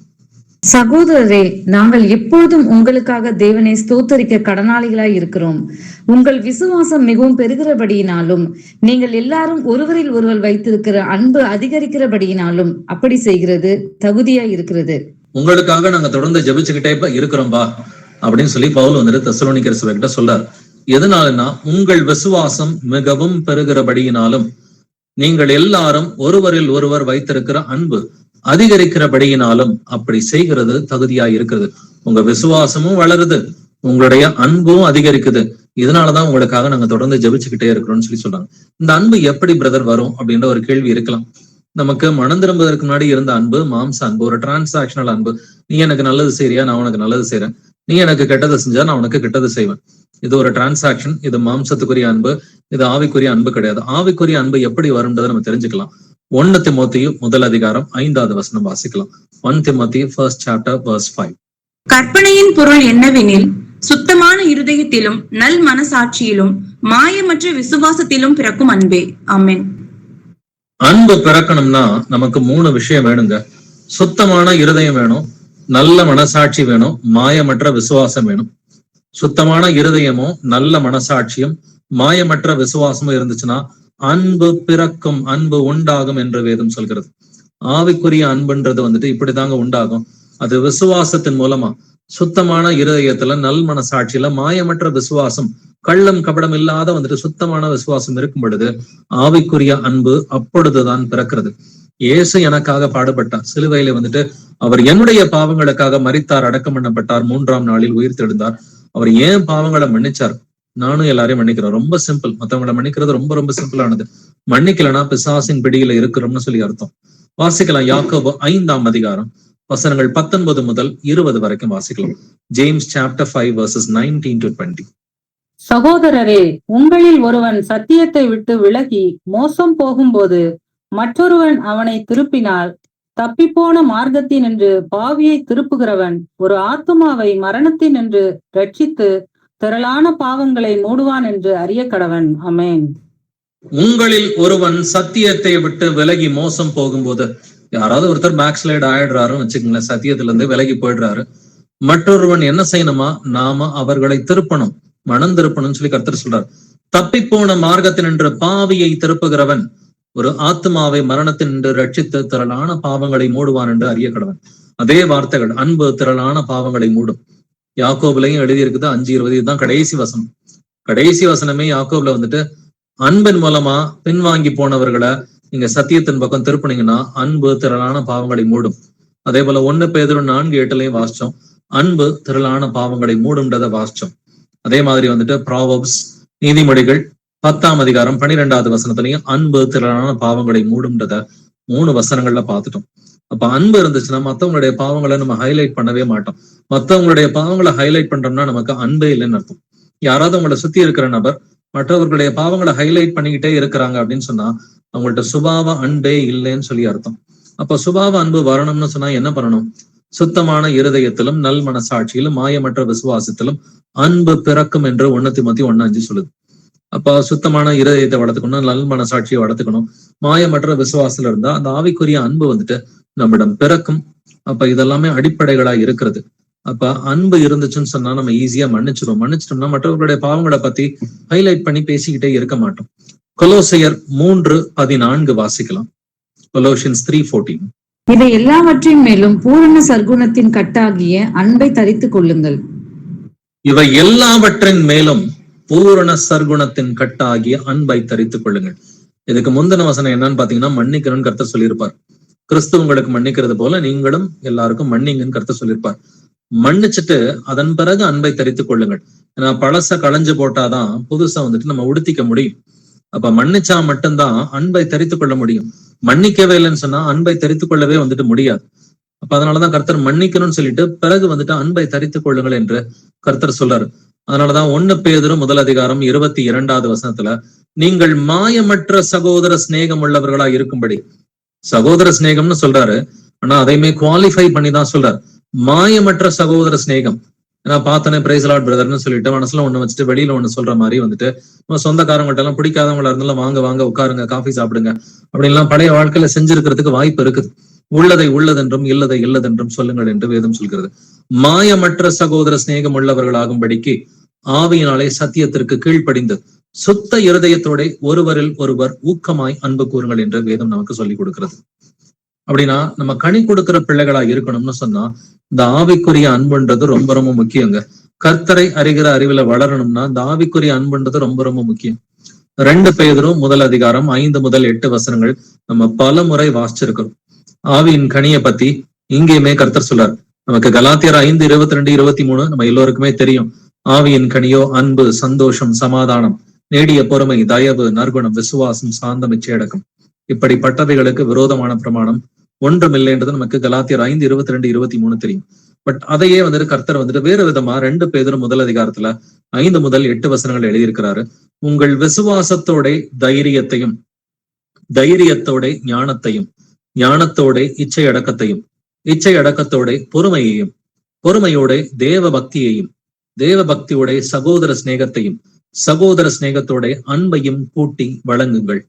சகோதரரே, நாங்கள் எப்போதும் உங்களுக்காக தேவனை ஸ்தோத்தரிக்க கடனாளிகளாய் இருக்கிறோம். உங்கள் விசுவாசம் மிகவும் பெருகிறபடியினாலும் நீங்கள் எல்லாரும் ஒருவரில் ஒருவர் வைத்திருக்கிற அன்பு அதிகரிக்கிறபடியினாலும் அப்படி செய்கிறது தகுதியாய் இருக்கிறது. உங்களுக்காக நாங்க தொடர்ந்து ஜெபிச்சுக்கிட்டே இருக்கிறோம்பா அப்படின்னு சொல்லி பவுல் வந்துட்டு தெசலோனிக்கர் சபைகிட்ட சொல்றாரு. எதனாலன்னா உங்கள் விசுவாசம் மிகவும் பெருகிறபடியினாலும் நீங்கள் எல்லாரும் ஒருவரில் ஒருவர் வைத்திருக்கிற அன்பு அதிகரிக்கிறபடியினாலும் அப்படி செய்கிறது தகுதியாய் இருக்கிறது. உங்க விசுவாசமும் வளருது, உங்களுடைய அன்பும் அதிகரிக்குது. இதனாலதான் உங்களுக்காக நாங்க தொடர்ந்து ஜெபிச்சுக்கிட்டே இருக்கிறோம்னு சொல்லி சொல்றாங்க. இந்த அன்பு எப்படி பிரதர் வரும் அப்படின்ற ஒரு கேள்வி இருக்கலாம். நமக்கு மனம் திரும்புவதற்கு முன்னாடி இருந்த அன்பு மாம்ச அன்பு, ஒரு டிரான்சாக்ஷனல் அன்பு. நீ எனக்கு நல்லது செய்யறியா, நான் உனக்கு நல்லது செய்யறேன். நீ எனக்கு கெட்டது செஞ்சா நான் உனக்கு கெட்டது செய்வேன். இது ஒரு டிரான்சாக்ஷன். இது மாம்சத்துக்குரிய அன்பு, இது ஆவிக்குரிய அன்பு கிடையாது. ஆவிக்குரிய அன்பு எப்படி வரும்ன்றதை நம்ம தெரிஞ்சுக்கலாம். 1 திமோத்தேயு 1 அதிகாரம் 5வது வசனம் வாசிக்கலாம். 1 Timothy 1st chapter verse 5. கற்பனையின் பொருள் என்னவெனில் சுத்தமான இருதயத்திலும் நல் மனசாட்சியிலும் மாயமற்ற விசுவாசத்திலும் பிறக்கும் அன்பே. ஆமென். அன்பு பிறக்கணும்னா நமக்கு 3 விஷயம் வேணுங்க. சுத்தமான இருதயம் வேணும், நல்ல மனசாட்சி வேணும், மாயமற்ற விசுவாசம் வேணும். சுத்தமான இருதயமும் நல்ல மனசாட்சியும் மாயமற்ற விசுவாசமும் இருந்துச்சுன்னா அன்பு பிறக்கும், அன்பு உண்டாகும் என்று வேதம் சொல்கிறது. ஆவிக்குரிய அன்புன்றது வந்துட்டு இப்படிதாங்க உண்டாகும். அது விசுவாசத்தின் மூலமா, சுத்தமான இருதயத்துல நல் மனசாட்சியில மாயமற்ற விசுவாசம், கள்ளம் கபடம் இல்லாத வந்துட்டு சுத்தமான விசுவாசம் இருக்கும் பொழுது ஆவிக்குரிய அன்பு அப்பொழுதுதான் பிறக்கிறது. இயேசு எனக்காக பாடுபட்டார், சிலுவையில வந்துட்டு அவர் என்னுடைய பாவங்களுக்காக மரித்தார், அடக்கம் பண்ணப்பட்டார், 3ஆம் நாளில் உயிர் தெழுந்தார். அவர் ஏன் பாவங்களை மன்னிச்சார்? நானும் எல்லாரையும் மன்னிக்கிறேன். ரொம்ப சிம்பிள். மத்தவங்களை மன்னிக்கிறது ரொம்ப ரொம்ப சிம்பிளானது. மன்னிக்கலன்னா பிசாசின் பிடியில இருக்கிறோம்னு சொல்லி அர்த்தம். வாசிக்கலாம். யாக்கோபு 5ஆம் அதிகாரம் வசனங்கள் 19 முதல் 20 வரைக்கும் வாசிக்கலாம். James chapter 5 verses 19 to 20. சகோதரரே, உங்களில் ஒருவன் சத்தியத்தை விட்டு விலகி மோசம் போகும்போது மற்றொருவன் அவனை திருப்பினால், தப்பிப்போன மார்க்கத்தினின்று பாவியை திருப்புகிறவன் ஒரு ஆத்துமாவை மரணத்தினின்று ரட்சித்து திரளான பாவங்களை மூடுவான் என்று அறிய கடவன். ஆமென். உங்களில் ஒருவன் சத்தியத்தை விட்டு விலகி மோசம் போகும்போது, யாராவது ஒருத்தர் பேக் ஸ்லைட் ஆயிடுறாருன்னு வச்சுக்கோங்களேன், சத்தியத்துல இருந்து விலகி போயிடுறாரு. மற்றொருவன் என்ன செய்யணுமா? நாம அவர்களை திருப்பணும், மனம் திருப்பணும்னு சொல்லி கர்த்தர் சொல்றார். தப்பிப்போன மார்க்கத்தினின்று பாவியை திருப்புகிறவன் ஒரு ஆத்மாவை மரணத்தினின்று ரட்சித்து திரளான பாவங்களை மூடுவான் என்று அறிய கடவன். அதே வார்த்தைகள், அன்பு திரளான பாவங்களை மூடும். யாக்கோபுலையும் எழுதியிருக்குது 5:20. இதுதான் கடைசி வசனம். கடைசி வசனமே யாக்கோபுல வந்துட்டு அன்பின் மூலமா பின்வாங்கி போனவர்களை நீங்க சத்தியத்தின் பக்கம் திருப்பினீங்கன்னா அன்பு திரளான பாவங்களை மூடும். அதே போல 1 பேதுரு 4:8 வாசிச்சோம், அன்பு திரளான பாவங்களை மூடும்ன்றதை வாசிச்சோம். அதே மாதிரி வந்துட்டு ப்ராவர்ப்ஸ், நீதிமொழிகள் 10ஆம் அதிகாரம் 12வது வசனத்திலையும் அன்பு திரளான பாவங்களை மூடும்ன்றத 3 வசனங்கள்ல பார்த்துட்டோம். அப்ப அன்பு இருந்துச்சுன்னா மத்தவங்களுடைய பாவங்களை நம்ம ஹைலைட் பண்ணவே மாட்டோம். மத்தவங்களுடைய பாவங்களை ஹைலைட் பண்றோம்னா நமக்கு அன்பே இல்லைன்னு அர்த்தம். யாராவது உங்களை சுத்தி இருக்கிற நபர் மற்றவர்களுடைய பாவங்களை ஹைலைட் பண்ணிக்கிட்டே இருக்கிறாங்க அப்படின்னு சொன்னா அவங்கள்ட்ட சுபாவ அன்பே இல்லைன்னு சொல்லி அர்த்தம். அப்ப சுபாவ அன்பு வரணும்னு சொன்னா என்ன பண்ணணும்? சுத்தமான இருதயத்திலும் நல் மனசாட்சியிலும் மாயமற்ற விசுவாசத்திலும் அன்பு பிறக்கும் என்று 1 தீமோத்தேயு 1:5 சொல்லுது. அப்ப சுத்தமான இருதயத்தை வளர்த்துக்கணும், நல் மனசாட்சியை வளர்த்துக்கணும், மாயமற்ற விசுவாசத்துல இருந்தா அந்த ஆவிக்குரிய அன்பு வந்துட்டு நம்மிடம் பிறக்கும். அப்ப இதெல்லாமே அடிப்படைகளா இருக்கிறது. அப்ப அன்பு இருந்துச்சுன்னு சொன்னா நம்ம ஈஸியா மன்னிச்சிட்டோம்னா மற்றவர்களுடைய பாவங்களை பத்தி ஹைலைட் பண்ணி பேசிக்கிட்டே இருக்க மாட்டோம். கொலோசையர் 3:14 வாசிக்கலாம். கொலோசியன்ஸ் 3:14. இதை எல்லாவற்றின் மேலும் பூரண சர்க்குணத்தின் கட்டாகிய அன்பை தரித்துக் கொள்ளுங்கள். இவை எல்லாவற்றின் மேலும் பூரண சர்க்குணத்தின் கட்டாகிய அன்பை தரித்துக் கொள்ளுங்கள். இதுக்கு முந்தின வசனம் என்னன்னு பாத்தீங்கன்னா மன்னிக்கணும்னு கர்த்தர் சொல்லியிருப்பார். கிறிஸ்து உங்களுக்கு மன்னிக்கிறது போல நீங்களும் எல்லாருக்கும் மன்னிங்கன்னு கர்த்தர் சொல்லியிருப்பார். மன்னிச்சுட்டு அதன் பிறகு அன்பை தரித்துக் கொள்ளுங்கள். ஏன்னா பழச களைஞ்சு போட்டாதான் புதுசா வந்துட்டு நம்ம உடுத்திக்க முடியும். அப்ப மன்னிச்சா மட்டும்தான் அன்பை தரித்துக் கொள்ள முடியும். மன்னிக்கவே இல்லைன்னு சொன்னா அன்பை தரித்துக் கொள்ளவே வந்துட்டு முடியாது. அப்ப அதனாலதான் கர்த்தர் மன்னிக்கணும்னு சொல்லிட்டு பிறகு வந்துட்டு அன்பை தரித்துக் கொள்ளுங்கள் என்று கர்த்தர் சொல்றாரு. அதனாலதான் 1 பேதுரு 1 அதிகாரம் 22வது வசனத்துல நீங்கள் மாயமற்ற சகோதர சிநேகம் உள்ளவர்களா இருக்கும்படி, சகோதர சிநேகம்னு சொல்றாரு, ஆனா அதையுமே குவாலிஃபை பண்ணி தான் சொல்றாரு. மாயமற்ற சகோதர சிநேகம். ஏன்னா பார்த்தனே பிரைஸ் லார்ட் பிரதர்னு சொல்லிட்டு மனசுல ஒண்ணு வச்சுட்டு வெளியில ஒண்ணு சொல்ற மாதிரி வந்துட்டு நம்ம சொந்தக்காரங்கள்ட்ட எல்லாம் பிடிக்காதவங்களா இருந்தாலும் வாங்க வாங்க உட்காருங்க, காஃபி சாப்பிடுங்க அப்படின்லாம் பழைய வாழ்க்கையில செஞ்சிருக்கிறதுக்கு வாய்ப்பு இருக்குது. உள்ளதை உள்ளதென்றும் இல்லதை இல்லதென்றும் சொல்லுங்கள் என்று வேதம் சொல்கிறது. மாயமற்ற சகோதர சிநேகம் உள்ளவர்களாகும்படிக்கு ஆவியினாலே சத்தியத்திற்கு கீழ்ப்படிந்து சுத்த இருதயத்தோட ஒருவரில் ஒருவர் ஊக்கமாய் அன்பு கூறுங்கள் என்று வேதம் நமக்கு சொல்லிக் கொடுக்கிறது. அப்படின்னா நம்ம கனி கொடுக்கிற பிள்ளைகளா இருக்கணும்னு சொன்னா இந்த ஆவிக்குரிய அன்புன்றது ரொம்ப ரொம்ப முக்கியங்க. கர்த்தரை அறிகிற அறிவுல வளரணும்னா இந்த ஆவிக்குரிய அன்புன்றது ரொம்ப ரொம்ப முக்கியம். 2 பேதுரு 1 அதிகாரம் 5 முதல் 8 வசனங்கள் நம்ம பல முறை வாசிச்சிருக்கிறோம். ஆவியின் கனியை பத்தி இங்கேயுமே கர்த்தர் சொல்றார். நமக்கு கலாத்தியர் 5:22-23 நம்ம எல்லோருக்குமே தெரியும். ஆவியின் கனியோ அன்பு, சந்தோஷம், சமாதானம், நீடிய பொறுமை, தயவு, நற்குணம், விசுவாசம், சாந்தம், இச்சையடக்கம். இப்படிப்பட்டவைகளுக்கு விரோதமான பிரமாணம் ஒன்றுமில்லைன்றது நமக்கு கலாத்தியர் 5:22-23 தெரியும். பட் அதையே வந்துட்டு கர்த்தர் வந்துட்டு வேறு விதமா 2 பேதுரு 1 அதிகாரத்துல 5 முதல் 8 வசனங்கள் எழுதியிருக்கிறாரு. உங்கள் விசுவாசத்தோட தைரியத்தையும், தைரியத்தோட ஞானத்தையும், ஞானத்தோட இச்சை அடக்கத்தையும், இச்சை அடக்கத்தோட பொறுமையையும், பொறுமையோட தேவ பக்தியையும், தேவ பக்தியோட சகோதர சிநேகத்தையும், சகோதர சிநேகத்தோட அன்பையும் கூட்டி வழங்குங்கள்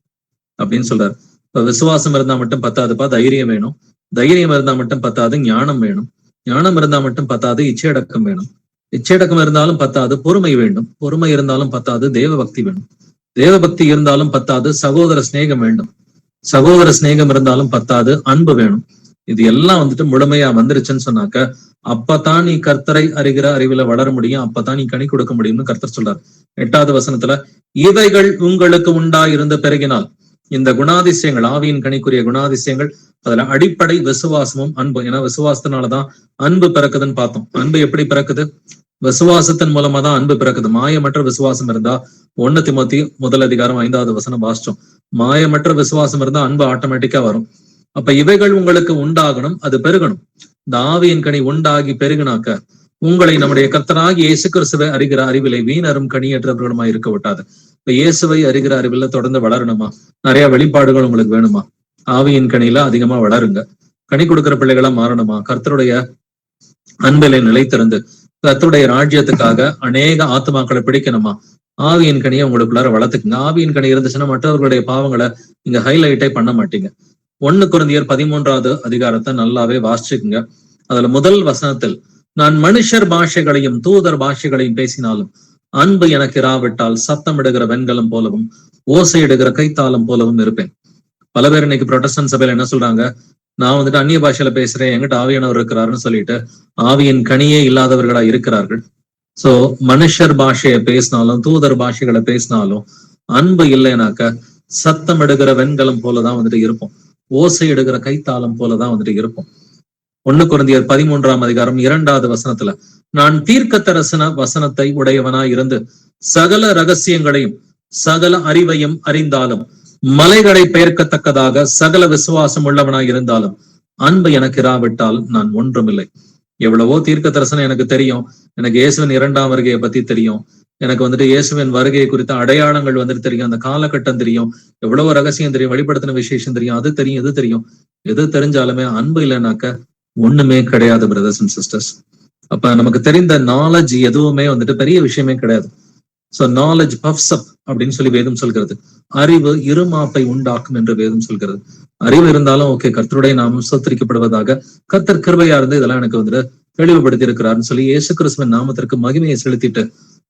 அப்படின்னு சொல்றாரு. இப்ப விசுவாசம் இருந்தா மட்டும் பத்தாதுப்பா, தைரியம் வேணும். தைரியம் இருந்தா மட்டும் பத்தாது, ஞானம் வேணும். ஞானம் இருந்தா மட்டும் பத்தாது, இச்சையடக்கம் வேணும். இச்சையடக்கம் இருந்தாலும் பத்தாது, பொறுமை வேண்டும். பொறுமை இருந்தாலும் பத்தாது, தேவ பக்தி வேணும். தேவ பக்தி இருந்தாலும் பத்தாது, சகோதர சிநேகம் வேண்டும். சகோதர சிநேகம் இருந்தாலும் பத்தாது, அன்பு வேணும். இது எல்லாம் வந்துட்டு முழுமையா வந்துருச்சுன்னு சொன்னாக்க அப்பதான் நீ கர்த்தரை அறிகிற அறிவுல வளர முடியும். அப்பதான் நீ கனி கொடுக்க முடியும்னு கர்த்தர் சொல்றார். 8வது வசனத்துல இவைகள் உங்களுக்கு உண்டாயிருந்து பெருகினால், இந்த குணாதிசயங்கள், ஆவியின் கனிக்குரிய குணாதிசயங்கள், அதுல அடிப்படை விசுவாசமும் அன்பு. ஏன்னா விசுவாசத்தினாலதான் அன்பு பிறக்குதுன்னு பார்த்தோம். அன்பு எப்படி பிறக்குது? விசுவாசத்தின் மூலமா தான் அன்பு பிறக்குது. மாயமற்ற விசுவாசம் இருந்தா 1 தீமோத்தேயு 1:5 வாசிச்சோம். மாயமற்ற விசுவாசம் இருந்தா அன்பு ஆட்டோமேட்டிக்கா வரும். அப்ப இவைகள் உங்களுக்கு உண்டாகணும், அது பெருகணும். இந்த ஆவியின் கனி உண்டாகி பெருகினாக்க உங்களை நம்முடைய கர்த்தராகிய இயேசு கிறிஸ்துவை அறிகிற அறிவிலை வீணரும் கனியற்றவர்களுமா இருக்க விட்டாது. இப்ப இயேசுவை அறிகிற அறிவில தொடர்ந்து வளரணுமா? நிறைய வெளிப்பாடுகள் உங்களுக்கு வேணுமா? ஆவியின் கனியில அதிகமா வளருங்க. கனி கொடுக்கிற பிள்ளைகளா மாறணுமா? கர்த்தருடைய அன்பிலை நிலைத்திருந்து கர்த்தருடைய ராஜ்யத்துக்காக அநேக ஆத்மாக்களை பிடிக்கணுமா? ஆவியின் கனியை உங்களுக்குள்ளார வளர்த்துக்குங்க. ஆவியின் கனி இருந்துச்சுன்னா மற்றவர்களுடைய பாவங்களை நீங்க ஹைலைட்டே பண்ண மாட்டீங்க. 1 கொரிந்தியர் 13 நல்லாவே வாசிச்சுக்குங்க. அதுல முதல் வசனத்தில், நான் மனுஷர் பாஷைகளையும் தூதர் பாஷைகளையும் பேசினாலும் அன்பு எனக்கு இராவிட்டால் சத்தமிடுகிற வெண்கலம் போலவும் ஓசையிடுகிற கைத்தாளம் போலவும் இருப்பேன். பல பேர் இன்னைக்கு புரொட்டஸ்டன்ட் சபையில என்ன சொல்றாங்க? நான் அந்நிய பாஷையில பேசுறேன், எங்கிட்ட ஆவியானவர் இருக்கிறாருன்னு சொல்லிட்டு ஆவியின் கனியே இல்லாதவர்களா இருக்கிறார்கள். சோ மனுஷர் பாஷையை பேசினாலும் தூதர் பாஷைகளை பேசினாலும் அன்பு இல்லைனாக்க சத்தமிடுகிற வெண்கலம் போலதான் இருப்போம். ஓசை எடுகிற கைத்தாளம் போலதான் இருப்போம். 1 கொரிந்தியர் 13 நான் தீர்க்கதரிசன வசனத்தை உடையவனாய் இருந்து சகல ரகசியங்களையும் சகல அறிவையும் அறிந்தாலும் மலைகளை பெயர்க்கத்தக்கதாக சகல விசுவாசம் உள்ளவனாய் இருந்தாலும் அன்பு எனக்கு இராவிட்டால் நான் ஒன்றுமில்லை. எவ்வளவோ தீர்க்க தரிசனம் எனக்கு தெரியும், எனக்கு இயேசுவின் 2ஆம் வருகையை பத்தி தெரியும், எனக்கு இயேசுவின் வருகையை குறித்த அடையாளங்கள் தெரியும், அந்த காலகட்டம் தெரியும், எவ்வளவோ ரகசியம் தெரியும், வெளிப்படுத்தின விசேஷம் தெரியும், அது தெரியும், இது தெரியும். எது தெரிஞ்சாலுமே அன்பு இல்லைனாக்க ஒண்ணுமே கிடையாது பிரதர்ஸ் அண்ட் சிஸ்டர்ஸ். அப்ப நமக்கு தெரிந்த நாலேஜ் எதுவுமே பெரிய விஷயமே கிடையாது. சோ நாலேஜ் பஃப்ஸ் அப் அப்படின்னு சொல்லி வேதம் சொல்கிறது. அறிவு இருமாப்பை உண்டாக்கும் என்று வேதம் சொல்கிறது. அறிவு இருந்தாலும் ஓகே, கர்த்தருடைய நாமம் ஸ்தோத்திரிக்கப்படுவதாக, கர்த்தர் கிருபையா இருந்து இதெல்லாம் எனக்கு தெளிவுபடுத்தி இருக்கிறாருன்னு சொல்லி இயேசு கிறிஸ்துவின் நாமத்திற்கு மகிமையை செலுத்திட்டு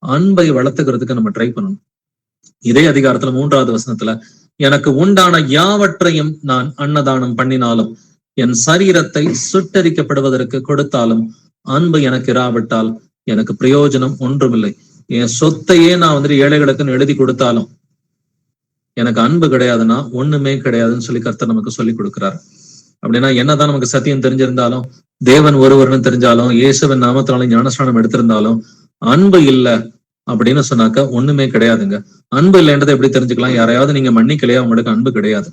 அன்பை வளர்த்துக்கிறதுக்கு நம்ம ட்ரை பண்ணணும். இதே அதிகாரத்துல 3வது வசனத்துல, எனக்கு உண்டான யாவற்றையும் நான் அன்னதானம் பண்ணினாலும் என் சரீரத்தை சுட்டரிக்கப்படுவதற்கு கொடுத்தாலும் அன்பு எனக்கு இராவிட்டால் எனக்கு பிரயோஜனம் ஒன்றுமில்லை. என் சொத்தையே நான் ஏழைகளுக்குன்னு எழுதி கொடுத்தாலும் எனக்கு அன்பு கிடையாதுன்னா ஒண்ணுமே கிடையாதுன்னு சொல்லி கர்த்தர் நமக்கு சொல்லி கொடுக்கிறார். அப்படின்னா என்னதான் நமக்கு சத்தியம் தெரிஞ்சிருந்தாலும், தேவன் ஒருவர்னு தெரிஞ்சாலும், இயேசுவின் நாமத்தினால ஞானஸ்நானம் எடுத்திருந்தாலும் அன்பு இல்லை அப்படின்னு சொன்னாக்க ஒண்ணுமே கிடையாதுங்க. அன்பு இல்லைன்றதை எப்படி தெரிஞ்சுக்கலாம்? யாரையாவது நீங்க மன்னிக்கலையா, உங்களுக்கு அன்பு கிடையாது.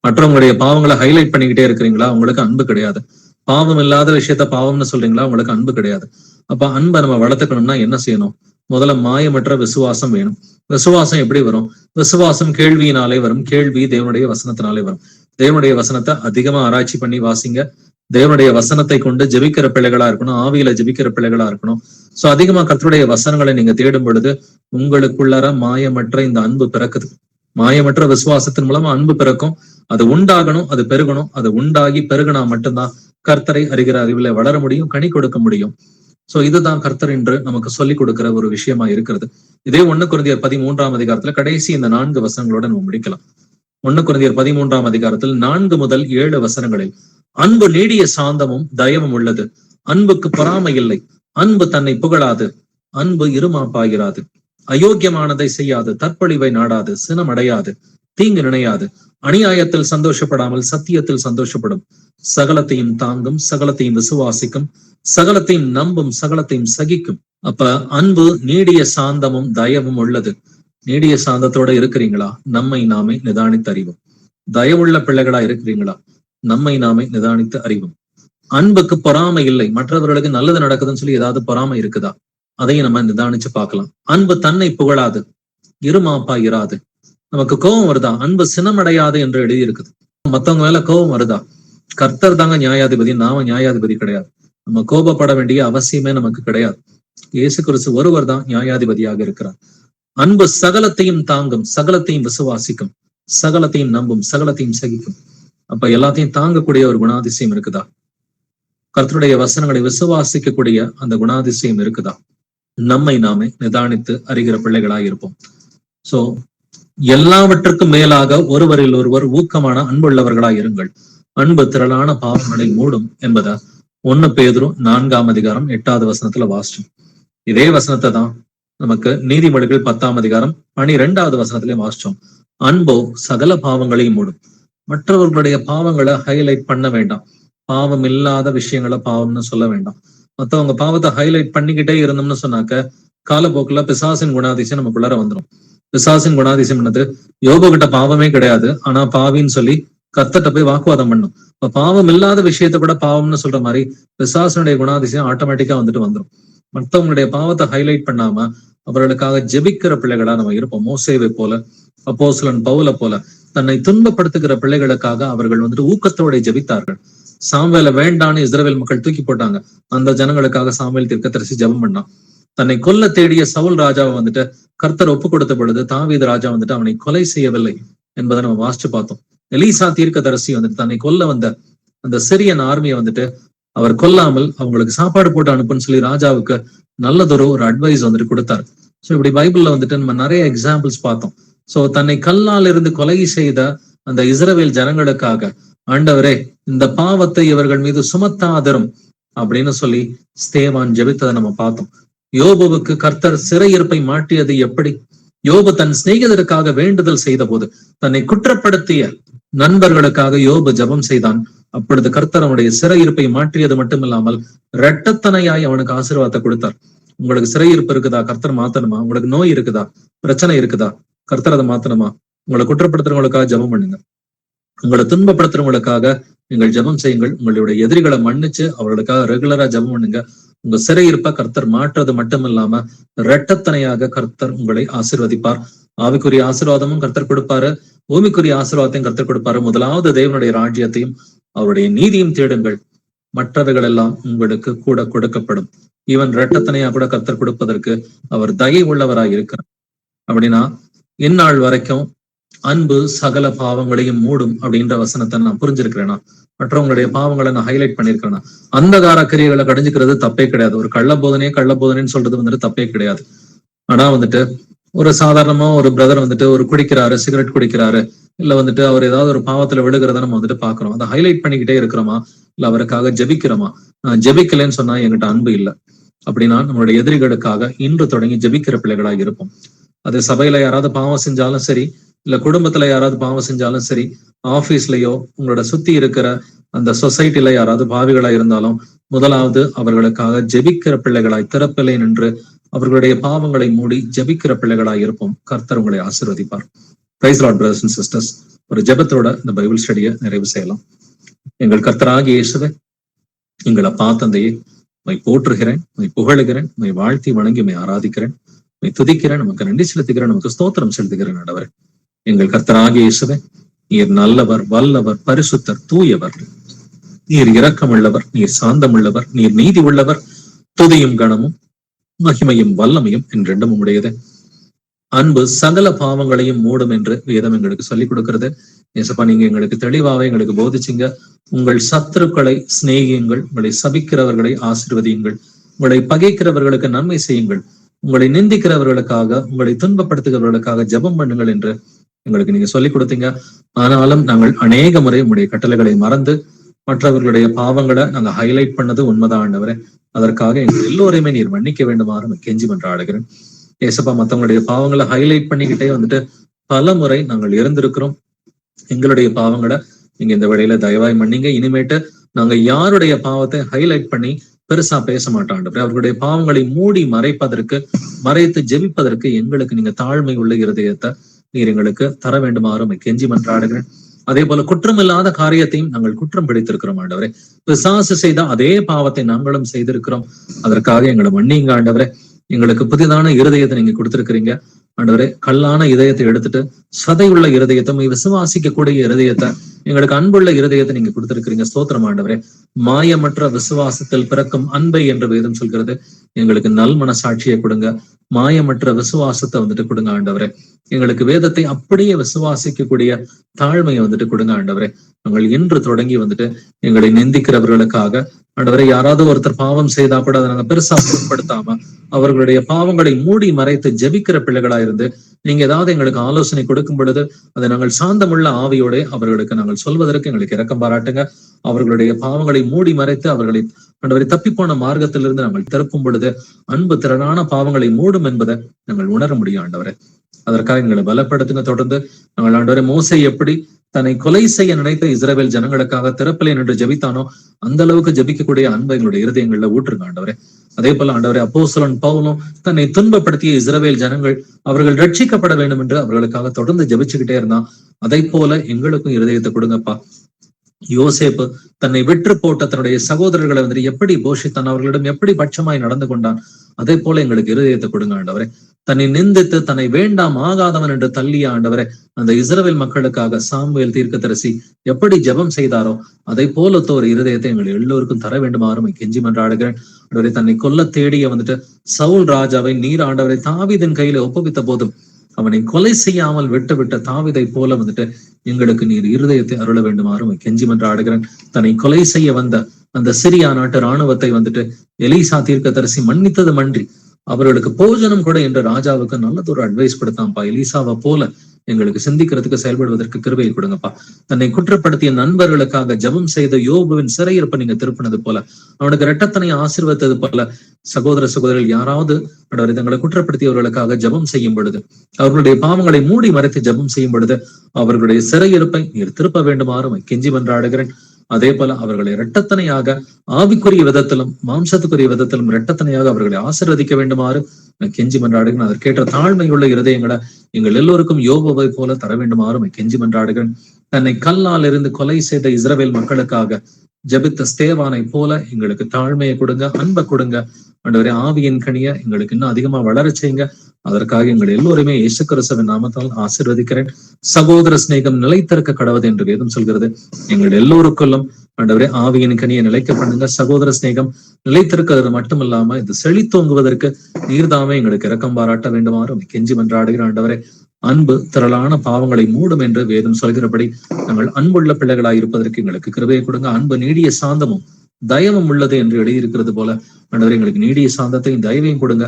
மற்றவங்களுடைய பாவங்களை ஹைலைட் பண்ணிக்கிட்டே இருக்கிறீங்களா, உங்களுக்கு அன்பு கிடையாது. பாவம் இல்லாத விஷயத்த பாவம்னு சொல்றீங்களா, உங்களுக்கு அன்பு கிடையாது. அப்ப அன்பை நம்ம வளர்த்துக்கணும்னா என்ன செய்யணும்? முதல்ல மாயமற்ற விசுவாசம் வேணும். விசுவாசம் எப்படி வரும்? விசுவாசம் கேள்வியினாலே வரும், கேள்வி தேவனுடைய வசனத்தினாலே வரும். தேவனுடைய வசனத்தை அதிகமா ஆராய்ச்சி பண்ணி வாசிங்க. தேவனுடைய வசனத்தை கொண்டு ஜெபிக்கிற பிள்ளைகளா இருக்கணும், ஆவியில ஜெபிக்கிற பிள்ளைகளா இருக்கணும். சோ அதிகமா கர்த்தருடைய வசனங்களை நீங்க தேடும் பொழுது உங்களுக்குள்ளார மாயமற்ற இந்த அன்பு பிறக்குது. மாயமற்ற விசுவாசத்தின் மூலமா அன்பு பிறக்கும். அது உண்டாகணும், அது பெருகணும். அது உண்டாகி பெருகினா மட்டும்தான் கர்த்தரை அறிகிற அறிவில வளர முடியும், கனி கொடுக்க முடியும். சோ இதுதான் கர்த்தர் என்று நமக்கு சொல்லிக் கொடுக்கிற ஒரு விஷயமா இருக்கிறது. இதே 1 கொரிந்தியர் 13 கடைசி இந்த 4 வசனங்களோட நம்ம முடிக்கலாம். 1 கொரிந்தியர் 13 4 முதல் 7 வசனங்களில், அன்பு நீடிய சாந்தமும் தயவும் உள்ளது, அன்புக்கு பொறாமை இல்லை, அன்பு தன்னை புகழாது, அன்பு இருமாப்பாகிறாது, அயோக்கியமானதை செய்யாது, தற்பொழிவை நாடாது, சினம் அடையாது, தீங்கு நினையாது, அநியாயத்தில் சந்தோஷப்படாமல் சத்தியத்தில் சந்தோஷப்படும், சகலத்தையும் தாங்கும், சகலத்தையும் விசுவாசிக்கும், சகலத்தையும் நம்பும், சகலத்தையும் சகிக்கும். அப்ப அன்பு நீடிய சாந்தமும் தயவும் உள்ளது. நீடிய சாந்தத்தோட இருக்கிறீங்களா? நம்மை நாமே நிதானித்து அறிவோம். தயவுள்ள பிள்ளைகளா இருக்கிறீங்களா? நம்மை நாமே நிதானித்து அறிவோம். அன்புக்கு பொறாமை இல்லை. மற்றவர்களுக்கு நல்லது நடக்குதுன்னு சொல்லி ஏதாவது பொறாமை இருக்குதா? அதையும் நம்ம நிதானிச்சு பார்க்கலாம். அன்பு தன்னை புகழாது, இருமாப்பா இராது. நமக்கு கோபம் வருதா? அன்பு சினமடையாது என்று எழுதியிருக்குது. மத்தவங்க மேல கோபம் வருதா? கர்த்தர் தாங்க நியாயாதிபதி, நாம நியாயாதிபதி கிடையாது. நம்ம கோபப்பட வேண்டிய அவசியமே நமக்கு கிடையாது. இயேசு கிறிஸ்து ஒருவர் தான் நியாயாதிபதியாக இருக்கிறார். அன்பு சகலத்தையும் தாங்கும், சகலத்தையும் விசுவாசிக்கும், சகலத்தையும் நம்பும், சகலத்தையும் சகிக்கும். அப்ப எல்லாத்தையும் தாங்கக்கூடிய ஒரு குணாதிசயம் இருக்குதா? கர்த்தருடைய வசனங்களை விசுவாசிக்கக்கூடிய அந்த குணாதிசயம் இருக்குதா? நம்மை நாமே நிதானித்து அறிகிற பிள்ளைகளாக இருப்போம். சோ எல்லாவற்றுக்கும் மேலாக ஒருவரில் ஒருவர் ஊக்கமான அன்புள்ளவர்களாய் இருங்கள். அன்பு திரளான பாவங்களை மூடும் என்பதை 1 பேதுரு 4:8 வாசிச்சோம். இதே வசனத்தை தான் நமக்கு நீதிமொழிகள் 10 12 வாசிச்சோம். அன்போ சகல பாவங்களையும் மூடும். மற்றவர்களுடைய பாவங்களை ஹைலைட் பண்ண வேண்டாம். பாவம் இல்லாத விஷயங்களை பாவம்னு சொல்ல வேண்டாம். மத்தவங்க பாவத்தை ஹைலைட் பண்ணிக்கிட்டே இருந்தோம்னு சொன்னாக்க காலப்போக்குல பிசாசின் குணாதிசயம் நமக்குள்ளார வந்துடும். பிசாசின் குணாதிசயம் என்னது? யோபு கிட்ட பாவமே கிடையாது, ஆனா பாவின்னு சொல்லி கர்த்தர்ட்ட போய் வாக்குவாதம் பண்ணும். இப்ப பாவம் இல்லாத விஷயத்த கூட பாவம்னு சொல்ற மாதிரி பிசாசனுடைய குணாதிசயம் ஆட்டோமேட்டிக்கா வந்துடும். மற்றவங்களுடைய பாவத்தை ஹைலைட் பண்ணாம அவர்களுக்காக ஜெபிக்கிற பிள்ளைகளா நம்ம இருப்போம். மோசேவை போல, அப்போஸ்தலன் பவுலை போல தன்னை துன்பப்படுத்துகிற பிள்ளைகளுக்காக அவர்கள் ஊக்கத்தோட ஜெபித்தார்கள். சாமுவேலை வேண்டான்னு இஸ்ரவேல் மக்கள் தூக்கி போட்டாங்க. அந்த ஜனங்களுக்காக சாமுவேல் தீர்க்கதரிசி ஜெபம் பண்ணான். தன்னை கொல்ல தேடிய சவுல் ராஜாவை கர்த்தர் ஒப்பு கொடுத்த பொழுது தாவீது ராஜா அவனை கொலை செய்யவில்லை என்பதை நம்ம வாசிச்சு பார்த்தோம். எலீசா தீர்க்கதரிசி தன்னை கொல்ல வந்த அந்த சிரியன் ஆர்மியை அவர் கொல்லாமல் அவங்களுக்கு சாப்பாடு போட்டு அனுப்புன்னு சொல்லி ராஜாவுக்கு நல்லதொரு அட்வைஸ் கொடுத்தாரு. சோ இப்படி பைபிள்ல நம்ம நிறைய எக்ஸாம்பிள்ஸ் பார்த்தோம். சோ தன்னை கல்லால் இருந்து கொலை செய்த அந்த இஸ்ரவேல் ஜனங்களுக்காக ஆண்டவரே இந்த பாவத்தை இவர்கள் மீது சுமத்தாதரும் அப்படின்னு சொல்லி ஸ்தேவான் ஜெபித்ததை நம்ம பார்த்தோம். யோபுவுக்கு கர்த்தர் சிறையிருப்பை மாற்றியது எப்படி? யோபு தன் சிநேகிதருக்காக வேண்டுதல் செய்த போது தன்னை குற்றப்படுத்திய நண்பர்களுக்காக யோபு ஜெபம் செய்தான். அப்பொழுது கர்த்தர் அவனுடைய சிறையிருப்பை மாற்றியது மட்டுமில்லாமல் இரட்டத்தனையாய் அவனுக்கு ஆசீர்வாதத்தை கொடுத்தார். உங்களுக்கு சிறையிருப்பு இருக்குதா? கர்த்தர் மாத்தணுமா? உங்களுக்கு நோய் இருக்குதா? பிரச்சனை இருக்குதா? கர்த்தர் அதை மாத்தணுமா? உங்களை குற்றப்படுத்துறவங்களுக்காக ஜெபம் பண்ணுங்க. உங்களை துன்பப்படுத்துறவங்களுக்காக நீங்கள் ஜெபம் செய்யுங்கள். உங்களுடைய எதிரிகளை மன்னிச்சு அவர்களுக்காக ரெகுலரா ஜெபம் பண்ணுங்க. உங்க சிறையிருப்ப கர்த்தர் மாற்றுறது மட்டும் இல்லாம இரட்டத்தனையாக கர்த்தர் உங்களை ஆசீர்வதிப்பார். ஆவிக்குரிய ஆசீர்வாதமும் கர்த்தர் கொடுப்பாரு, பூமிக்குரிய ஆசீர்வாதத்தையும் கர்த்தர் கொடுப்பாரு. முதலாவது தேவனுடைய ராஜ்யத்தையும் அவருடைய நீதியும் தேடுங்கள், மற்றவைகள் எல்லாம் உங்களுக்கு கூட கொடுக்கப்படும். ஈவன் இரட்டத்தனையா கூட கர்த்தர் கொடுப்பதற்கு அவர் தயை உள்ளவராய் இருக்கிறார். அப்படின்னா இந்நாள் வரைக்கும் அன்பு சகல பாவங்களையும் மூடும் அப்படின்ற வசனத்தை நான் புரிஞ்சிருக்கிறேனா? மற்றவங்களுடைய பாவங்களை நான் ஹைலைட் பண்ணிருக்கிறேன்னா? அந்தகார கிரியைகளை கடிஞ்சுக்கிறது தப்பே கிடையாது. ஒரு கள்ளபோதனைன்னு சொல்றது தப்பே கிடையாது. ஆனா ஒரு சாதாரணமா ஒரு பிரதர் ஒரு குடிக்கிறாரு, சிகரெட் குடிக்கிறாரு, இல்ல அவர் ஏதாவது ஒரு பாவத்துல விழுகிறத நம்ம பாக்குறோம். அதை ஹைலைட் பண்ணிக்கிட்டே இருக்கிறோமா? இல்ல அவருக்காக ஜெபிக்கிறோமா? நான் ஜெபிக்கலன்னு சொன்னா என்கிட்ட அன்பு இல்லை அப்படின்னா நம்மளுடைய எதிரிகளுக்காக இன்று தொடங்கி ஜெபிக்கிற பிள்ளைகளாக இருப்போம். அது சபையில யாராவது பாவம் செஞ்சாலும் சரி, இல்ல குடும்பத்துல யாராவது பாவம் செஞ்சாலும் சரி, ஆபீஸ்லயோ உங்களோட சுத்தி இருக்கிற அந்த சொசைட்டில யாராவது பாவிகளா இருந்தாலும் முதலாவது அவர்களுக்காக ஜெபிக்கிற பிள்ளைகளாய் திறப்பிலை நின்று அவர்களுடைய பாவங்களை மூடி ஜெபிக்கிற பிள்ளைகளாய் இருப்போம். கர்த்தர் உங்களை ஆசீர்வதிப்பார். Praise Lord brothers and sisters. ஒரு ஜெபத்தோட இந்த பைபிள் ஸ்டடியை நிறைவு செய்யலாம். எங்கள் கர்த்தராகிய இயேசுவே, எங்கள் அப்பா தந்தையை உம்மை போற்றுகிறேன், உம்மை புகழுகிறேன், உம்மை வாழ்த்தி வணங்கி உம்மை ஆராதிக்கிறேன், உம்மை துதிக்கிறேன், நமக்கு நன்றி செலுத்துகிறேன், நமக்கு ஸ்தோத்திரம் செலுத்துகிறேன். ஆண்டவரே, எங்கள் கர்த்தராகிய இயேசுவே, நீர் நல்லவர், வல்லவர், பரிசுத்தர், தூயவர். நீர் இரக்கமுள்ளவர், நீர் சாந்தமுள்ளவர், நீர் நீதி உள்ளவர். துதியும் கனமும் மகிமையும் வல்லமையும் என்றெண்டும் உடையது. அன்பு சகல பாவங்களையும் மூடும் என்று வேதம் எங்களுக்கு சொல்லிக் கொடுக்கிறது. ஏசப்பா, நீங்க எங்களுக்கு தெளிவாக எங்களுக்கு போதிச்சிங்க. உங்கள் சத்துருக்களை சிநேகியுங்கள், உங்களை சபிக்கிறவர்களை ஆசீர்வதியுங்கள், உங்களை பகைக்கிறவர்களுக்கு நன்மை செய்யுங்கள், உங்களை நிந்திக்கிறவர்களுக்காக, உங்களை துன்பப்படுத்துகிறவர்களுக்காக ஜெபம் பண்ணுங்கள் என்று எங்களுக்கு நீங்க சொல்லிக் கொடுத்தீங்க. ஆனாலும் நாங்கள் அநேக முறை உங்களுடைய கட்டளைகளை மறந்து மற்றவர்களுடைய பாவங்களை நாங்க ஹைலைட் பண்ணது உண்மைதான் ஆண்டவரே. அதற்காக எங்கள் எல்லோரையுமே நீர் மன்னிக்க வேண்டுமாறு கெஞ்சி மன்றாடுகிறேன். ஏசப்பா, மற்றவங்களுடைய பாவங்களை ஹைலைட் பண்ணிக்கிட்டே பல முறை நாங்கள் இருந்திருக்கிறோம். எங்களுடைய பாவங்களை நீங்க இந்த வேளையில தயவாய் மன்னிங்க. இனிமேட்டு நாங்க யாருடைய பாவத்தை ஹைலைட் பண்ணி பெருசா பேச மாட்டோம். அவர்களுடைய பாவங்களை மூடி மறைத்து ஜெபிப்பதற்கு எங்களுக்கு நீங்க தாழ்மை உள்ள இருதயத்தை நீர் எங்களுக்கு தர வேண்டுமாறு கெஞ்சி மன்றாடுகிறேன். அதே போல குற்றமில்லாத காரியத்தையும் நாங்கள் குற்றம் பிடித்திருக்கிறோம் ஆண்டவரே. பிசாசு செய்த அதே பாவத்தை நாங்களும் செய்திருக்கிறோம். அதற்காக எங்களை மன்னிங்க ஆண்டவரே. எங்களுக்கு புதிதான இருதயத்தை நீங்க கொடுத்திருக்கிறீங்க ஆண்டவரே. கல்லான இதயத்தை எடுத்துட்டு சதையுள்ள இருதயத்தை, விசுவாசிக்கக்கூடிய இருதயத்தை, எங்களுக்கு அன்புள்ள இருதயத்தை நீங்க கொடுத்திருக்கிறீங்க. ஸ்தோத்திரம் ஆண்டவரே. மாயமற்ற விசுவாசத்தில் பிறக்கும் அன்பை என்று வேதம் சொல்கிறது. எங்களுக்கு நல் மனசாட்சியை கொடுங்க. மாயமற்ற விசுவாசத்தை கொடுங்க ஆண்டவரே. எங்களுக்கு வேதத்தை அப்படியே விசுவாசிக்கக்கூடிய தாழ்மையை கொடுங்க ஆண்டவரே. நாங்கள் இன்று தொடங்கி எங்களை நிந்திக்கிறவர்களுக்காக ஆண்டவரே, யாராவது ஒருத்தர் பாவம் செய்தா கூட அதை நாங்க பெருசா பொருட்படுத்தாம அவர்களுடைய பாவங்களை மூடி மறைத்து ஜெபிக்கிற பிள்ளைகளா இருந்து நீங்க ஏதாவது எங்களுக்கு ஆலோசனை கொடுக்கும் பொழுது அதை நாங்கள் சாந்தமுள்ள ஆவியோட அவர்களுக்கு நாங்கள் சொல்வதற்கு எங்களுக்கு இரக்கம் பாராட்டுங்க. அவர்களுடைய பாவங்களை மூடி மறைத்து அவர்களை ஆண்டவரை தப்பிப்போன மார்க்கத்திலிருந்து நாங்கள் திருப்பும் பொழுது அன்பு திரளான பாவங்களை மூடும் என்பதை நாங்கள் உணர முடியும் ஆண்டவரே. அதற்காக எங்களை பலப்படுத்துங்க. தொடர்ந்து நாங்கள் ஆண்டவரே மோசே எப்படி தன்னை கொலை செய்ய நினைத்த இஸ்ரவேல் ஜனங்களுக்காக திறப்பிலே நின்று ஜெபித்தானோ அந்த அளவுக்கு ஜெபிக்கக்கூடிய அன்பை எங்களுடைய இருதயங்கள்ல ஊற்றுங்க ஆண்டவரே. அதே போல ஆண்டவரே அப்போஸ்தலன் பவுலும் தன்னை துன்பப்படுத்திய இஸ்ரவேல் ஜனங்கள் அவர்கள் ரட்சிக்கப்பட வேண்டும் என்று அவர்களுக்காக தொடர்ந்து ஜெபிச்சுக்கிட்டே இருந்தான். அதை போல எங்களுக்கும் இருதயத்தை கொடுங்கப்பா. யோசேப்பு தன்னை விற்று போட்ட தன்னுடைய சகோதரர்களை வந்துட்டு எப்படி போஷித்தான், அவர்களிடம் எப்படி பட்சமாய் நடந்து கொண்டான், அதே போல எங்களுக்கு இருதயத்தை கொடுங்க ஆண்டவரே. தன்னை நிந்தித்து தன்னை வேண்டாம் ஆகாதவன் என்று தள்ளிய ஆண்டவரே அந்த இஸ்ரவேல் மக்களுக்காக சாமுவேல் தீர்க்கதரிசி எப்படி ஜெபம் செய்தாரோ அதை போல ஒரு இருதயத்தை எங்கள் எல்லோருக்கும் தர வேண்டுமாறும் கெஞ்சி மன்றாடுகிறேன். ஆண்டவரே தன்னை கொல்ல தேடிய வந்துட்டு சவுல் ராஜாவை நீர் ஆண்டவரை தாவீதின் கையில ஒப்புவித்த போதும் அவனை கொலை செய்யாமல் விட்டு தாவீதை போல வந்துட்டு எங்களுக்கு நீர் இருதயத்தை அருள வேண்டுமாறும் கெஞ்சி மன்றாடுகிறேன். தன்னை கொலை செய்ய வந்த அந்த சிரியா நாட்டு ராணுவத்தை வந்துட்டு எலீசா தீர்க்கதரிசி மன்னித்தது மன்றி அவர்களுக்கு போஜனம் கூட என்று ராஜாவுக்கு நல்லதொரு அட்வைஸ் கொடுத்தான்ப்பா. எலீசாவை போல எங்களுக்கு சிந்திக்கிறதுக்கு செயல்படுவதற்கு கிருபையை கொடுங்கப்பா. தன்னை குற்றப்படுத்திய நண்பர்களுக்காக ஜெபம் செய்த யோபுவின் சிறையிருப்பை நீங்க திருப்பினது போல, அவனுக்கு இரட்டத்தனை ஆசீர்வதித்தது போல சகோதர சகோதரிகள் யாராவது தங்களை குற்றப்படுத்தியவர்களுக்காக ஜெபம் செய்யும் பொழுது, அவர்களுடைய பாவங்களை மூடி மறைத்து ஜெபம் செய்யும் பொழுது அவர்களுடைய சிறையிருப்பை நீர் திருப்ப வேண்டுமாறும் கெஞ்சி மன்றாடுகிறேன். அதே போல அவர்களை இரட்டத்தனையாக ஆவிக்குரிய விதத்திலும் மாம்சத்துக்குரிய விதத்திலும் இரட்டத்தனையாக அவர்களை ஆசீர்வதிக்க வேண்டுமாறு கெஞ்சி மன்றாடுகிறேன். அதற்கேற்ற தாழ்மையுள்ள இருதயங்களை எங்கள் எல்லோருக்கும் யோபுவை போல தர வேண்டுமாறும் கெஞ்சி மன்றாடுகிறேன். தன்னை கல்லால் இருந்து கொலை செய்த இஸ்ரவேல் மக்களுக்காக ஜெபித்த ஸ்தேவானை போல எங்களுக்கு தாழ்மையை கொடுங்க, அன்பை கொடுங்க ஆண்டவரே. ஆவியின் கனிய எங்களுக்கு இன்னும் அதிகமா வளர செய்யுங்க. அதற்காக எங்கள் எல்லோருமே இயேசு கிறிஸ்துவின் நாமத்தால் ஆசீர்வதிக்கிறேன். சகோதர சிநேகம் நிலைத்திருக்க கடவுது என்று வேதம் சொல்கிறது. எங்கள் எல்லோருக்குள்ளும் ஆண்டவரே ஆவியின் கனியை நிலைக்க பண்ணுங்க. சகோதர சிநேகம் நிலைத்திருக்கிறது மட்டுமில்லாம இது செழித்தோங்குவதற்கு நீர்தாமே எங்களுக்கு இரக்கம் பாராட்ட வேண்டுமாறு கெஞ்சி மன்றாடுகிற ஆண்டவரே. அன்பு திரளான பாவங்களை மூடும் என்று வேதம் சொல்கிறபடி நாங்கள் அன்புள்ள பிள்ளைகளாய் இருப்பதற்கு எங்களுக்கு கிருபையை கொடுங்க. அன்பு நீடிய சாந்தமும் தயவும் உள்ளது என்று எழுதியிருக்கிறது போல ஆண்டவரே எங்களுக்கு நீடிய சாந்தத்தையும் தயவையும் கொடுங்க.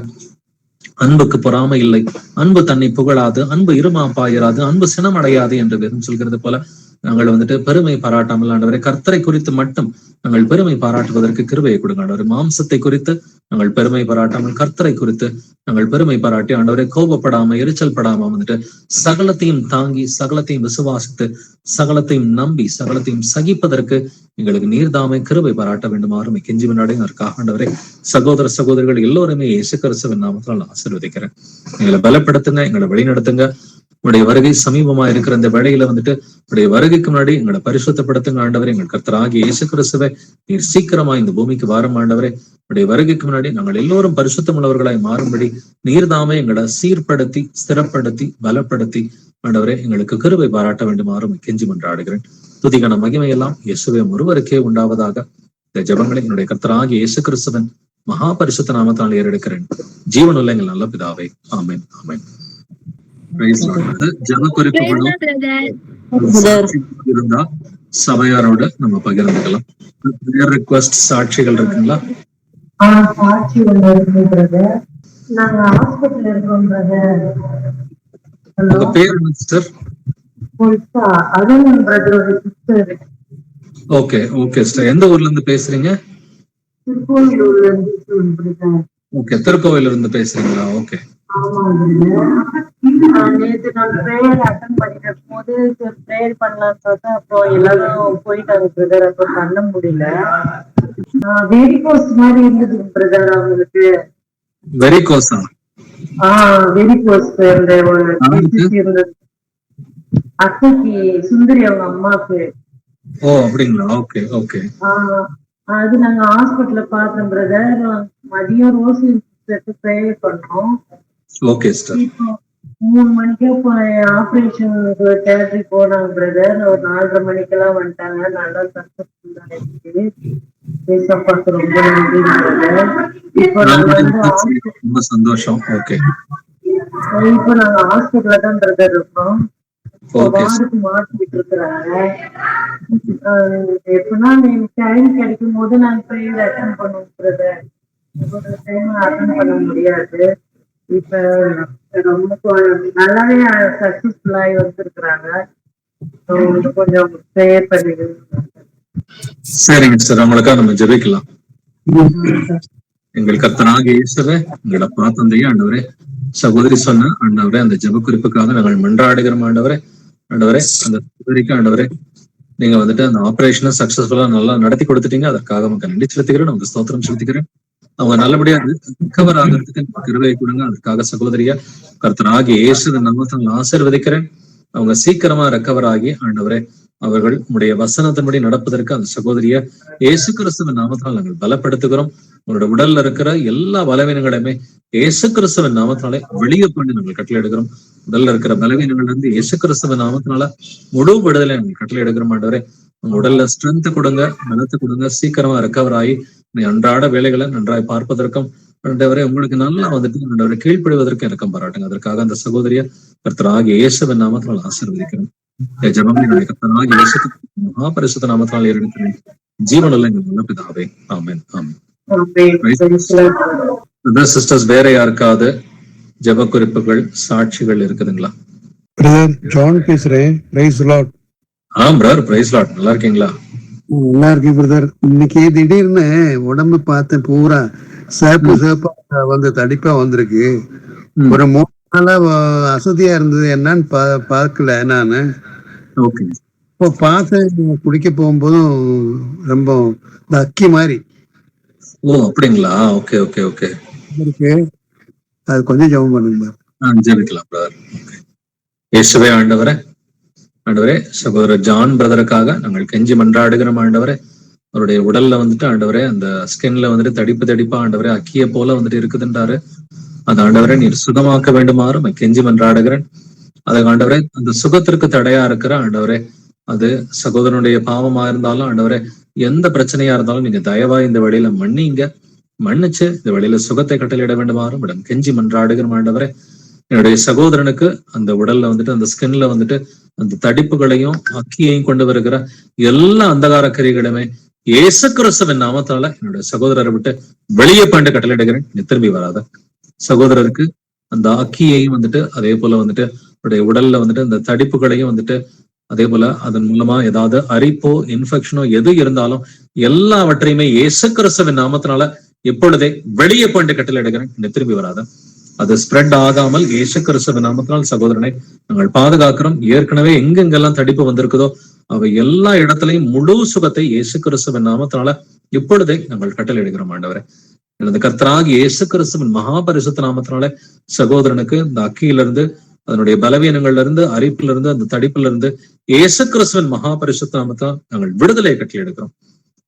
அன்புக்கு பொறாமை இல்லை, அன்பு தன்னை புகழாது, அன்பு இருமாப்பாயிராது, அன்பு சினமடையாது என்று வேதம் சொல்கிறது போல நாங்கள் வந்துட்டு பெருமை பாராட்டாமல் ஆண்டவரை கர்த்தரை குறித்து மட்டும் நாங்கள் பெருமை பாராட்டுவதற்கு கிருபையை கொடுங்க ஆண்டவரை. மாம்சத்தை குறித்து நாங்கள் பெருமை பாராட்டாமல் கர்த்தரை குறித்து நாங்கள் பெருமை பாராட்டி ஆண்டவரை கோபப்படாம எரிச்சல் படாம வந்துட்டு சகலத்தையும் தாங்கி சகலத்தையும் விசுவாசித்து சகலத்தையும் நம்பி சகலத்தையும் சகிப்பதற்கு எங்களுக்கு நீர்தாமை கிருபை பாராட்ட வேண்டுமாறும் கெஞ்சி முன்னாடி அதற்காக ஆண்டவரை சகோதர சகோதரிகள் எல்லோருமே இயேசு கிறிஸ்துவின் நாமத்தால் ஆசீர்வதிக்கிறேன். எங்களை பலப்படுத்துங்க, எங்களை வழிநடத்துங்க. உடைய வருகை சமீபமா இருக்கிற இந்த வேளையில வந்துட்டு உடைய வருகைக்கு முன்னாடி எங்களை பரிசுத்தப்படுத்துங்க ஆண்டவரே. எங்கள் கர்த்தராகிய இயேசு கிறிஸ்துவை நீர் சீக்கிரமா இந்த பூமிக்கு வாரும் ஆண்டவரே. உடைய வருகைக்கு முன்னாடி நாங்கள் எல்லோரும் பரிசுத்தம் உள்ளவர்களாய் மாறும்படி நீர்தாமே எங்களை சீர்படுத்தி ஸ்திரப்படுத்தி பலப்படுத்தி ஆண்டவரே எங்களுக்கு கிருபை பாராட்ட வேண்டுமாறும் கெஞ்சி மன்றாடுகிறேன். துதிக்கான மகிமையெல்லாம் இயேசுவே ஒருவருக்கே உண்டாவதாக. இந்த ஜெபங்களை என்னுடைய கர்த்தராகிய இயேசு கிறிஸ்துவின் மகா பரிசுத்த நாமத்தால் ஏறெடுக்கிறேன். ஜீவனுள்ள எங்கள் நல்ல பிதாவே, ஆமென் ஆமென். ஜெப குறிப்புகளும் இருந்தா சபையாரோட நம்ம பகிர்ந்துக்கலாம். ரிக்வெஸ்ட் சாட்சிகள் இருக்குங்களா? சாட்சி ஒண்ணு இருக்கு பிரதர். நாங்க ஹாஸ்பிட்டல் இருக்கோம் பிரதர். உங்க பேர் என்ன sister? Arun brother sister. Okay okay sister. எந்த ஊர்ல இருந்து பேசுறீங்க? திருக்கோவிலூர்ல இருந்து பிரதர். ஓகே, திருக்கோவில இருந்து பேசுறீங்களா? ஓகே. ஆமா பிரதர். நேற்று நான் பிரேயர் அட்டன் பண்ணிட்டு இருக்கும் போது பிரேயர் பண்ணலாம்னு பார்த்தா அப்புறம் எல்லாரும் போயிட்டாங்க பிரதர். அப்ப பண்ண முடியல. வெரிகோஸ் மாதிரி இருந்தது பிரதர் அவங்களுக்கு. வெரிகோஸா? வெரிகோஸ் இருந்தது அத்தைக்கு, சுந்தரி அவங்க அம்மாக்கு. ஓ அப்படிங்களா? Okay okay. அது நாங்க ஹாஸ்பிட்டல்ல பார்த்தோம் பிரதர். மதியம் ரோசி பிரேயர் பண்ணோம். Okay sister. இப்போ 3 மணிக்கே ஆபரேஷன் தேட்டரி போனாங்க பிரதர். ஒரு 4:30 மணிக்கெல்லாம் வந்துட்டாங்க. நல்லா சக்சஸ்ஃபுல் ஆயிடுச்சு. ரொம்ப நன்றி பிரதர். இப்போ நாங்க ரொம்ப சந்தோஷம். ஓகே. இப்போ நாங்க ஹாஸ்பிட்டல்ல தான் பிரதர் இருக்கோம். வார்டுக்கு மாற்றிட்டு இருக்கிறாங்க. எப்படின்னா டைம் கிடைக்கும் போது நாங்க ப்ரேயர் அட்டன் பண்ணுவோம் பிரதர். டைம் அட்டன் பண்ண முடியாது. இப்ப ரொம்ப நல்லாவே சக்சஸ்ஃபுல் ஆகி வந்திருக்கிறாங்க. கொஞ்சம் ப்ரேயர் பண்ணிடுங்க. சரிங்க சார், அவங்களுக்காக நம்ம ஜெபிக்கலாம். எங்கள் கர்த்தராகிய இயேசுவே, எங்களோட பாத்தந்தையே ஆண்டவரே, சகோதரி சொன்ன ஆண்டவரே, அந்த ஜெப குறிப்புக்காக நாங்கள் மன்றாடுகிறோம் ஆண்டவரே. ஆண்டவரே, அந்த சகோதரிக்கு ஆண்டவரே நீங்க வந்துட்டு அந்த ஆபரேஷனை சக்சஸ்ஃபுல்லா நல்லா நடத்தி கொடுத்துட்டீங்க. அதற்காக உங்களுக்கு நன்றி செலுத்துகிறேன், உங்களுக்கு ஸ்தோத்திரம் செலுத்துகிறேன். அவங்க நல்லபடியா ரிகவர் ஆகிறதுக்கு கிருபையை கொடுங்க. அதற்காக சகோதரியா கர்த்தராகிய இயேசுவின் நாமத்தில் ஆசீர்வதிக்கிறேன். அவங்க சீக்கிரமா ரெக்கவர் ஆகி ஆண்டவரே அவர்கள் உடைய வசனத்தின்படி நடப்பதற்கு அந்த சகோதரிய இயேசு கிறிஸ்துவின் நாமத்தினால் நாங்கள் பலப்படுத்துகிறோம். உங்களோட உடல்ல இருக்கிற எல்லா பலவீனங்களையுமே இயேசு கிறிஸ்துவின் நாமத்தினாலே வெளியே பண்ணி நாங்கள் கட்டளை எடுக்கிறோம். உடல்ல இருக்கிற பலவீனங்கள்ல இருந்து இயேசு கிறிஸ்துவின் நாமத்தினால முழு விடுதலை நாங்கள் கட்டளை எடுக்கிறோம். ஆண்டவரே உங்க உடல்ல ஸ்ட்ரென்த் கொடுங்க, பலத்தை கொடுங்க, சீக்கிரமா ரெக்கவர் ஆகி அன்றாட வேலைகளை நன்றாய் பார்ப்பதற்கும் ஆண்டவரே உங்களுக்கு நல்லா வந்துட்டு ஆண்டவரை கீழ்ப்படிவதற்கு இறக்கம் பாராட்டுங்க. அதற்காக அந்த சகோதரிய கர்த்தராகிய இயேசுவின் நாமத்தினால் ஆசீர்வதிக்கிறேன். ஜெபங்களை கர்த்தராகிய இயேசு மகாபரிசுத்த நாமத்தினால் இருக்கிறேன். ஜீவனுள்ள எங்கள் நல்ல பிதாவே, ஆமென். ஆமென். சிஸ்டர்ஸ், வேற யாருக்காவது ஜெப குறிப்புகள் சாட்சிகள் இருக்குதுங்களா? ஜான் பேசுறேன். Praise Lord. Brother, praise Lord. நல்லா இருக்கீங்களா? நல்லா இருக்கேன் பிரதர். இன்னைக்கு திடீர்னு உடம்பு பார்த்தேன், பூரா சேப்பா வந்து தடிப்பா வந்திருக்கு. ஒரு 3 நாளா அசதியா இருந்தது, என்னன்னு பார்க்கல நானு. இப்போ பார்த்தேன், குடிக்க போகும்போதும் ரொம்ப அக்கி மாதிரி. ஓ அப்படிங்களா? ஓகே ஓகே ஓகே இருக்கு. அது கொஞ்சம் ஜெபம் பண்ணுங்க. ஜெபிக்கலாம் பிரதர். இயேசுவே ஆண்டவரே, ஆண்டவரே சகோதரர் ஜான் பிரதருக்காக நாங்கள் கெஞ்சி மன்றாடுகிறோம். ஆண்டவரே அவருடைய உடல்ல வந்துட்டு ஆண்டவரே அந்த ஸ்கின்ல வந்துட்டு தடிப்பா ஆண்டவரே அக்கிய போல வந்துட்டு இருக்குதுன்றாரு. அந்த ஆண்டவரை நீர் சுகமாக்க வேண்டுமாறு கெஞ்சி மன்றாடுகிறேன். அதை ஆண்டவரே அந்த சுகத்திற்கு தடையா இருக்கிற ஆண்டவரே அது சகோதரனுடைய பாவமா இருந்தாலும் ஆண்டவரே எந்த பிரச்சனையா இருந்தாலும் நீங்க தயவா இந்த வழியில மன்னிச்சு இந்த வழியில சுகத்தை கட்டளையிட வேண்டுமாறும் இடம் கெஞ்சி மன்றாடுகிற ஆண்டவரே. என்னுடைய சகோதரனுக்கு அந்த உடல்ல வந்துட்டு அந்த ஸ்கின்ல வந்துட்டு அந்த தடிப்புகளையும் அக்கியையும் கொண்டு வருகிற எல்லா அந்தகார கிரிகளுமே இயேசு கிறிஸ்துவின் நாமத்தால என்னுடைய சகோதரரை விட்டு வெளியே பாண்டு கட்டளையிடுகிறேன். நீ திரும்பி வராத. சகோதரருக்கு அந்த அக்கியையும் வந்துட்டு அதே போல வந்துட்டு அவருடைய உடல்ல வந்துட்டு அந்த தடிப்புகளையும் வந்துட்டு அதே போல அதன் மூலமா ஏதாவது அரிப்போ இன்ஃபெக்ஷனோ எது இருந்தாலும் எல்லாவற்றையுமே இயேசு கிறிஸ்துவின் நாமத்தினால இப்பொழுதே வெளியே பாண்டு கட்டளையிடுகிறேன். நீ திரும்பி வராத. அது ஸ்ப்ரெட் ஆகாமல் இயேசு கிறிஸ்துவின் நாமத்தினால் சகோதரனை நாங்கள் பாதுகாக்கிறோம். ஏற்கனவே எங்கெங்கெல்லாம் தடிப்பு வந்திருக்குதோ அவை எல்லா இடத்துலையும் முழு சுகத்தை இயேசு கிறிஸ்துவின் நாமத்தினால இப்பொழுதே நாங்கள் கட்டளையிடுகிறோம். ஆண்டவரை எனது கர்த்தராகி இயேசு கிறிஸ்துவின் மகாபரிசுத்த நாமத்தினால சகோதரனுக்கு இந்த அக்கியிலிருந்து அதனுடைய பலவீனங்கள்ல இருந்து அரிப்புல இருந்து அந்த தடிப்புல இருந்து இயேசு கிறிஸ்துவின் மகாபரிசுத்த நாமத்தால் நாங்கள் விடுதலையை கட்டளை எடுக்கிறோம்.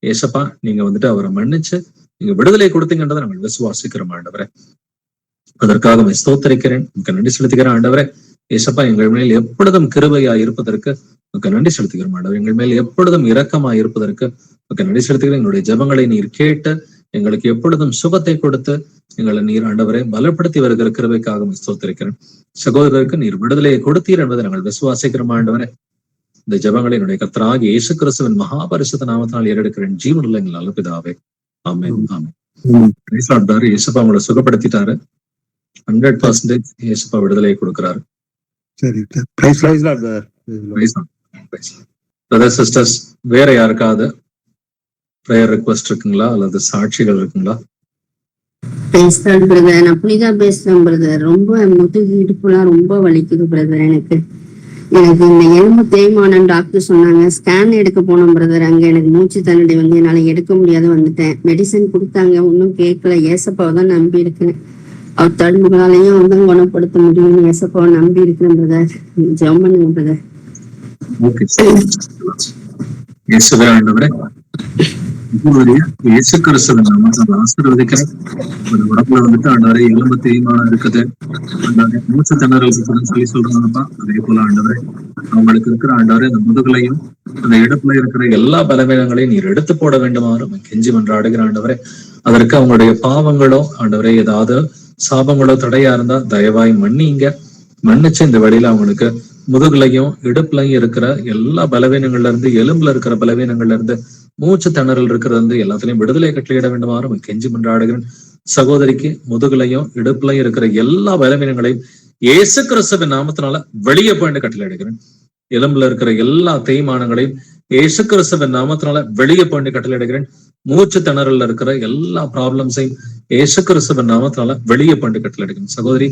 ஏசப்பா நீங்க வந்துட்டு அவரை மன்னிச்சு நீங்க விடுதலை கொடுத்தீங்கன்றதை நாங்கள் விசுவாசிக்கிறோம். ஆண்டவரை அதற்காக ஸ்தோத்தரிக்கிறேன், நன்றி செலுத்துகிறேன். ஆண்டவரை ஏசப்பா எங்கள் மேல் எப்பொழுதும் கிருபையா இருப்பதற்கு நன்றி செலுத்துகிறோம். ஆண்டவர் எங்கள் மேல் எப்பொழுதும் இரக்கமா இருப்பதற்கு நன்றி செலுத்துகிறேன். எங்களுடைய ஜெபங்களை நீர் கேட்டு எங்களுக்கு எப்பொழுதும் சுகத்தை கொடுத்து எங்களை நீர் ஆண்டவரை பலப்படுத்தி வருகிற கிருபைக்காக ஸ்தோத்திரிக்கிறேன். சகோதரருக்கு நீர் விடுதலையை கொடுத்தீர் என்பதை நாங்கள் விசுவாசிக்கிறோம். ஆண்டவரை இந்த ஜெபங்களை என்னுடைய கர்த்தராகிய இயேசு கிறிஸ்துவின் மகாபரிசுத்த நாமத்தினால் ஏறெடுக்கிறேன். ஜீவனுள்ள எங்கள் நல்ல பிதாவே, ஆமென். ஆமென். இயேசுப்பா உங்களை சுகப்படுத்திட்டாரு. 100% இயேசுப்பா விடுதலையை கொடுக்கிறாரு. சரி, பிரதர் சிஸ்டர்ஸ், வேற யாருக்காவது பிரேயர் ரிக்வெஸ்ட் இருக்குங்களா அல்லது சாட்சிகள் இருக்குங்களா? பேசுறேன் பிரதர். நான் புனிதா பேசுறேன் பிரதர். ரொம்ப முதுகு இடுப்புலாம் ரொம்ப வலிக்குது பிரதர். எனக்கு இந்த எலும்பு தேய்மானம் டாக்டர் சொன்னாங்க. ஸ்கேன் எடுக்க போனோம் பிரதர். அங்க எனக்கு மூச்சு தண்ணடி வந்து என்னால எடுக்க முடியாது வந்துட்டேன். மெடிசன் கொடுத்தாங்க, ஒன்னும் கேட்கல. ஏசப்பாவை தான் நம்பி இருக்கேன். அவர் தடுப்புகளாலையும் வந்து குணப்படுத்த முடியும். ஏசப்பாவை நம்பி இருக்கிறேன் பிரதர். ஜெபம் பண்ணுங்க பிரதர். இயேசு கிறிஸ்துவின் நாமத்தில் ஆசீர்வதிக்கிறேன். உடம்புல வந்துட்டு ஆண்டவரை எலும்பு தேய்மானம் இருக்குது, மூச்சு திணறல் இருக்குதுன்னு சொல்லி சொல்றாங்கப்பா. அதே போல ஆண்டவரை அவங்களுக்கு இருக்கிற ஆண்டவரை அந்த முதுகுலையும் அந்த இடுப்புல இருக்கிற எல்லா பலவீனங்களையும் நீர் எடுத்து போட வேண்டுமாறு கெஞ்சி மன்றாடுகிற ஆண்டவரை. அதற்கு அவங்களுடைய பாவங்களோ ஆண்டவரை ஏதாவது சாபங்களோ தடையா இருந்தா தயவாய் மன்னிச்சு இந்த வழியில அவங்களுக்கு முதுகுலையும் இடுப்புலையும் இருக்கிற எல்லா பலவீனங்கள்ல இருந்து எலும்புல இருக்கிற பலவீனங்கள்ல இருந்து மூச்சு திணறல் இருக்கிறது வந்து எல்லாத்திலையும் விடுதலை கட்டளையிட வேண்டுமாறு கெஞ்சி மன்றாடுகிறேன். சகோதரிக்கு முதுகுலையும் இடுப்புலையும் இருக்கிற எல்லா பலவீனங்களையும் இயேசு கிறிஸ்துவின் நாமத்தினால வெளியே போயிட்டு கட்டளையிடுகிறேன். எலும்புல இருக்கிற எல்லா தேய்மானங்களையும் இயேசு கிறிஸ்துவின் நாமத்தினால வெளியே பண்ணி கட்டளையிடுகிறேன். மூச்சு திணறல்ல இருக்கிற எல்லா ப்ராப்ளம்ஸையும் இயேசு கிறிஸ்துவின் நாமத்தினால வெளியே பண்ணி கட்டளையிடுகிறேன். சகோதரி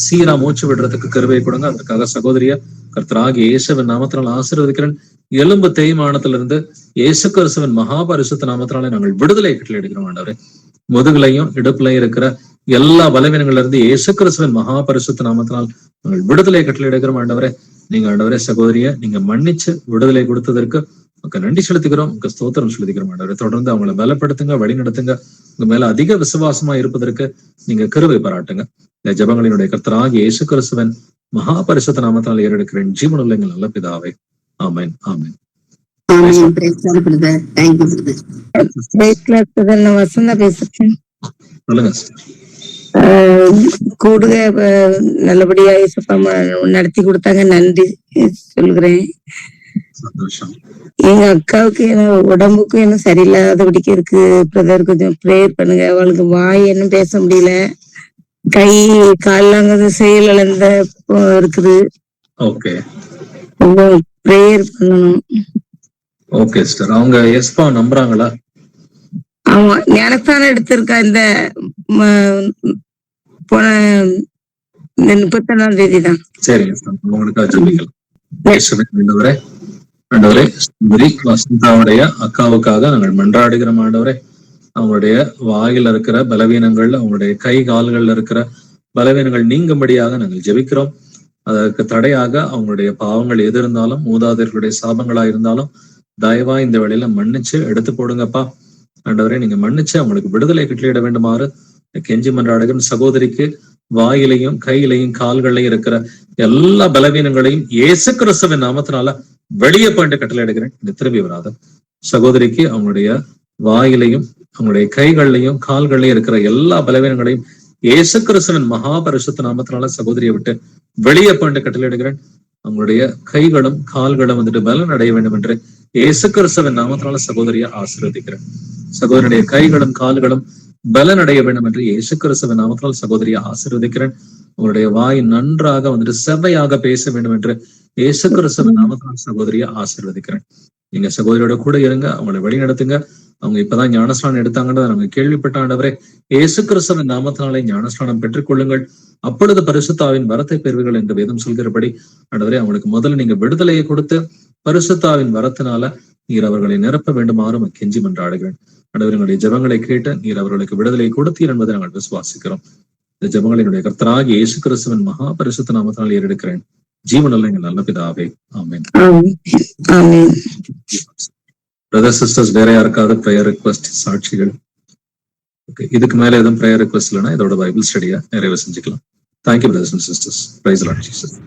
சீரா மூச்சு விடுறதுக்கு கிருபை கொடுங்க. அதற்காக சகோதரிய கர்த்தராகிய இயேசுவின் நாமத்தினால் ஆசீர்வதிக்கிறேன். எலும்பு தேய்மானத்திலிருந்து இயேசு கிறிஸ்துவின் மகாபரிசுத்த நாமத்தினால நாங்கள் விடுதலை கட்டளையிடுகிறோம் ஆண்டவரே. முதுகுலையும் இடுப்புலையும் இருக்கிற எல்லா பலவீனங்கள்ல இருந்து இயேசு கிறிஸ்துவின் மகாபரிசுத்த நாமத்தினால் நாங்கள் விடுதலை கட்டளையிடுகிறோம் ஆண்டவரே. நீங்க ஆண்டவரே சகோதரிய நீங்க மன்னிச்சு விடுதலை கொடுத்ததற்கு உங்க நன்றி செலுத்துகிறோம், உங்க ஸ்தோத்திரம் செலுத்துகிறோம் ஆண்டவரே. தொடர்ந்து அவங்களை பலப்படுத்துங்க, வழி நடத்துங்க. உங்க மேல அதிக விசுவாசமா இருப்பதற்கு நீங்க கிருபை பாராட்டுங்க. இந்த ஜெபங்களினுடைய கர்த்தராகிய இயேசு கிறிஸ்துவின் மகாபரிசுத்த நாமத்தினால் ஏறெடுக்கிறேன் ஜீவனுள்ள எங்கள் நல்ல பிதாவே. ஆமென் ஆமென். நான் வசந்தா பேசுறேன். சொல்லுங்க. கூடுக நல்லபடியா நடத்தி கொடுத்தாங்க, நன்றி சொல்கிறேன். சந்தோஷம். எங்க அக்காவுக்கு உடம்புக்கும் என்ன சரியில்லாதபடிக்கு இருக்கு பிரதர், கொஞ்சம் ப்ரேயர் பண்ணுங்க. அவளுக்கு வாய் என்ன பேச முடியல, கை காலாங்க செயல் இழந்த இருக்குது. ஓகே ப்ரேயர் பண்ணணும். Okay sister. அவங்க எஸ்பா நம்புறாங்களா? ஆமா, ஞானஸ்தானம் எடுத்திருக்கா இந்த போன 31ஆம் தேதி தான். சரிங்க சார், உங்களுக்காக ஜெபிக்கலாம். ஆண்டவரே வசந்தாவுடைய அக்காவுக்காக நாங்கள் மன்றாடுகிறோம் ஆண்டவரே. அவங்களுடைய வாயில இருக்கிற பலவீனங்கள், அவங்களுடைய கை கால்கள்ல இருக்கிற பலவீனங்கள் நீங்கும்படியாக நாங்கள் ஜெபிக்கிறோம். அதற்கு தடையாக அவங்களுடைய பாவங்கள் எது இருந்தாலும், மூதாதையர்களுடைய சாபங்களா இருந்தாலும் தயவா இந்த வேளையில மன்னிச்சு எடுத்து போடுங்கப்பா. ஆண்டவரே நீங்க மன்னிச்சு அவங்களுக்கு விடுதலை கட்டளையிட வேண்டுமாறு கெஞ்சி மன்றாடுகிறோம். சகோதரிக்கு வாயிலையும் கையிலையும் கால்களையும் இருக்கிற எல்லா பலவீனங்களையும் இயேசு கிறிஸ்துவின் நாமத்தினால வெளியே போயிட்டு கட்டளையிடுகிறேன். இந்த திரும்பி வராத சகோதரிக்கு அவங்களுடைய வாயிலையும் அவங்களுடைய கைகள்லையும் கால்களையும் இருக்கிற எல்லா பலவீனங்களையும் இயேசு கிறிஸ்துவின் மகாபரிசுத்த நாமத்தினால சகோதரியை விட்டு வெளியே போயிட்டு கட்டளையிடுகிறேன். அவங்களுடைய கைகளும் கால்களும் வந்துட்டு பலன் அடைய வேண்டும் என்று இயேசு கிறிஸ்துவின் நாமத்தினால சகோதரியை ஆசீர்வதிக்கிறேன். சகோதரியுடைய கைகளும் கால்களும் பலன் அடைய வேண்டும் என்று இயேசு கிறிஸ்துவின் நாமத்தினால் சகோதரியை ஆசீர்வதிக்கிறேன். அவருடைய வாய் நன்றாக வந்துட்டு செவ்வையாக பேச வேண்டும் என்று இயேசு கிறிஸ்துவின் நாமத்தினால் சகோதரியை ஆசீர்வதிக்கிறேன். நீங்க சகோதரியோட கூட இருங்க, அவங்களை வழி நடத்துங்க. அவங்க இப்பதான் ஞானஸ்நானம் எடுத்தாங்கன்றத நாங்க கேள்விப்பட்ட ஆண்டவரே, இயேசு கிறிஸ்துவின் நாமத்தினாலே ஞானஸ்நானம் பெற்றுக் கொள்ளுங்கள், அப்பொழுது பரிசுத்தாவின் வரத்தை பெறுவீர்கள் என்று வேதம் சொல்கிறபடி ஆண்டவரே அவங்களுக்கு முதல்ல நீங்க விடுதலையை கொடுத்து பரிசுத்தாவின் வரத்தினால நீர் அவர்களை நிரப்ப வேண்டுமாறும் கெஞ்சி மன்றாடுகிறேன். ஆண்டவர்களுடைய ஜெபங்களை கேட்டு நீர் அவர்களுக்கு விடுதலை கொடுத்தீர் என்பதை நாங்கள் விசுவாசிக்கிறோம். இந்த ஜெபங்களினுடைய கர்த்தராகிய இயேசு கிறிஸ்துவின் மகா பரிசுத்த நாமத்தினால் ஏறெடுக்கிறேன் ஜீவனுள்ள எங்கள் நல்ல பிதாவே. ஆமென். பிரதர் சிஸ்டர்ஸ், வேற யாருக்காவது ப்ரேயர் ரிக்வெஸ்ட், சாட்சிகள்? இதுக்கு மேல எதுவும் ப்ரேயர் ரிக்வெஸ்ட் இல்லைன்னா இதோட பைபிள் ஸ்டடியா நிறைவு செஞ்சுக்கலாம். Thank you brothers and sisters. Praise the Lord Jesus.